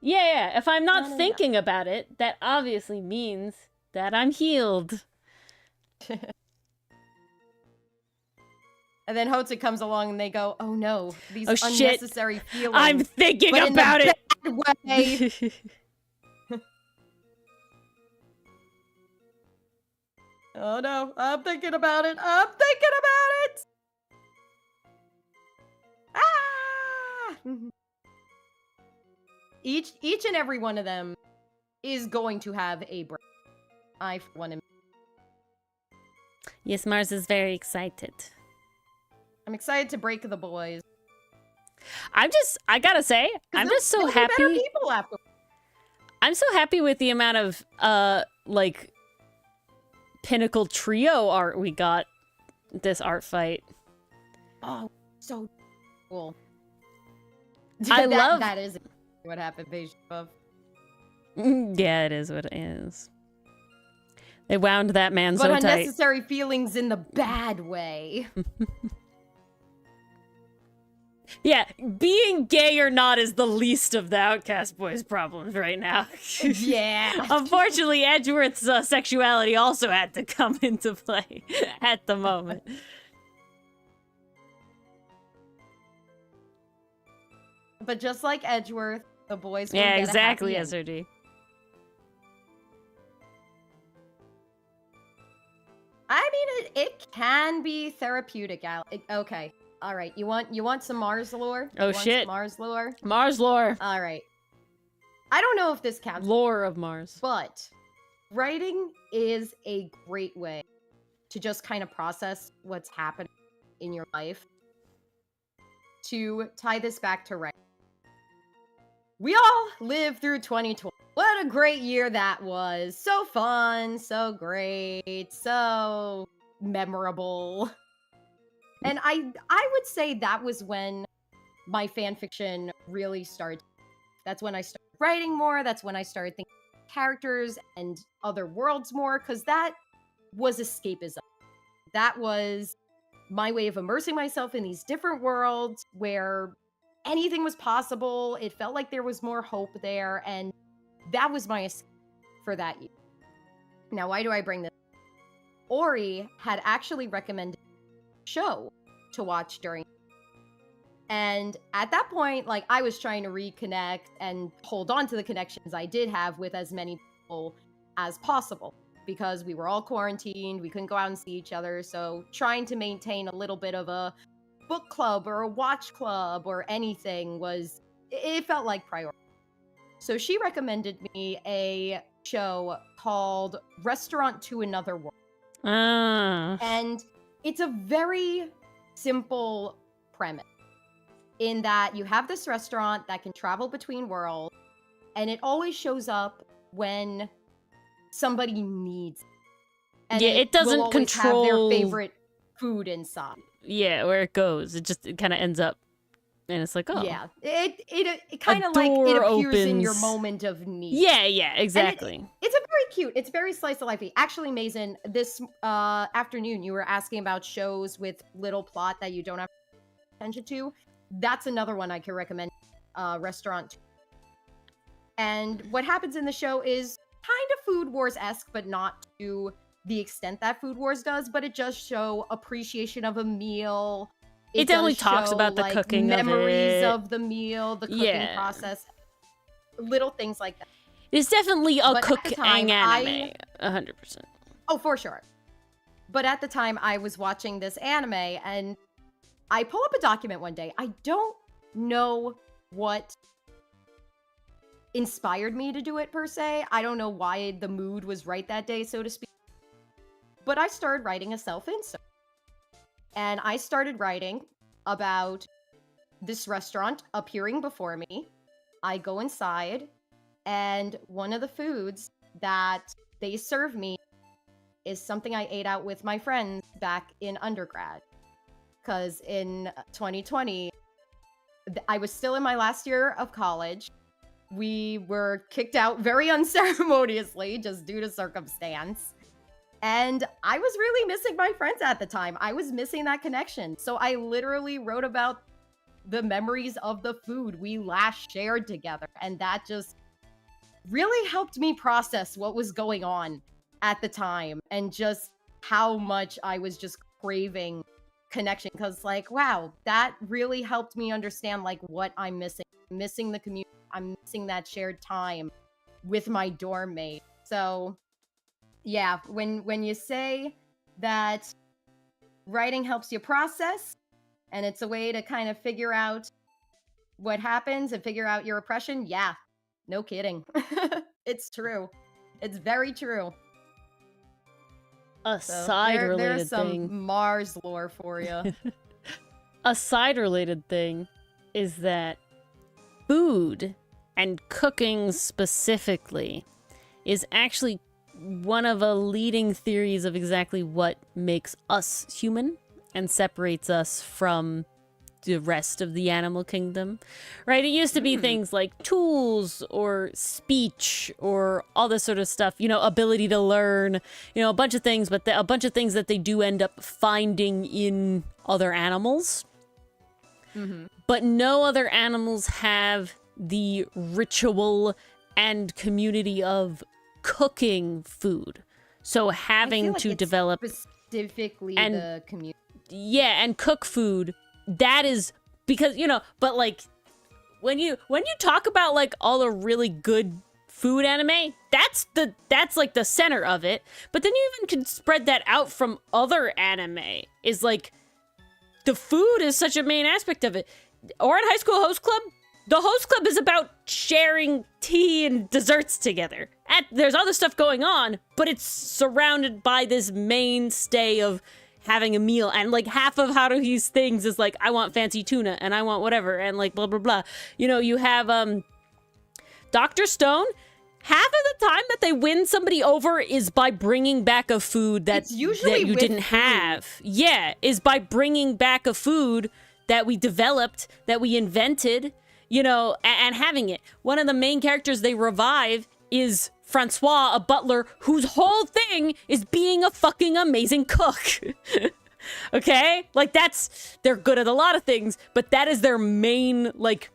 Yeah. If I'm not thinking about it, that obviously means that I'm healed. And then Hotze comes along and they go, "Oh no, these Oh, unnecessary feelings." I'm thinking but about in it. a bad way. Oh no, I'm thinking about it. I'm thinking about it. Ah! Each and every one of them is going to have a break. I for one am. Yes, Mars is very excited. I'm excited to break the boys. I gotta say, I'm just so they'll be happy. better people after. I'm so happy with the amount of, like, pinnacle trio art we got this art fight. Oh, so cool. I love... That is what happened, Beige Buff. Yeah, it is what it is. They wound that man but so tight. unnecessary feelings in the bad way. Yeah, being gay or not is the least of the Outcast Boys' problems right now. Yeah. Unfortunately, Edgeworth's sexuality also had to come into play at the moment. But just like Edgeworth, the boys will Yeah, get exactly, a happy end. SRD. I mean, it can be therapeutic. Okay, all right. You want some Mars lore? Oh, you want shit. some Mars lore. Mars lore. All right. I don't know if this counts. Lore of Mars. But writing is a great way to just kind of process what's happening in your life. To tie this back to writing, we all lived through 2020. What a great year that was. So fun, so great, so memorable. And I would say that was when my fan fiction really started. That's when I started writing more. That's when I started thinking of characters and other worlds more, because that was escapism. That was my way of immersing myself in these different worlds where anything was possible. It felt like there was more hope there, and that was my escape for that year. Now, why do I bring this? Ori had actually recommended a show to watch during, and at that point, like, I was trying to reconnect and hold on to the connections I did have with as many people as possible, because we were all quarantined, we couldn't go out and see each other, so trying to maintain a little bit of a book club or a watch club or anything it felt like priority. So she recommended me a show called Restaurant to Another World. And it's a very simple premise in that you have this restaurant that can travel between worlds, and it always shows up when somebody needs it. And yeah, it doesn't will always control have their favorite food inside. Yeah, where it goes. It kind of ends up, and it's like, oh. Yeah, it kind of like it appears in your opens. moment of need. Yeah, exactly. It's a very cute. It's very slice of life-y. Actually, Mason, this afternoon you were asking about shows with little plot that you don't have to pay attention to. That's another one I can recommend. Restaurant. And what happens in the show is kind of Food Wars-esque, but not to the extent that Food Wars does, but it does show appreciation of a meal. It definitely talks about the cooking memories of it. of the meal, the cooking process, little things like that. It's definitely a But cooking anime, 100%. Oh, for sure. But at the time, I was watching this anime, and I pull up a document one day. I don't know what inspired me to do it, per se. I don't know why the mood was right that day, so to speak. But I started writing a self-insert. And I started writing about this restaurant appearing before me. I go inside, and one of the foods that they serve me is something I ate out with my friends back in undergrad. Because in 2020, I was still in my last year of college. We were kicked out very unceremoniously, just due to circumstance. And I was really missing my friends at the time. I was missing that connection. So I literally wrote about the memories of the food we last shared together. And that just really helped me process what was going on at the time and just how much I was just craving connection. Because, like, wow, that really helped me understand, like, what I'm missing. I'm missing the community. I'm missing that shared time with my dorm mate. So yeah, when you say that writing helps you process, and it's a way to kind of figure out what happens and figure out your oppression, yeah, no kidding. It's true. It's very true. A So side there's related some thing. Mars lore for you. A side related thing is that food and cooking specifically is actually one of the leading theories of exactly what makes us human and separates us from the rest of the animal kingdom, right? It used to be things like tools or speech or all this sort of stuff, you know, ability to learn, you know, a bunch of things, but a bunch of things that they do end up finding in other animals. But no other animals have the ritual and community of cooking food. So having to develop specifically and the community. Yeah, and cook food, that is because, you know, but like when you talk about like all the really good food anime, that's like the center of it. But then you even can spread that out from other anime. Is like the food is such a main aspect of it. Or at High School Host Club, the host club is about sharing tea and desserts together. There's other stuff going on, but it's surrounded by this mainstay of having a meal. And like half of Haruhi's things is like, I want fancy tuna and I want whatever and like blah, blah, blah. You know, you have Dr. Stone. Half of the time that they win somebody over is by bringing back a food that you didn't have. Yeah, is by bringing back a food that we developed, that we invented, you know, and having it. One of the main characters they revive is Francois, a butler whose whole thing is being a fucking amazing cook. Okay? Like they're good at a lot of things, but that is their main, like,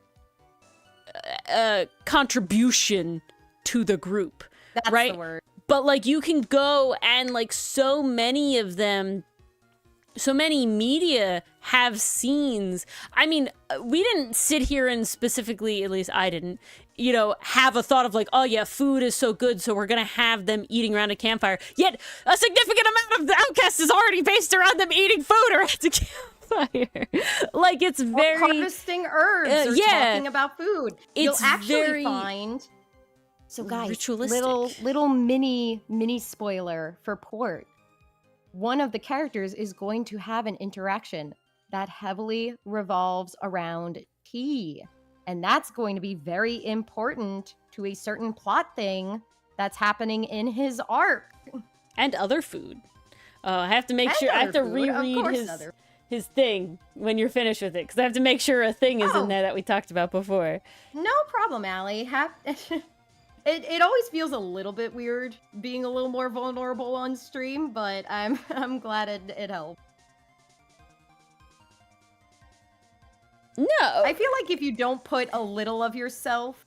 contribution to the group. That's right? the word. But like you can go and like so many of them, so many media have scenes. I mean, we didn't sit here and specifically, at least I didn't, you know, have a thought of like, oh yeah, food is so good, so we're gonna have them eating around a campfire. Yet a significant amount of the Outcast is already based around them eating food around a campfire. Like it's very harvesting herbs or talking about food. You'll actually find. So guys, ritualistic. little mini spoiler for Port. One of the characters is going to have an interaction that heavily revolves around tea. And that's going to be very important to a certain plot thing that's happening in his arc. And other food. I have to make sure, I have to reread his thing when you're finished with it, because I have to make sure a thing is in there that we talked about before. No problem, Allie. It always feels a little bit weird being a little more vulnerable on stream, but I'm glad it helped. No. I feel like if you don't put a little of yourself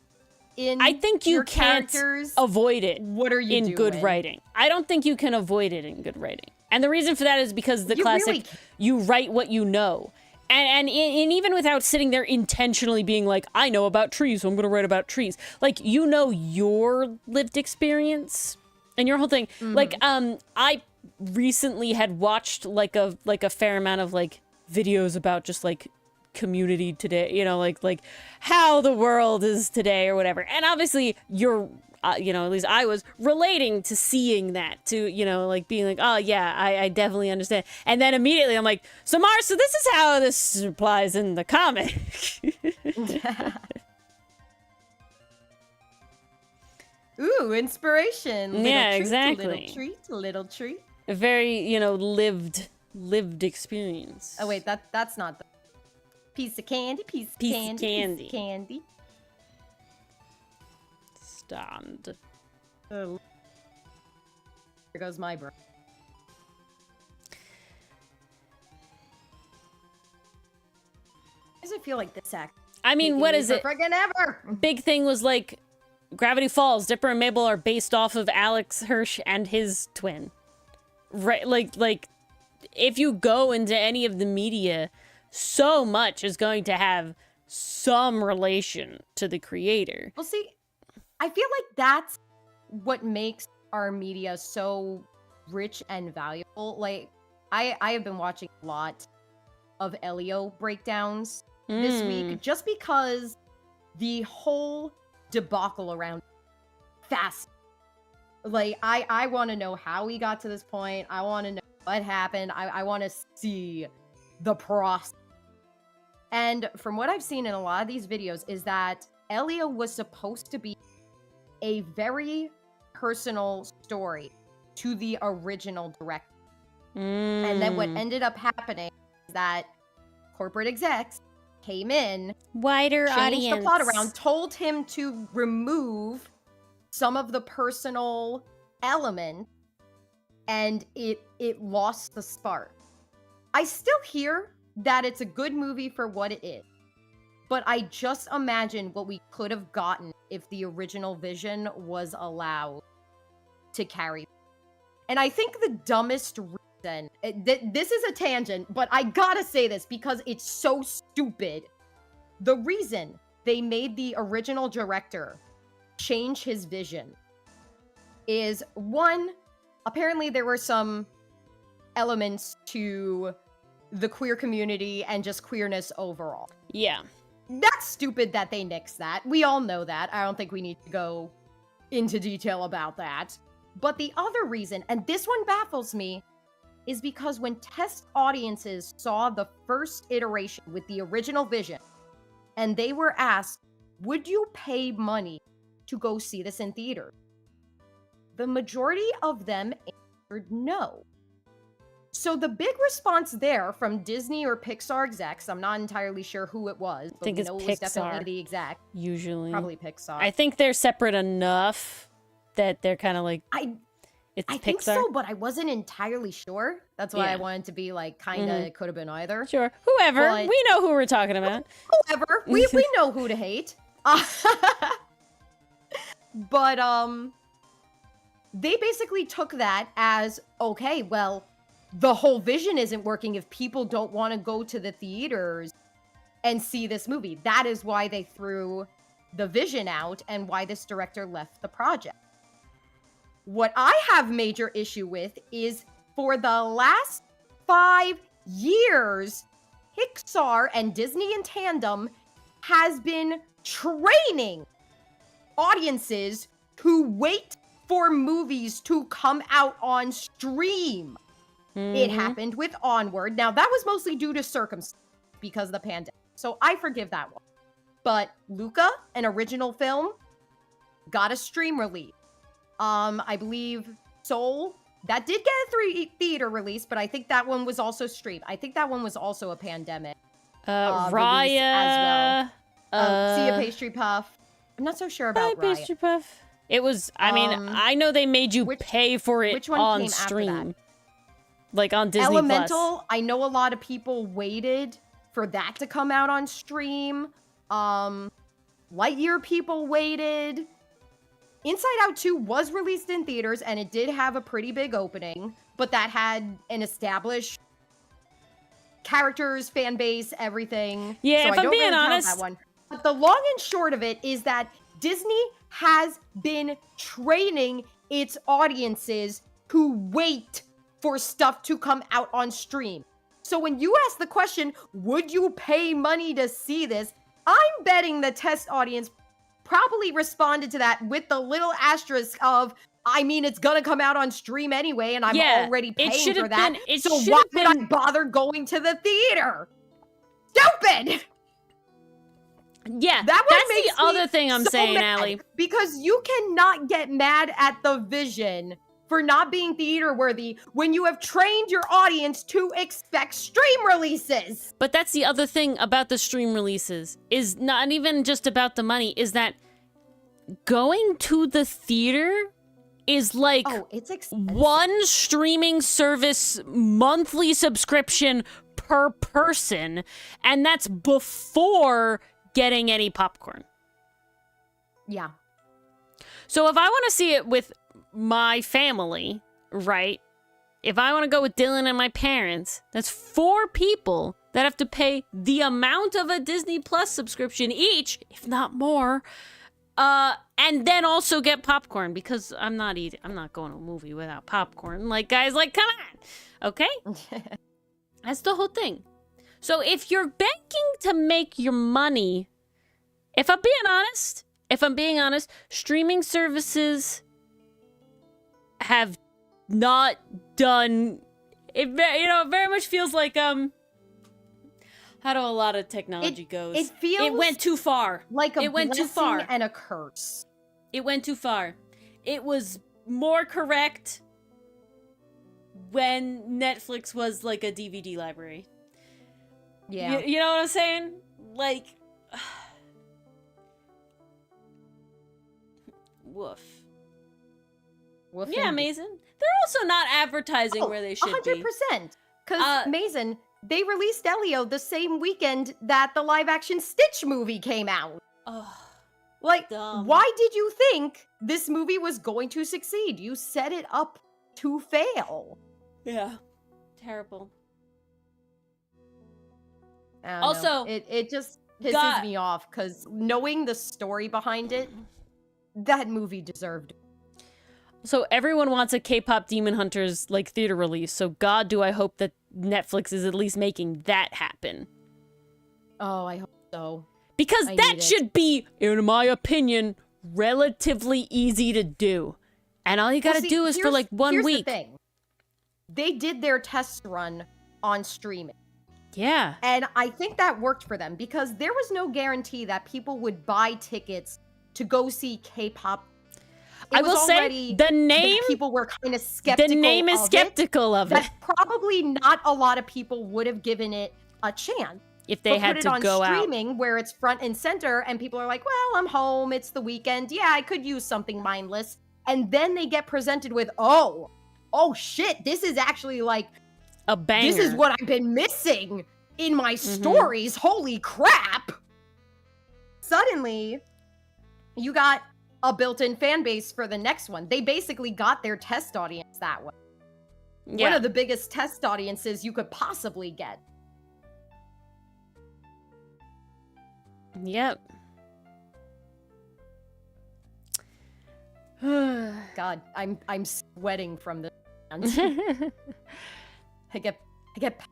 in I think you can't avoid it. What are you doing? In good writing. I don't think you can avoid it in good writing. And the reason for that is because the classic, you write what you know. And even without sitting there intentionally being like, I know about trees, so I'm going to write about trees. Like, you know your lived experience and your whole thing. Mm-hmm. Like, I recently had watched like a fair amount of like videos about just like community today, you know, like how the world is today or whatever. And obviously you're, you know, at least I was relating to seeing that, to, you know, like being like, oh yeah, I definitely understand. And then immediately I'm like, so Mars, so this is how this applies in the comic. Ooh, inspiration. Little yeah, treat, exactly. Little treat. A very, you know, lived experience. Oh wait, that's not the piece of candy. Piece of candy. Stand. Oh. There goes my brain. Does it feel like this act? I mean, what is it? Friggin' ever. Big thing was like Gravity Falls. Dipper and Mabel are based off of Alex Hirsch and his twin. Right? Like if you go into any of the media, so much is going to have some relation to the creator. Well, see, I feel like that's what makes our media so rich and valuable. Like, I have been watching a lot of Elio breakdowns this week, just because the whole debacle around fast. Like, I want to know how we got to this point. I want to know what happened. I want to see the process. And from what I've seen in a lot of these videos is that Elia was supposed to be a very personal story to the original director. And then what ended up happening is that corporate execs came in, wider changed audience. the plot around, told him to remove some of the personal elements, and it lost the spark. I still hear that it's a good movie for what it is, but I just imagine what we could have gotten if the original vision was allowed to carry. And I think the dumbest reason, this is a tangent, but I gotta say this because it's so stupid. The reason they made the original director change his vision is, one, apparently there were some elements to the queer community and just queerness overall. Yeah. That's stupid that they nixed that. We all know that. I don't think we need to go into detail about that. But the other reason, and this one baffles me, is because when test audiences saw the first iteration with the original vision, and they were asked, would you pay money to go see this in theater? The majority of them answered no. So the big response there from Disney or Pixar execs, I'm not entirely sure who it was, but I think we it's know it Pixar. was definitely the exec. Usually. Probably Pixar. I think they're separate enough that they're kind of like, it's I Pixar. think so, but I wasn't entirely sure. That's why Yeah. I wanted to be like, kind of, it could have been either. Sure. Whoever. But- We know who we're talking about. Whoever. We know who to hate. But, they basically took that as, okay, well, the whole vision isn't working if people don't want to go to the theaters and see this movie. That is why they threw the vision out and why this director left the project. What I have major issue with is for the last 5 years, Pixar and Disney in tandem has been training audiences to wait for movies to come out on stream. It happened with Onward. Now, that was mostly due to circumstance because of the pandemic. So I forgive that one. But Luca, an original film, got a stream release. I believe Soul, that did get a theater release, but I think that one was also streamed. I think that one was also a pandemic release Raya. as well. See a Pastry Puff. I'm not so sure about Raya. Pastry Puff. It was, I mean, I know they made you pay for it which one on came after stream. that? Like on Disney Elemental, Plus. I know a lot of people waited for that to come out on stream. Lightyear people waited. Inside Out 2 was released in theaters, and it did have a pretty big opening, but that had an established characters, fan base, everything. Yeah, so if I I'm don't being really count honest- that one. But the long and short of it is that Disney has been training its audiences to wait for stuff to come out on stream. So when you ask the question, would you pay money to see this? I'm betting the test audience probably responded to that with the little asterisk of, I mean, it's gonna come out on stream anyway, and I'm already paying for that. So why would I bother going to the theater? Stupid! Yeah, That one that's makes the other me thing I'm so saying, mad, Allie. because you cannot get mad at the vision for not being theater worthy when you have trained your audience to expect stream releases. But that's the other thing about the stream releases, is not even just about the money, is that going to the theater is like It's expensive. one streaming service monthly subscription per person, and that's before getting any popcorn. Yeah. So if I want to see it with my family, right? If I want to go with Dylan and my parents, that's 4 people that have to pay the amount of a Disney Plus subscription each, if not more, and then also get popcorn, because I'm not going to a movie without popcorn. Like, guys, like, come on, okay? That's the whole thing. So if you're banking to make your money, if I'm being honest, streaming services have not done it. It very much feels like how do a lot of technology goes? It feels it went too far. Like a it went too blessing far and a curse. It went too far. It was more correct when Netflix was like a DVD library. Yeah. You know what I'm saying? Like, woof. Woof Yeah, indeed. Mason. They're also not advertising where they should 100%. be. Because, Mason, they released Elio the same weekend that the live-action Stitch movie came out. Oh, Like, dumb. why did you think this movie was going to succeed? You set it up to fail. Yeah. Terrible. I don't Also, know. It just pisses me off because knowing the story behind it, that movie deserved it. So everyone wants a K-pop Demon Hunters like theater release. So God, do I hope that Netflix is at least making that happen. Oh, I hope so. Because I that need it. should be, in my opinion, relatively easy to do. And all you gotta do is for like 1 week. The thing. They did their test run on streaming. Yeah. And I think that worked for them because there was no guarantee that people would buy tickets to go see K-pop. I will say the name, people were kind of skeptical. The name is skeptical of it. That probably not a lot of people would have given it a chance. If they had to go out. Put it on streaming where it's front and center and people are like, well, I'm home. It's the weekend. Yeah, I could use something mindless. And then they get presented with, oh shit, this is actually like a banger. This is what I've been missing in my stories. Holy crap. Suddenly, you got a built-in fan base for the next one. They basically got their test audience that way. Yeah. One of the biggest test audiences you could possibly get. Yep. God, I'm sweating from this. I get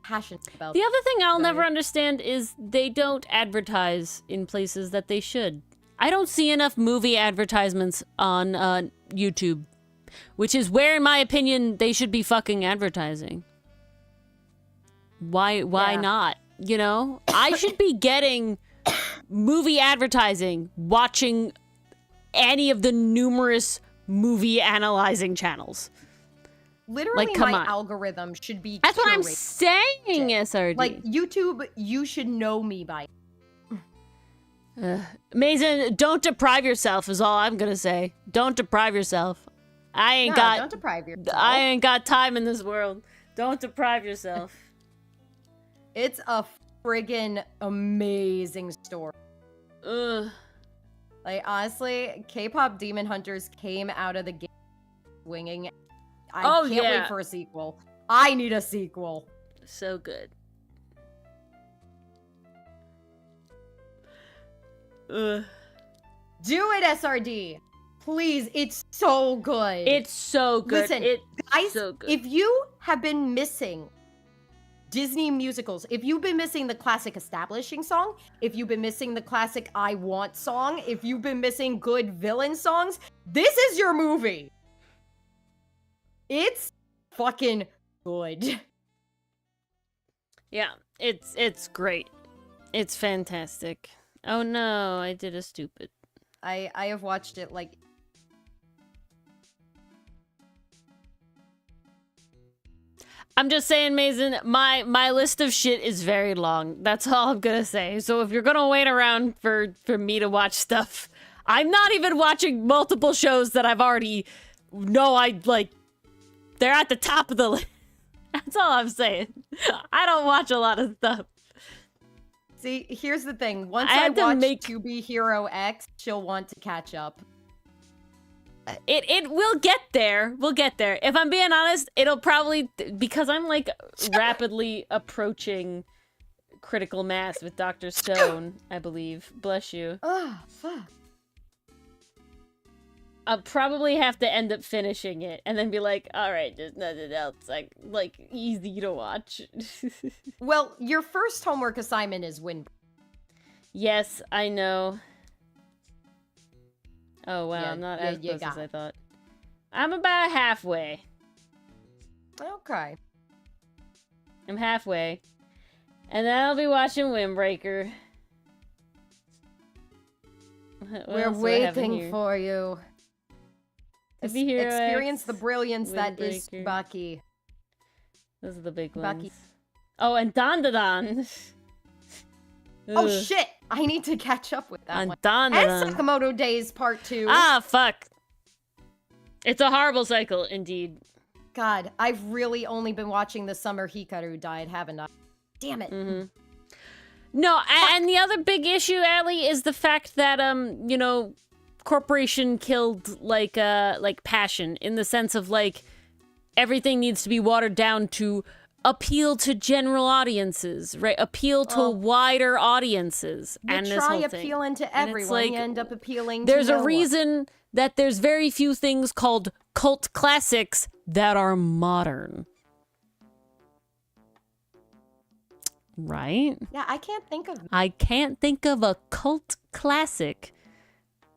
passionate about The other thing I'll never understand is they don't advertise in places that they should. I don't see enough movie advertisements on YouTube, which is where, in my opinion, they should be fucking advertising. Why not? You know? I should be getting movie advertising, watching any of the numerous movie analyzing channels. Literally, like, come my on. algorithm should be That's what I'm curated. saying, SRD. Like, YouTube, you should know me by. Mason, don't deprive yourself is all I'm gonna say. Don't deprive yourself. Don't deprive yourself. I ain't got time in this world. Don't deprive yourself. It's a friggin' amazing story. Ugh. Like, honestly, K-pop Demon Hunters came out of the game swinging. I can't wait for a sequel. I need a sequel. So good. Ugh. Do it, SRD. Please, it's so good. It's so good. Listen, guys, so good. if you have been missing Disney musicals, if you've been missing the classic establishing song, if you've been missing the classic I Want song, if you've been missing good villain songs, this is your movie. It's fucking good. Yeah, it's great. It's fantastic. Oh no, I did a stupid. I have watched it like I'm just saying, Mason, my list of shit is very long. That's all I'm gonna say. So if you're gonna wait around for me to watch stuff, I'm not even watching multiple shows that I've already they're at the top of the list. That's all I'm saying. I don't watch a lot of stuff. See, here's the thing. Once I watch To Be Hero X, she'll want to catch up. It will get there. We'll get there. If I'm being honest, it'll probably, because I'm like rapidly approaching critical mass with Dr. Stone, I believe. Bless you. Oh, fuck. I'll probably have to end up finishing it and then be like, all right, there's nothing else like easy to watch. Well, your first homework assignment is Windbreaker. Yes, I know. Oh wow, Yeah, I'm not yeah, as you close as got I thought. I'm about halfway. Okay. I'm halfway. And then I'll be watching Windbreaker. We're waiting for you. Experience the brilliance that is Bucky. Those are the big Bucky. ones. Oh, and Dandadan. Oh shit! I need to catch up with that one. Dandadan. And Sakamoto Days Part 2. Ah, fuck. It's a horrible cycle, indeed. God, I've really only been watching the summer Hikaru died, haven't I? Damn it. Mm-hmm. No, and the other big issue, Allie, is the fact that, you know, Corporation killed, like passion, in the sense of, like, everything needs to be watered down to appeal to general audiences, right? Appeal to wider audiences. You try appealing to everyone, like, you end up appealing to there's no a reason that there's very few things called cult classics that are modern. Right? Yeah, I can't think of a cult classic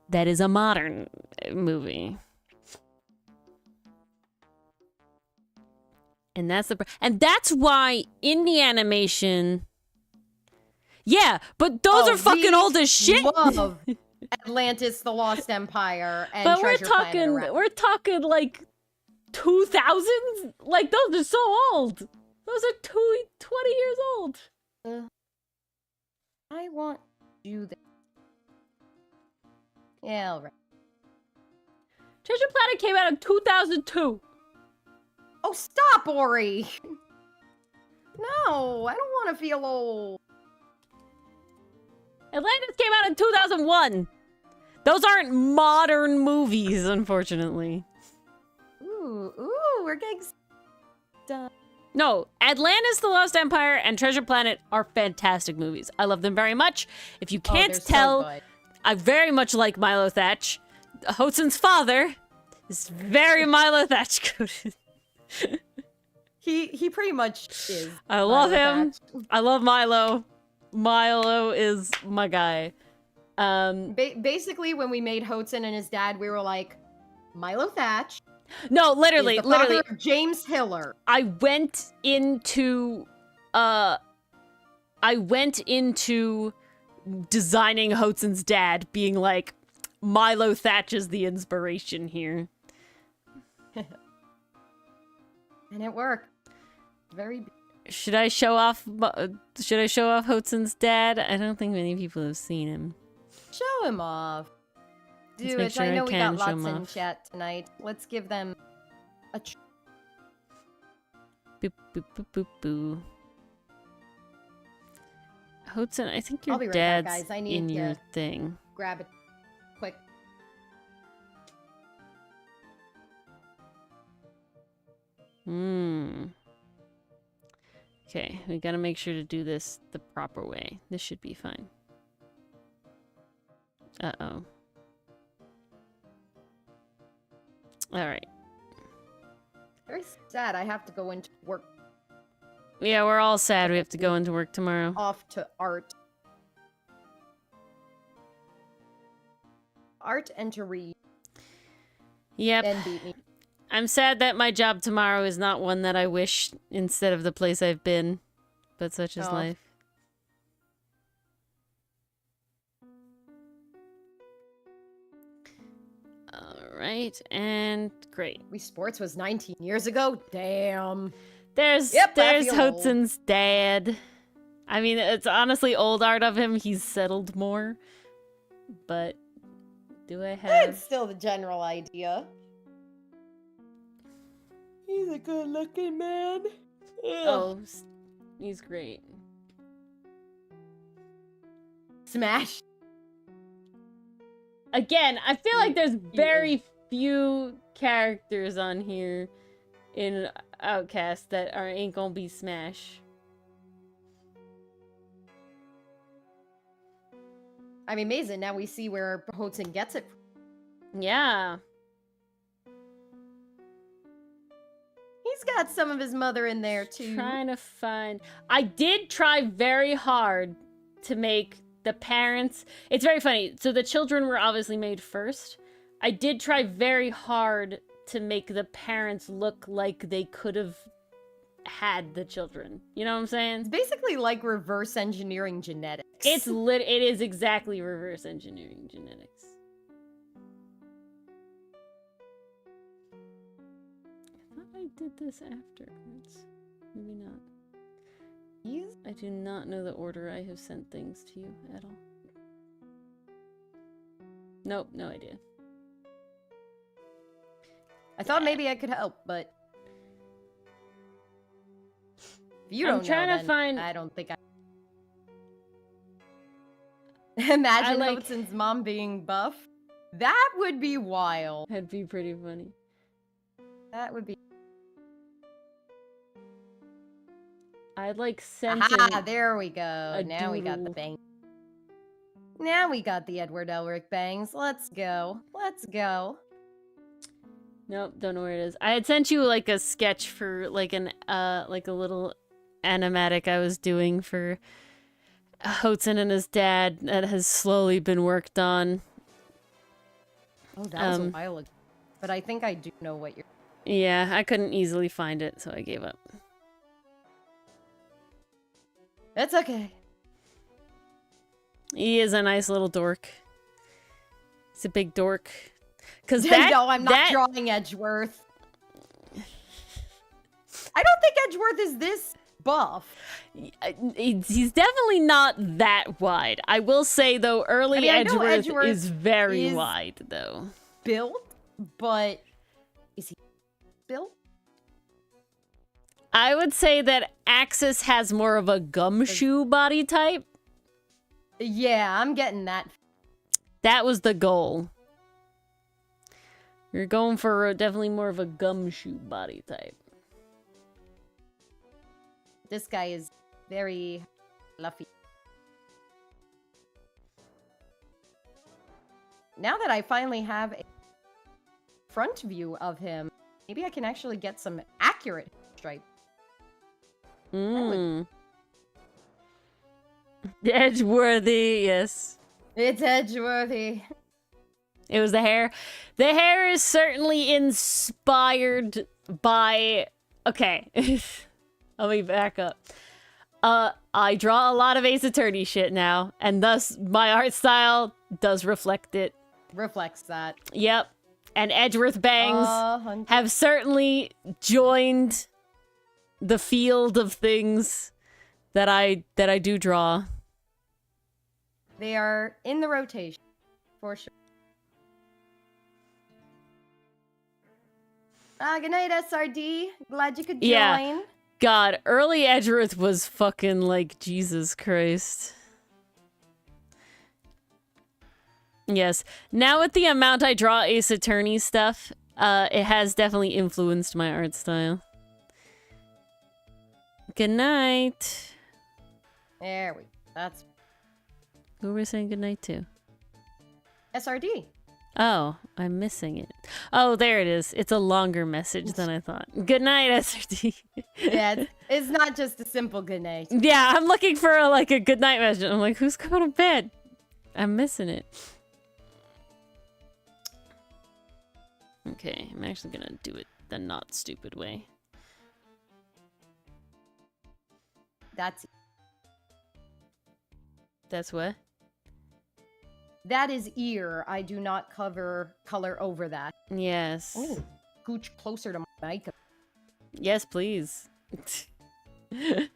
that is a modern movie. And that's why indie animation. Yeah, but those are fucking old as shit. Love Atlantis, The Lost Empire, and but Treasure Planet. We're talking like 2000s. Like those are so old. Those are 20 years old. I want to do this. Yeah, all right. Treasure Planet came out in 2002. Oh, stop, Ori! No, I don't want to feel old. Atlantis came out in 2001. Those aren't modern movies, unfortunately. Ooh, we're getting done. No, Atlantis, The Lost Empire, and Treasure Planet are fantastic movies. I love them very much. If you can't tell, so I very much like Milo Thatch. Hotsun's father is very Milo Thatch coded. He pretty much is. I love him. I love Milo. Milo is my guy. Basically, when we made Hotsun and his dad, we were like, Milo Thatch. No, literally, is the father of James Hiller. I went into designing Hotsun's dad, being like, Milo Thatch is the inspiration here. And it worked. Very. Should I show off Hotsun's dad? I don't think many people have seen him. Show him off. Do it. Sure I know we got lots in off. chat tonight. Let's give them a. Boop boop boop boop boo. Hotsun, I think your I'll be right dad's back, guys. I need in to your thing. Grab it quick. Okay, we gotta make sure to do this the proper way. This should be fine. Uh-oh. Alright. Very sad I have to go into work. Yeah, we're all sad we have to go into work tomorrow. Off to art. Art and to read. Yep. And beat me. I'm sad that my job tomorrow is not one that I wish instead of the place I've been. But such is life. Alright, and great. Wii Sports was 19 years ago? Damn. There's Hotsun's dad. I mean, it's honestly old art of him. He's settled more. But do I have... It's still the general idea. He's a good-looking man. Oh, he's great. Smash. Again, I feel like there's very few characters on here in Outcast that ain't gonna be Smash. I mean, amazing. Now we see where Hotsun gets it. Yeah. He's got some of his mother in there, too. Trying to find... I did try very hard to make the parents... It's very funny. So the children were obviously made first. I did try very hard to make the parents look like they could have had the children. You know what I'm saying? It's basically like reverse engineering genetics. It is exactly reverse engineering genetics. I thought I did this afterwards. Maybe not. I do not know the order I have sent things to you at all. Nope, no idea. I thought maybe I could help, but if you don't I'm trying know, to then find. I don't think I. Imagine like- Hudson's mom being buff. That would be wild. That'd be pretty funny. That would be. I'd like sent Aha, in there we go. Now we got the doodle. bang. Now we got the Edward Elric bangs. Let's go. Let's go. Nope, don't know where it is. I had sent you like a sketch for like an like a little animatic I was doing for Hudson and his dad that has slowly been worked on. Oh, that was a while ago. But I think I do know what you're. Yeah, I couldn't easily find it, so I gave up. It's okay. He is a nice little dork. He's a big dork. Cause No, I'm not drawing Edgeworth. I don't think Edgeworth is this buff. He's definitely not that wide. I will say though, early Edgeworth is very wide though. Built, but is he built? I would say that Axis has more of a gumshoe body type. Yeah, I'm getting that. That was the goal. You're going for definitely more of a gumshoe body type. This guy is very fluffy. Now that I finally have a front view of him, maybe I can actually get some accurate stripe. Edgeworthy, yes. It's Edgeworthy. It was the hair. The hair is certainly inspired by... Okay. Let me back up. I draw a lot of Ace Attorney shit now, and thus my art style does reflect it. Reflects that. Yep. And Edgeworth bangs have certainly joined the field of things that I do draw. They are in the rotation, for sure. Good night, SRD. Glad you could join. Yeah. God, early Edgeworth was fucking like Jesus Christ. Yes. Now with the amount I draw Ace Attorney stuff, it has definitely influenced my art style. Good night. There we go. That's Who were we saying good night to? SRD. Oh, I'm missing it. Oh, there it is. It's a longer message than I thought. Good night, SRD. Yeah, it's not just a simple good night. Yeah, I'm looking for a good night message. I'm like, who's going to bed? I'm missing it. Okay, I'm actually gonna do it the not stupid way. That's what? That is ear. I do not cover color over that. Yes. Ooh, gooch closer to my mic. Yes, please. Hey,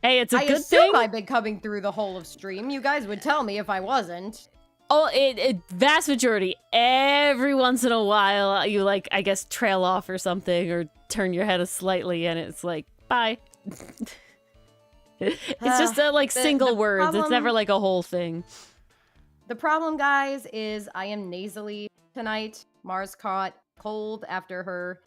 it's a I good assume thing. I've been coming through the whole of stream. You guys would tell me if I wasn't. Oh, it vast majority. Every once in a while, you I guess trail off or something, or turn your head slightly, and it's like, bye. It's just single words. problem- It's never like a whole thing. The problem, guys, is I am nasally tonight. Mars caught cold after her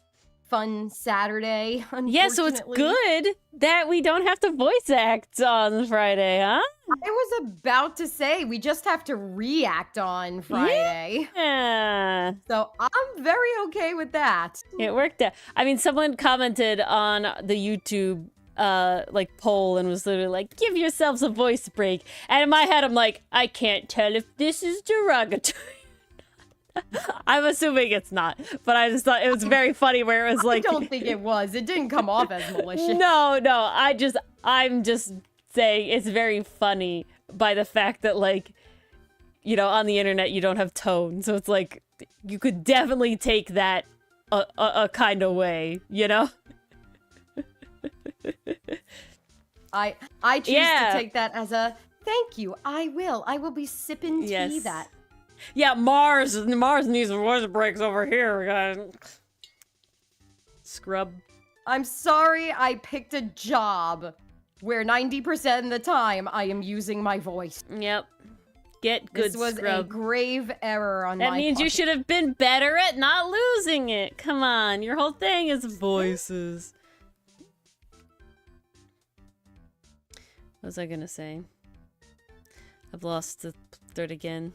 fun Saturday. Yeah, so it's unfortunately. good that we don't have to voice act on Friday, huh? I was about to say we just have to react on Friday. Yeah. So I'm very okay with that. It worked out. I mean, someone commented on the YouTube poll and was literally like, give yourselves a voice break. And in my head, I'm like, I can't tell if this is derogatory. I'm assuming it's not, but I just thought it was very funny where it was like... I don't think it was. It didn't come off as malicious. No, I'm just saying it's very funny by the fact that, like, you know, on the internet you don't have tone, so it's like, you could definitely take that a kind of way, you know? I choose to take that as a thank you. I will be sipping tea that. Yeah, Mars needs some voice breaks over here, guys. Scrub. I'm sorry I picked a job where 90% of the time I am using my voice. Yep. Get good, This was Scrub. a grave error on my part. That means you should have been better at not losing it. Come on, your whole thing is voices. What was I gonna say? I've lost the thread again.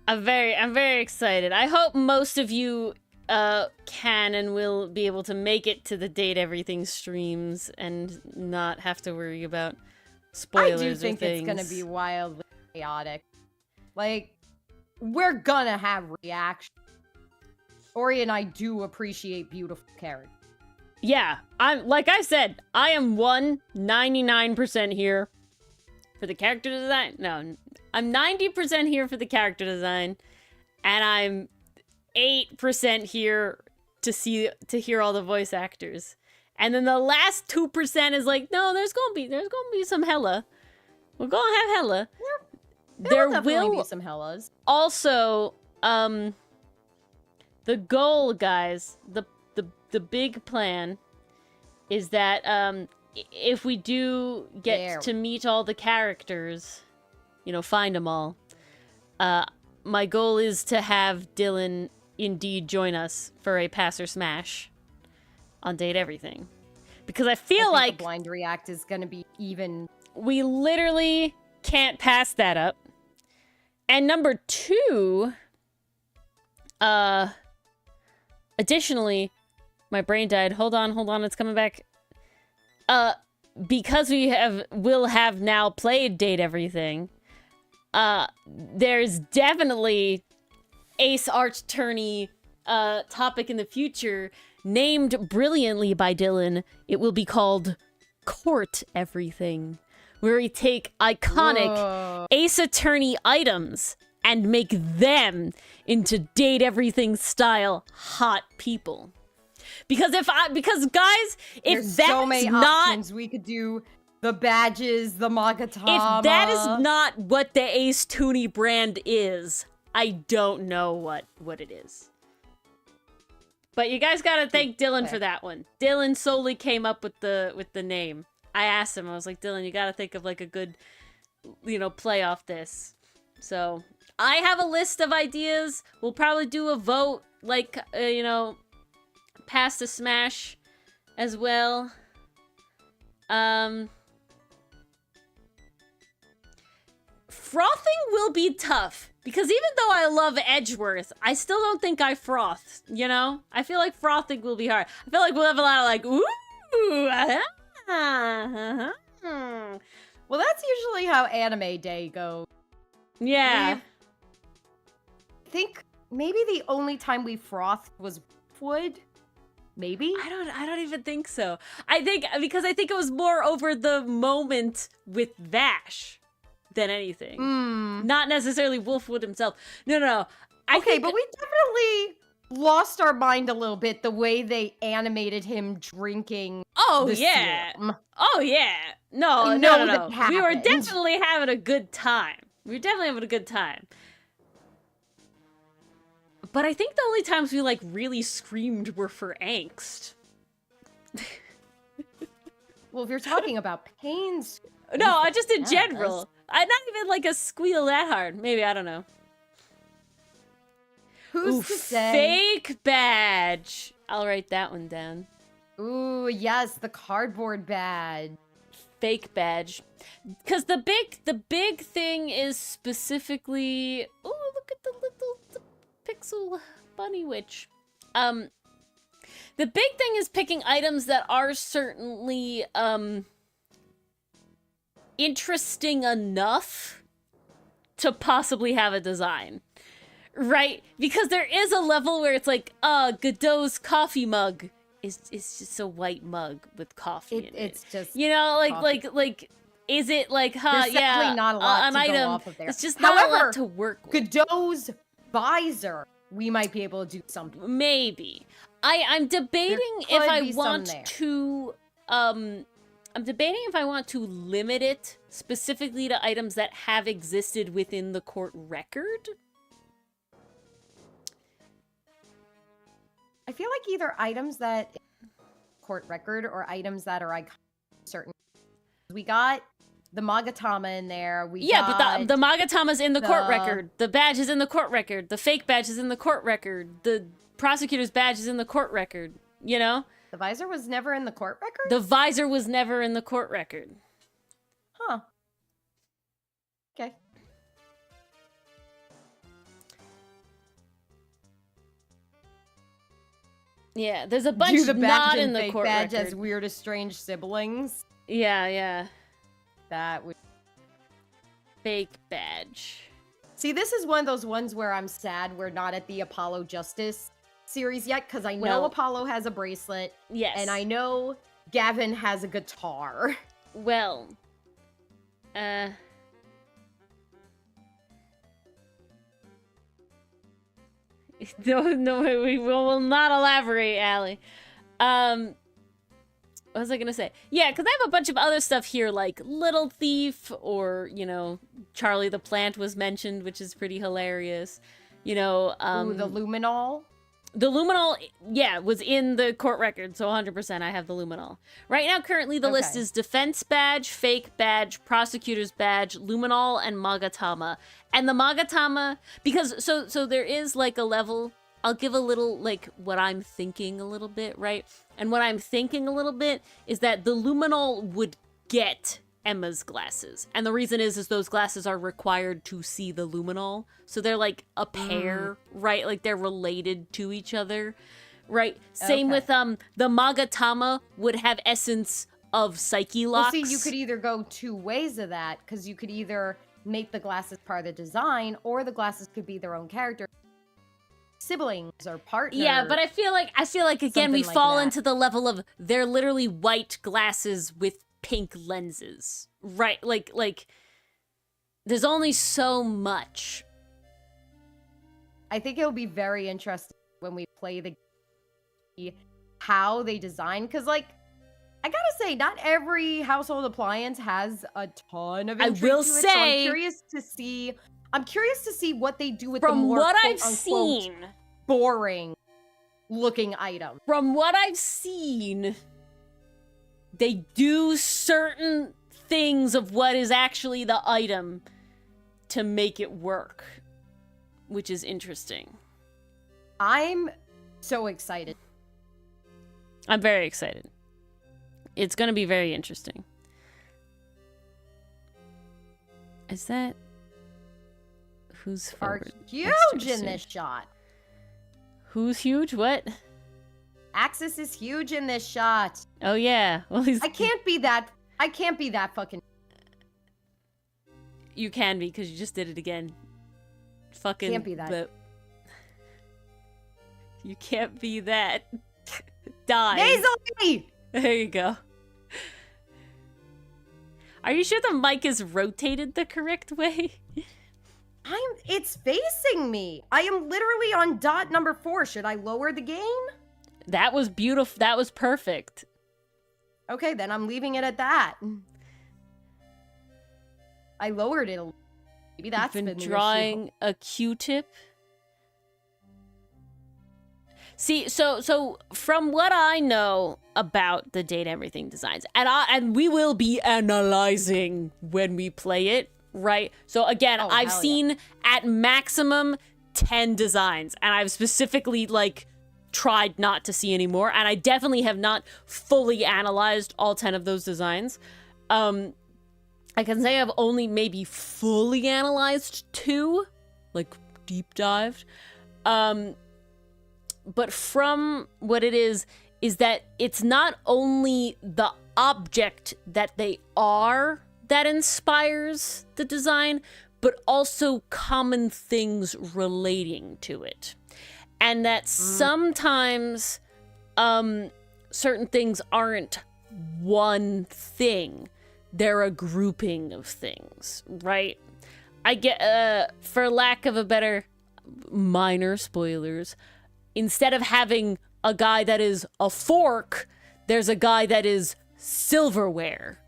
I'm very excited. I hope most of you can and will be able to make it to the Date Everything streams and not have to worry about spoilers or things. I do think it's gonna be wildly chaotic. Like, we're gonna have reaction. Ori and I do appreciate beautiful characters. Yeah, like I said, I am 99% here for the character design. No, I'm 90% here for the character design, and I'm 8% here to hear all the voice actors. And then the last 2% is like, no, there's gonna be some hella. We're gonna have hella. There will be some hellas. Also, the goal, guys, the big plan is that if we do get to meet all the characters, you know, find them all, my goal is to have Dylan indeed join us for a Pass or Smash on Date Everything. Because I feel like the blind react is gonna be even... We literally can't pass that up. And number 2, additionally, my brain died. Hold on, it's coming back. Because will have now played Date Everything, there's definitely Ace Arch Tourney topic in the future, named brilliantly by Dylan. It will be called Court Everything, where we take iconic Ace Attorney items and make them into Date Everything style hot people. Because guys, if there's that's so many not options. We could do the badges, the Magatama. If that is not what the Ace Tooney brand is, I don't know what it is. But you guys gotta thank Dylan for that one. Dylan solely came up with the name. I asked him, I was like, Dylan, you gotta think of like a good, you know, play off this. So I have a list of ideas. We'll probably do a vote, like, you know, Pass to Smash as well. Frothing will be tough, because even though I love Edgeworth, I still don't think I froth, you know? I feel like frothing will be hard. I feel like we'll have a lot of like, ooh, Well, that's usually how Anime Day goes. Yeah. I think maybe the only time we frothed was Wood. Maybe? I don't even think so. I think it was more over the moment with Vash than anything. Not necessarily Wolfwood himself. No. But we definitely lost our mind a little bit the way they animated him drinking. Oh yeah. Serum. Oh yeah. No. We were definitely having a good time. But I think the only times we like really screamed were for angst. Well, if you're talking about pains. No, just in general. Not even like a squeal that hard. Maybe, I don't know. Who's to say? Fake badge. I'll write that one down. Ooh, yes, the cardboard badge. Fake badge. Because the big thing is specifically... Oh, look at the little pixel bunny witch. The big thing is picking items that are certainly, interesting enough to possibly have a design, right? Because there is a level where it's like, Godot's coffee mug is just a white mug with coffee in it. It's just, you know, coffee. like, is it like, There's definitely not a lot an to go item? off of there. It's just not a However, lot to work with. Godot's visor, we might be able to do something. Maybe. I'm debating There if could I be some want there. to, I'm debating if I want to limit it specifically to items that have existed within the court record. I feel like either items that court record or items that are iconic certain. We got the Magatama in there. But the Magatama's in the court the- record. The badge is in the court record. The fake badge is in the court record. The prosecutor's badge is in the court record. You know? the visor was never in the court record? The visor was never in the court record. Huh. Okay. Yeah, there's a bunch Do the not badge in and the fake court badge record. as weird, estranged siblings. Yeah. That would... Fake badge. See, this is one of those ones where I'm sad we're not at the Apollo Justice series yet, because I know Well- Apollo has a bracelet, Yes. and I know Gavin has a guitar. Well, no, we will not elaborate, Allie. What was I gonna say? Yeah, because I have a bunch of other stuff here, like Little Thief, or, you know, Charlie the Plant was mentioned, which is pretty hilarious. You know, Ooh, the luminol. The luminol, yeah, was in the court record, so 100% I have the luminol. Right now, currently, the list Okay. is defense badge, fake badge, prosecutor's badge, luminol, and Magatama. And the Magatama, because, so there is, like, a level, I'll give a little, like, what I'm thinking a little bit, right? And what I'm thinking a little bit is that the luminol would get Emma's glasses. And the reason is those glasses are required to see the luminol. So they're like a pair, right? Like they're related to each other, right? Same Okay. with the Magatama would have essence of Psyche locks. Well, see, you could either go two ways of that, because you could either make the glasses part of the design, or the glasses could be their own character, siblings or partners. Yeah, but I feel like again we Something like fall that. into the level of they're literally white glasses with pink lenses, right? Like there's only so much. I think it'll be very interesting when we play the game, how they design, because, like, I gotta say, not every household appliance has a ton of I intrigue will to it, so say- I'm curious to see what they do with the From more what I've quote-unquote seen, boring looking item. they do certain things of what is actually the item to make it work, which is interesting. I'm so excited. I'm very excited. It's going to be very interesting. Is that who's Are forward? huge in this shot. Who's huge? What? Axis is huge in this shot. Oh yeah. Well, he's. I can't be that fucking. You can be because you just did it again. Fucking. Can't be that. You can't be that. Die. Nasally! There you go. Are you sure the mic is rotated the correct way? It's facing me. I am literally on dot number 4. Should I lower the gain? That was beautiful. That was perfect. Okay, then I'm leaving it at that. I lowered it a little. Maybe that's You've been been the drawing issue. a Q-tip. See, so from what I know about the Date Everything designs, and we will be analyzing when we play it, right? So again, Oh, I've hell yeah. seen at maximum 10 designs, and I've specifically tried not to see any more, and I definitely have not fully analyzed all 10 of those designs. I can say I've only maybe fully analyzed 2, deep dived. But from what it is that it's not only the object that they are that inspires the design, but also common things relating to it. And that sometimes certain things aren't one thing. They're a grouping of things, right? I get, for lack of a better, minor spoilers, instead of having a guy that is a fork, there's a guy that is silverware,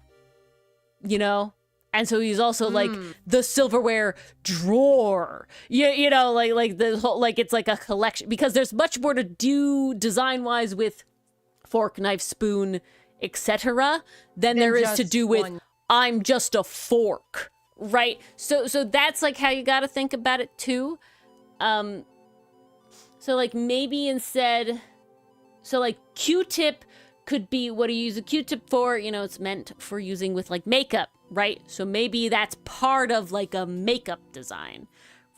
you know? And so he's also like the silverware drawer, you know, like the whole, like it's like a collection, because there's much more to do design wise with fork, knife, spoon, etc. than there is to do with I'm just a fork, right? So that's like how you got to think about it too. So like maybe instead, so like Q-tip could be, what do you use a Q-tip for? You know, it's meant for using with like makeup, right? So maybe that's part of like a makeup design,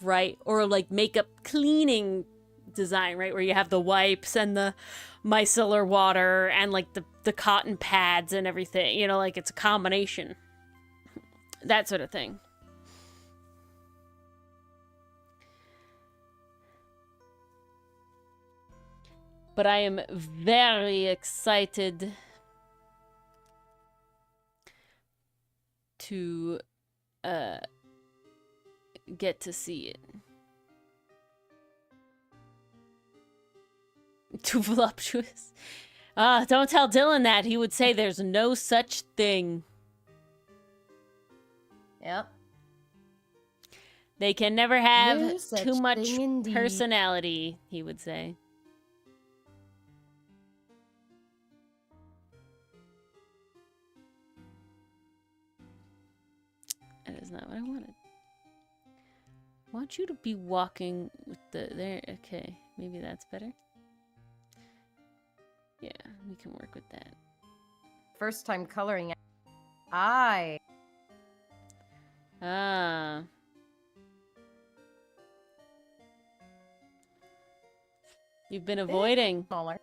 right? Or like makeup cleaning design, right? Where you have the wipes and the micellar water and like the cotton pads and everything, you know, like it's a combination. That sort of thing. But I am very excited to get to see it. Too voluptuous. Don't tell Dylan that. He would say there's no such thing. Yep. They can never have No such too much thing indeed. personality, he would say. That is not what I wanted. I want you to be walking with the... There, okay. Maybe that's better. Yeah, we can work with that. First time coloring. I. Ah. You've been avoiding. Smaller.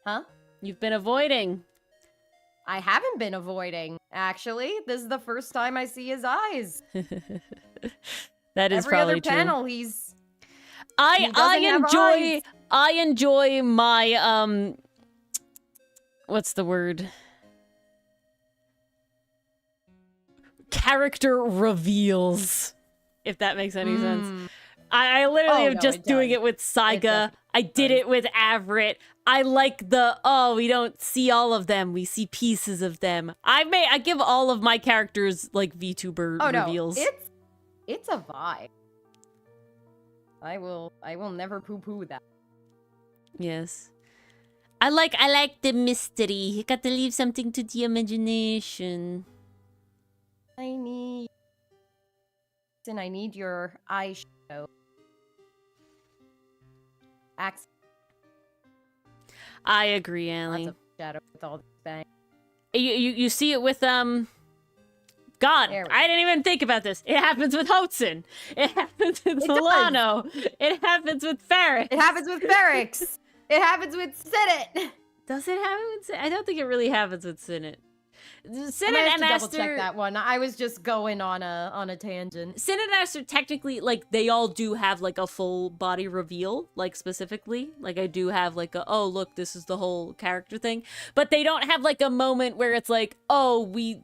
Huh? You've been avoiding. I haven't been avoiding, actually. This is the first time I see his eyes. That is Every probably other true. panel, he's... I enjoy my what's the word? Character reveals, if that makes any sense. I literally am just doing it with Saiga. I did it with Avrit. I like we don't see all of them. We see pieces of them. I give all of my characters like VTuber reveals. No, it's a vibe. I will never poo-poo that. Yes. I like the mystery. You got to leave something to the imagination. I need your eyeshadow. I agree, Allie. Lots of shadow with all this bang. You see it with God, I didn't even think about this. It happens with Hotsun. It happens with Milano. It happens with Ferrix. It happens with Ferrix. It happens with Sinnit. Does it happen with Sinnit? I don't think it really happens with Sinnit. Sinnit and Aster, double check that one. I was just going on a tangent. Sinnit and Aster technically, like, they all do have like a full body reveal, like specifically. Like I do have like a, oh look, this is the whole character thing. But they don't have like a moment where it's like, oh, we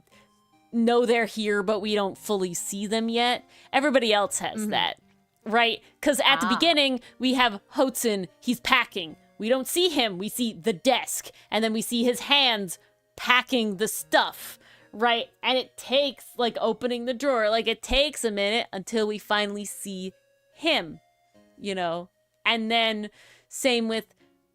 know they're here, but we don't fully see them yet. Everybody else has that, right? Because at the beginning, we have Hotsun, he's packing. We don't see him, we see the desk. And then we see his hands packing the stuff, right? And it takes, like, opening the drawer, like, it takes a minute until we finally see him, you know? And then, same with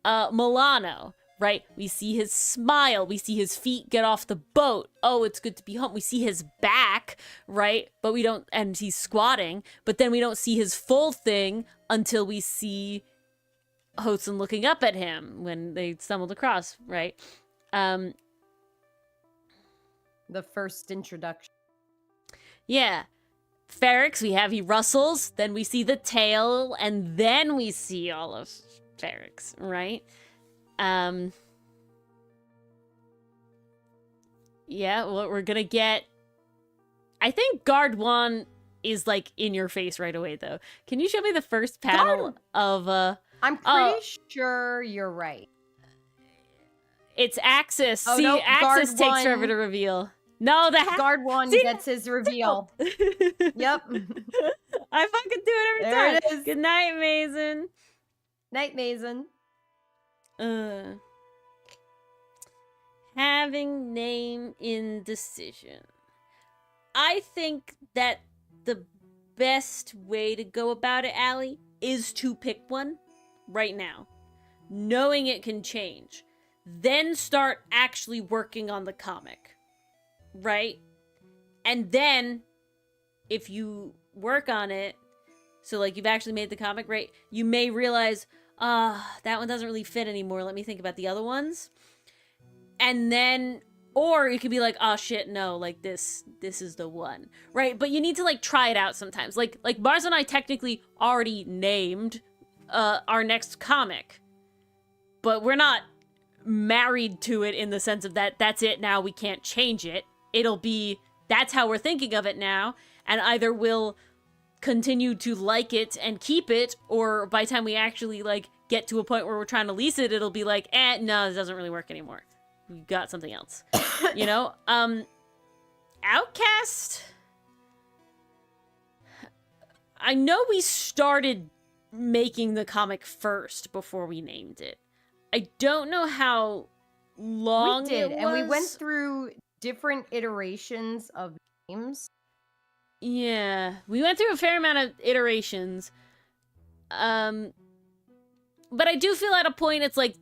Milano, right? We see his smile. We see his feet get off the boat. Oh, it's good to be home. We see his back, right? But we don't, and he's squatting, but then we don't see his full thing until we see Hotsun looking up at him when they stumbled across, right? The first introduction. Yeah. Ferrix, he rustles, then we see the tail, and then we see all of Ferrix, right? Yeah, well, we're gonna get... I think Guard 1 is like in your face right away though. Can you show me the first panel of I'm pretty sure you're right. It's Axis. Oh, See, no, Axis guard takes one. forever to reveal. No, the Guard 1 See, gets his reveal. Yep. I fucking do it every There time. it is. Good night, Mason. Night, Mason. Having name indecision. I think that the best way to go about it, Allie, is to pick one right now, knowing it can change. Then start actually working on the comic, right? And then, if you work on it, so like you've actually made the comic, right? You may realize, that one doesn't really fit anymore. Let me think about the other ones. And then, or you could be like, oh shit, no, like this is the one, right? But you need to like try it out sometimes. Like Mars and I technically already named our next comic, but we're not married to it in the sense of that's it now, we can't change it. It'll be, that's how we're thinking of it now, and either we'll continue to like it and keep it, or by the time we actually like get to a point where we're trying to lease it, it'll be like, no, this doesn't really work anymore. We got something else. You know? Outcast, I know we started making the comic first before we named it. I don't know how long we did, it was. and we went through different iterations of names. Yeah, we went through a fair amount of iterations. But I do feel at a point it's like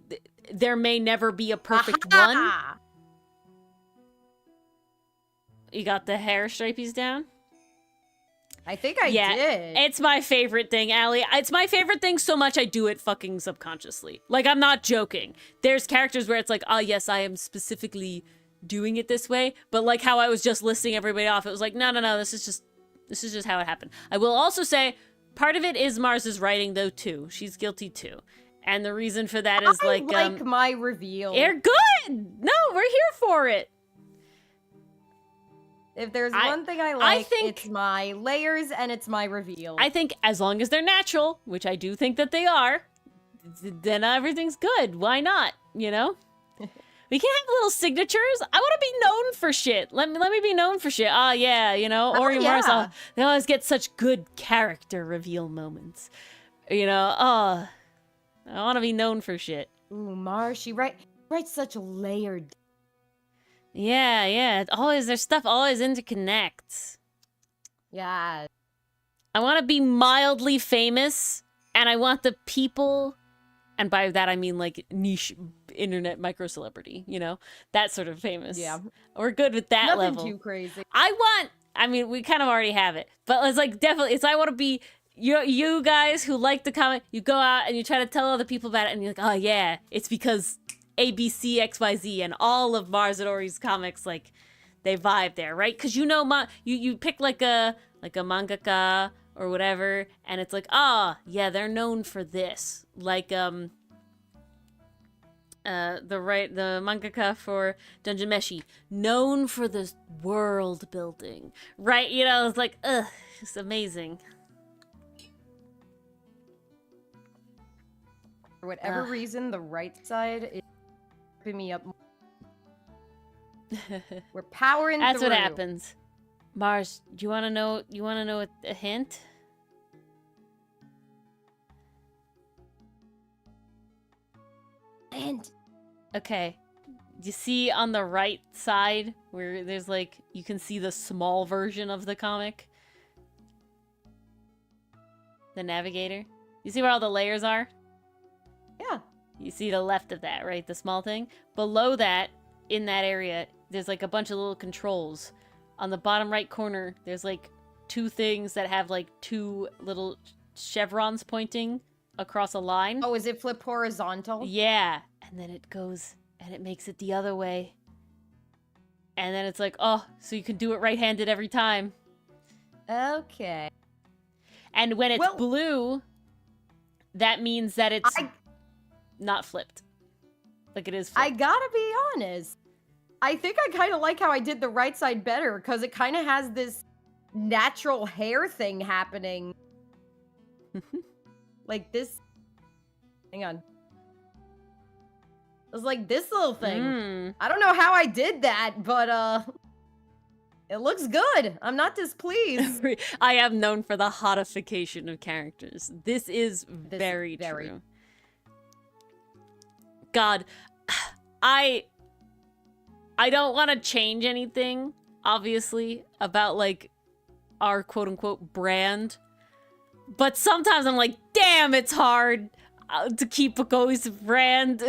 there may never be a perfect one. You got the hair stripies down? I think I did. It's my favorite thing, Allie. It's my favorite thing so much I do it fucking subconsciously. Like, I'm not joking. There's characters where it's like, oh yes, I am specifically doing it this way. But like how I was just listing everybody off, it was like, no, this is just how it happened. I will also say, part of it is Mars's writing though too. She's guilty too. And the reason for that is I like my reveal. They're good! No, we're here for it. If there's one thing I like, it's my layers and it's my reveal. I think as long as they're natural, which I do think that they are, then everything's good. Why not? You know? We can have little signatures. I want to be known for shit. Let me be known for shit. Oh, yeah, you know? Ori and Mars, they always get such good character reveal moments. You know? Oh, I want to be known for shit. Ooh, Mars, she writes such layered. Yeah. Their stuff always interconnects. Yeah. I want to be mildly famous, and I want the people, and by that I mean like niche internet micro celebrity, you know? That sort of famous. Yeah. We're good with that Nothing level. too crazy. I mean, we kind of already have it, but it's like definitely, I want to be you guys who like the comic, you go out and you try to tell other people about it, and you're like, oh yeah, it's because ABC, XYZ, and all of Mars and Ori's comics, like, they vibe there, right? Because you know, you pick like a mangaka or whatever, and it's like, yeah, they're known for this. Like, the mangaka for Dungeon Meshi, known for the world building, right? You know, it's like, it's amazing. For whatever reason, the right side is tripping me up more. We're powering That's through. what happens. Mars, do you want to know? A hint? Hint. Okay. You see on the right side where there's like, you can see the small version of the comic? The navigator? You see where all the layers are? Yeah. You see the left of that, right? The small thing? Below that, in that area, there's like a bunch of little controls. On the bottom right corner, there's like two things that have like two little chevrons pointing across a line. Oh, is it flip horizontal? Yeah. And then it goes and it makes it the other way. And then it's like, oh, so you can do it right-handed every time. Okay. And when it's blue, that means that it's not flipped. Like it is flipped. I gotta be honest. I think I kind of like how I did the right side better, because it kind of has this natural hair thing happening. Like this. Hang on. It was like this little thing. I don't know how I did that, but it looks good. I'm not displeased. I am known for the hottification of characters. This is very true. God, I don't want to change anything, obviously, about like our quote-unquote brand. But sometimes I'm like, damn, it's hard to keep a cohesive brand.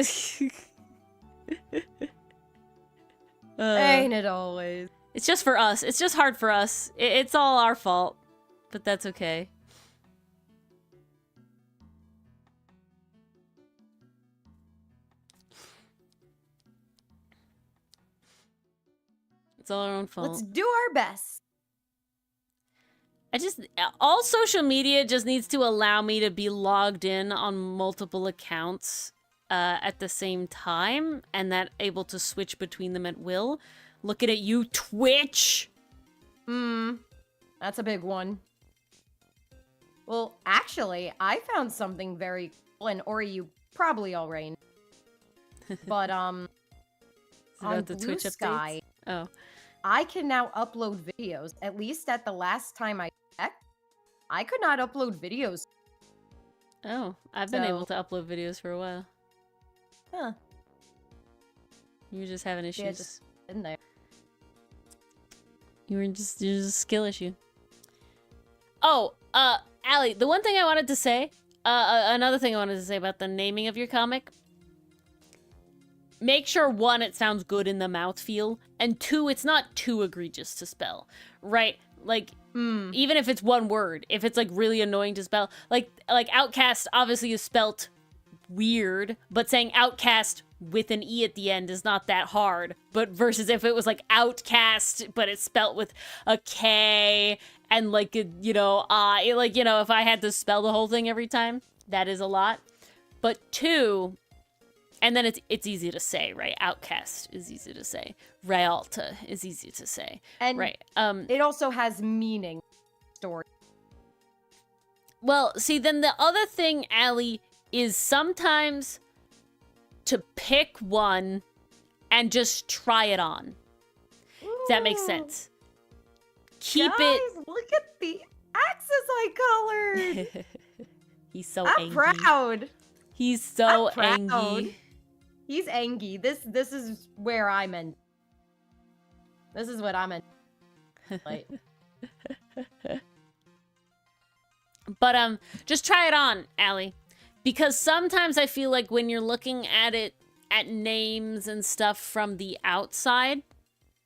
Ain't it always? It's just for us. It's just hard for us. It's all our fault. But that's okay. It's all our own fault. Let's do our best. All social media just needs to allow me to be logged in on multiple accounts at the same time, and that able to switch between them at will. Looking at you, Twitch! That's a big one. Well, actually, I found something very cool, and Ori, you probably already know. But, on the Blue Twitch Sky, updates? Oh. I can now upload videos. At least at the last time I checked, I could not upload videos. Oh, I've been able to upload videos for a while. Huh. You were just having issues. Yeah, just in there. You're just a skill issue. Oh, Allie, the one thing I wanted to say, another thing I wanted to say about the naming of your comic. Make sure, one, it sounds good in the mouthfeel, and two, it's not too egregious to spell, right? Like, even if it's one word, if it's, like, really annoying to spell, like Outcast obviously is spelt weird, but saying Outcast with an E at the end is not that hard, but versus if it was, like, Outcast, but it's spelt with a K, and, like, you know, if I had to spell the whole thing every time, that is a lot. But two... And then it's easy to say, right? Outcast is easy to say. Rialta is easy to say. And right. It also has meaning. Story. Well, see, then the other thing, Allie, is sometimes to pick one and just try it on. Does that make sense? Keep Guys, look at the axes I colored. He's so I'm angry. proud. He's so I'm proud. angry. He's angry. This is where I'm in. This is what I'm in. Like. But just try it on, Allie. Because sometimes I feel like when you're looking at it at names and stuff from the outside,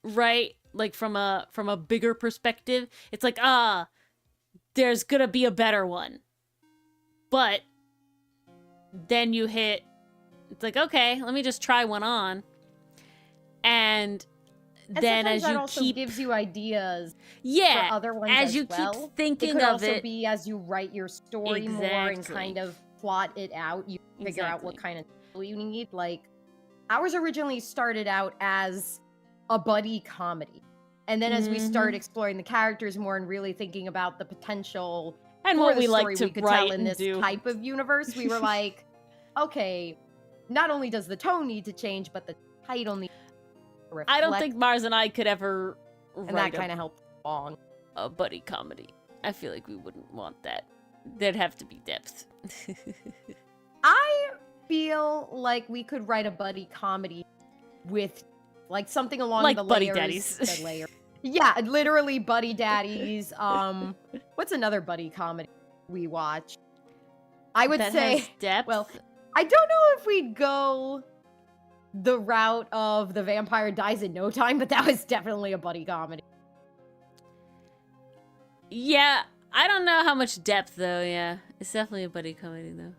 right? Like from a bigger perspective, it's like, there's gonna be a better one. But then you hit, it's like, okay, let me just try one on. And then as that you also keep gives you ideas yeah, for other ones as you well. keep thinking it could of also it, be as you write your story more and Exactly. kind of plot it out, you figure out what Exactly. kind of tool you need. Like, ours originally started out as a buddy comedy. And then as we started exploring the characters more and really thinking about the potential and for what the we story like to we could write tell in and this do. type of universe, we were like, okay, not only does the tone need to change, but the title needs to reflect. I don't think Mars and I could ever and that write kind of helped along. a buddy comedy. I feel like we wouldn't want that. There'd have to be depth. I feel like we could write a buddy comedy with like something along Like the Buddy layers, Daddies. the layer. Yeah, literally Buddy Daddies. What's another buddy comedy we watch? I would that say has depth. well, I don't know if we'd go the route of The Vampire Dies in No Time, but that was definitely a buddy comedy. Yeah, I don't know how much depth though. Yeah, it's definitely a buddy comedy though.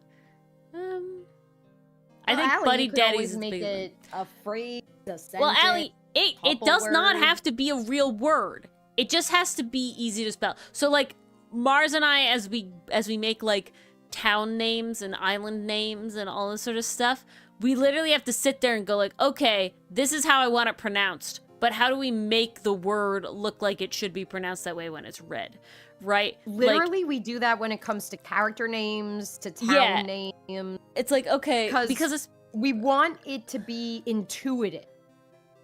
I think Allie, Buddy you could Daddies always is make big. it a phrase, a sentence. Well, Allie, it couple does not words. have to be a real word. It just has to be easy to spell. So like Mars and I, as we make like town names and island names and all this sort of stuff, we literally have to sit there and go like, okay, this is how I want it pronounced. but how do we make the word look like it should be pronounced that way when it's read, right? Literally, we do that when it comes to character names, to town names. It's like, okay, because it's... we want it to be intuitive.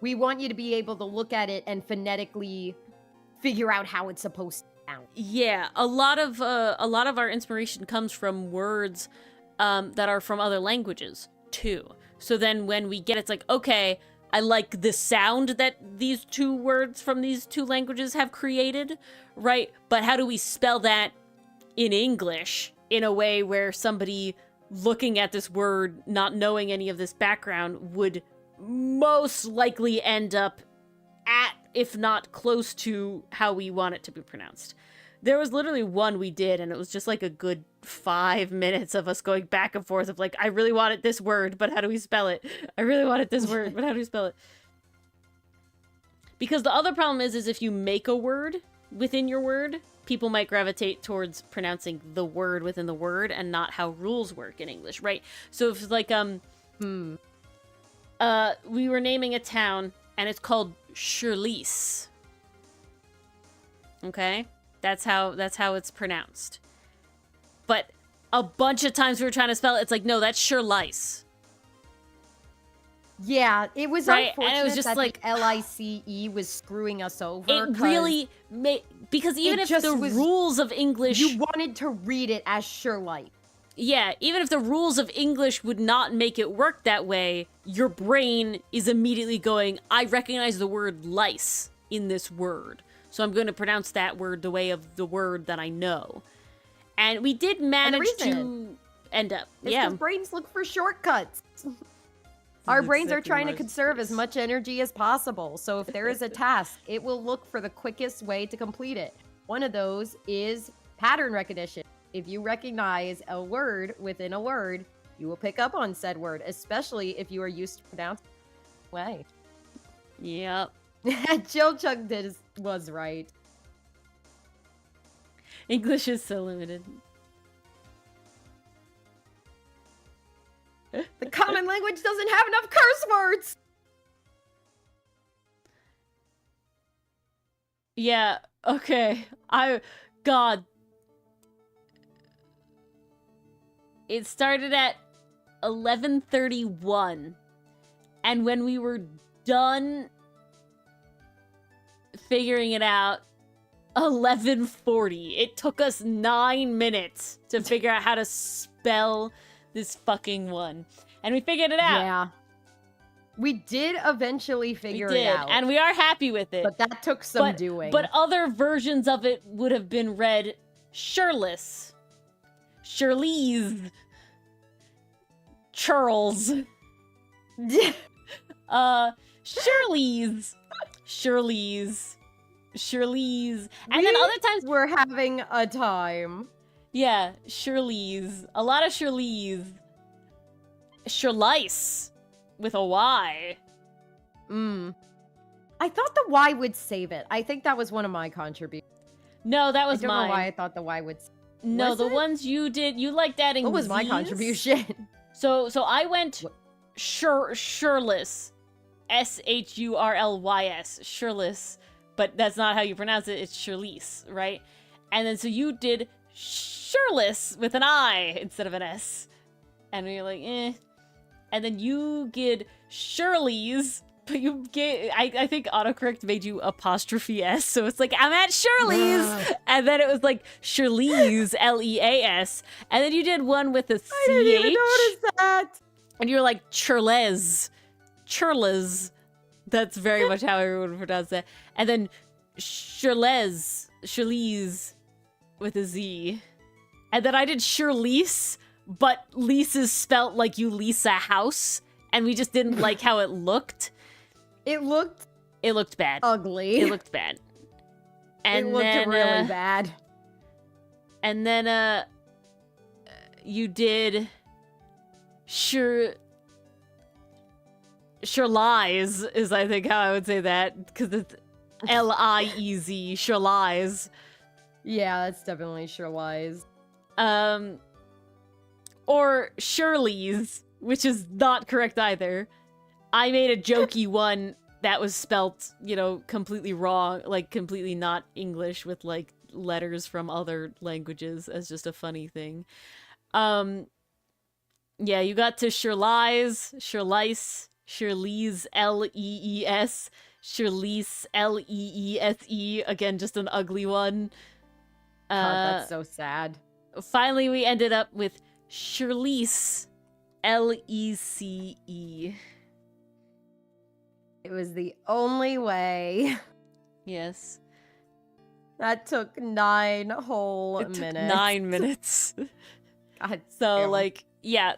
We want you to be able to look at it and phonetically figure out how it's supposed to sound. Yeah, a lot of our inspiration comes from words that are from other languages too. So then when we get, it's like, okay, I like the sound that these two words from these two languages have created, right? But how do we spell that in English in a way where somebody looking at this word, not knowing any of this background, would most likely end up at, if not close to, how we want it to be pronounced. There was literally one we did, and it was just like a good 5 minutes of us going back and forth of like, I really wanted this word, but how do we spell it? I really wanted this word, but how do we spell it? Because the other problem is if you make a word within your word, people might gravitate towards pronouncing the word within the word and not how rules work in English, right? So if it's like, we were naming a town, and it's called Shirlise. Okay? That's how it's pronounced. But a bunch of times we were trying to spell it, it's like, no, that's Shirlice. Yeah, it was right? unfortunate and it was just that like, the LICE was screwing us over. It really made, because even if the rules of English... You wanted to read it as Shirlight. Yeah, even if the rules of English would not make it work that way, your brain is immediately going, I recognize the word lice in this word, so I'm going to pronounce that word the way of the word that I know. And we did manage to end up, because brains look for shortcuts. Our brains are trying to conserve as much energy as possible, so if there is a task, it will look for the quickest way to complete it. One of those is pattern recognition. If you recognize a word within a word, you will pick up on said word, especially if you are used to pronouncing it way. Yep. Jill Chuck was right. English is so limited. The common language doesn't have enough curse words! Yeah, okay. God. It started at 11:31, and when we were done figuring it out, 11:40. It took us 9 minutes to figure out how to spell this fucking one, and we figured it out. Yeah, we did eventually figure it out, and we are happy with it. But that took some doing. But other versions of it would have been read Shirless, Shirley's, Charles, Shirley's, and then other times we're having a time. Yeah, Shirley's, a lot of Shirley's, Shirlice with a Y. I thought the Y would save it. I think that was one of my contributions. No, that was mine. I don't mine. know why I thought the Y would. No, the ones you did, you liked adding. What was my contribution? So I went Shirless, Shurlys, Shirless, but that's not how you pronounce it. It's Shirlise, right? And then so you did Shirless with an I instead of an S, and you're like, eh. And then you did Shirley's, but you get, I think autocorrect made you apostrophe S, so it's like, I'm at Shirley's, and then it was like Shirley's, Leas, and then you did one with a CH. I didn't even notice that. And you're like, Churles. That's very much how everyone would pronounce it. And then Shirley's with a Z. And then I did Shirlise, but lease is spelt like you lease a house, and we just didn't like how it looked. It looked bad. Ugly. It looked bad. And it looked then, really bad. And then you did Shirlies is I think how I would say that, because it's Liez, Shirlies. Yeah, that's definitely Shirlies. Or Shirley's, which is not correct either. I made a jokey one that was spelt, you know, completely wrong, like completely not English with like letters from other languages as just a funny thing. Yeah, you got to Shirleys, L-E-E-S, Shirlease, L-E-E-S-E, again, just an ugly one. God, that's so sad. Finally, we ended up with Shirlece, L-E-C-E. It was the only way. Yes. That took 9 whole It took minutes. 9 minutes. God So, damn. like, yeah.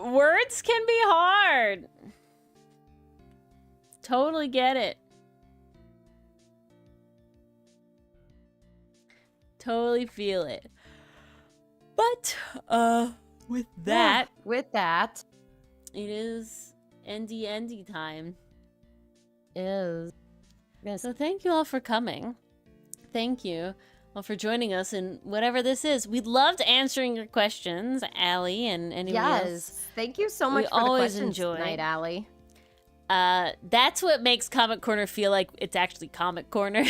Words can be hard. Totally get it. Totally feel it. But, with that, with that, it is endy time. is So thank you all for coming. Thank you all for joining us in whatever this is. We loved answering your questions, Allie, and anybody else. Thank you so much We for the always questions enjoy. tonight, Allie. That's what makes Comic Corner feel like it's actually Comic Corner.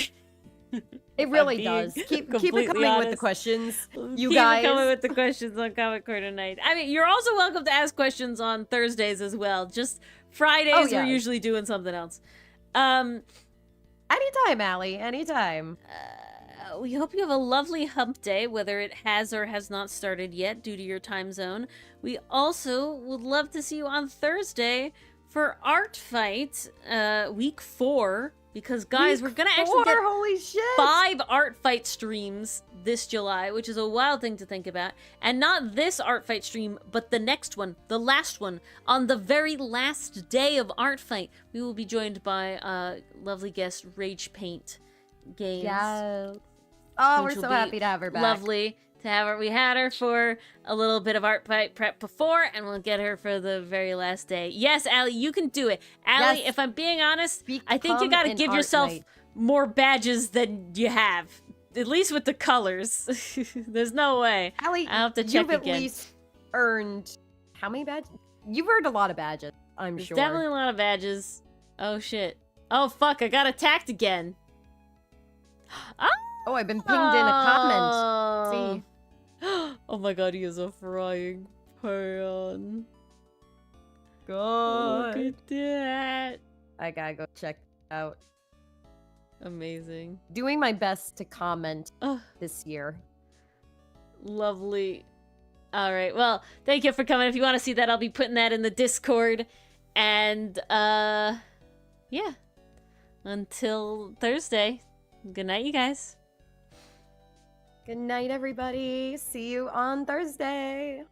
It really being does. Keep it completely coming with the honest. questions, you Keep guys. it coming with the questions on Comic Corner night. I mean, you're also welcome to ask questions on Thursdays as well. Just Fridays, we're usually doing something else. Anytime, Allie. Anytime. We hope you have a lovely hump day, whether it has or has not started yet due to your time zone. We also would love to see you on Thursday for Art Fight, week 4. Because, guys, we're going to actually get holy shit. 5 Art Fight streams this July, which is a wild thing to think about. And not this Art Fight stream, but the next one, the last one. On the very last day of Art Fight, we will be joined by lovely guest Rage Paint Games. Yes. Oh, we're which will so be happy to have her back. Lovely to have her. We had her for a little bit of Art Fight prep before, and we'll get her for the very last day. Yes, Allie, you can do it. Allie, Yes. if I'm being honest, I think you Become gotta an give art yourself knight. more badges than you have. At least with the colors. There's no way. Allie, I'll have to check you've at again. least earned how many badges? You've earned a lot of badges, I'm There's sure. definitely a lot of badges. Oh, shit. Oh, fuck, I got attacked again. Oh, I've been pinged in a comment. Oh. See. Oh my god, he is a frying pan. Good. Look at that. I gotta go check it out. Amazing. Doing my best to comment Oh, this year. lovely. All right. Well, thank you for coming. If you want to see that, I'll be putting that in the Discord. And, yeah. Until Thursday. Good night, you guys. Good night, everybody. See you on Thursday.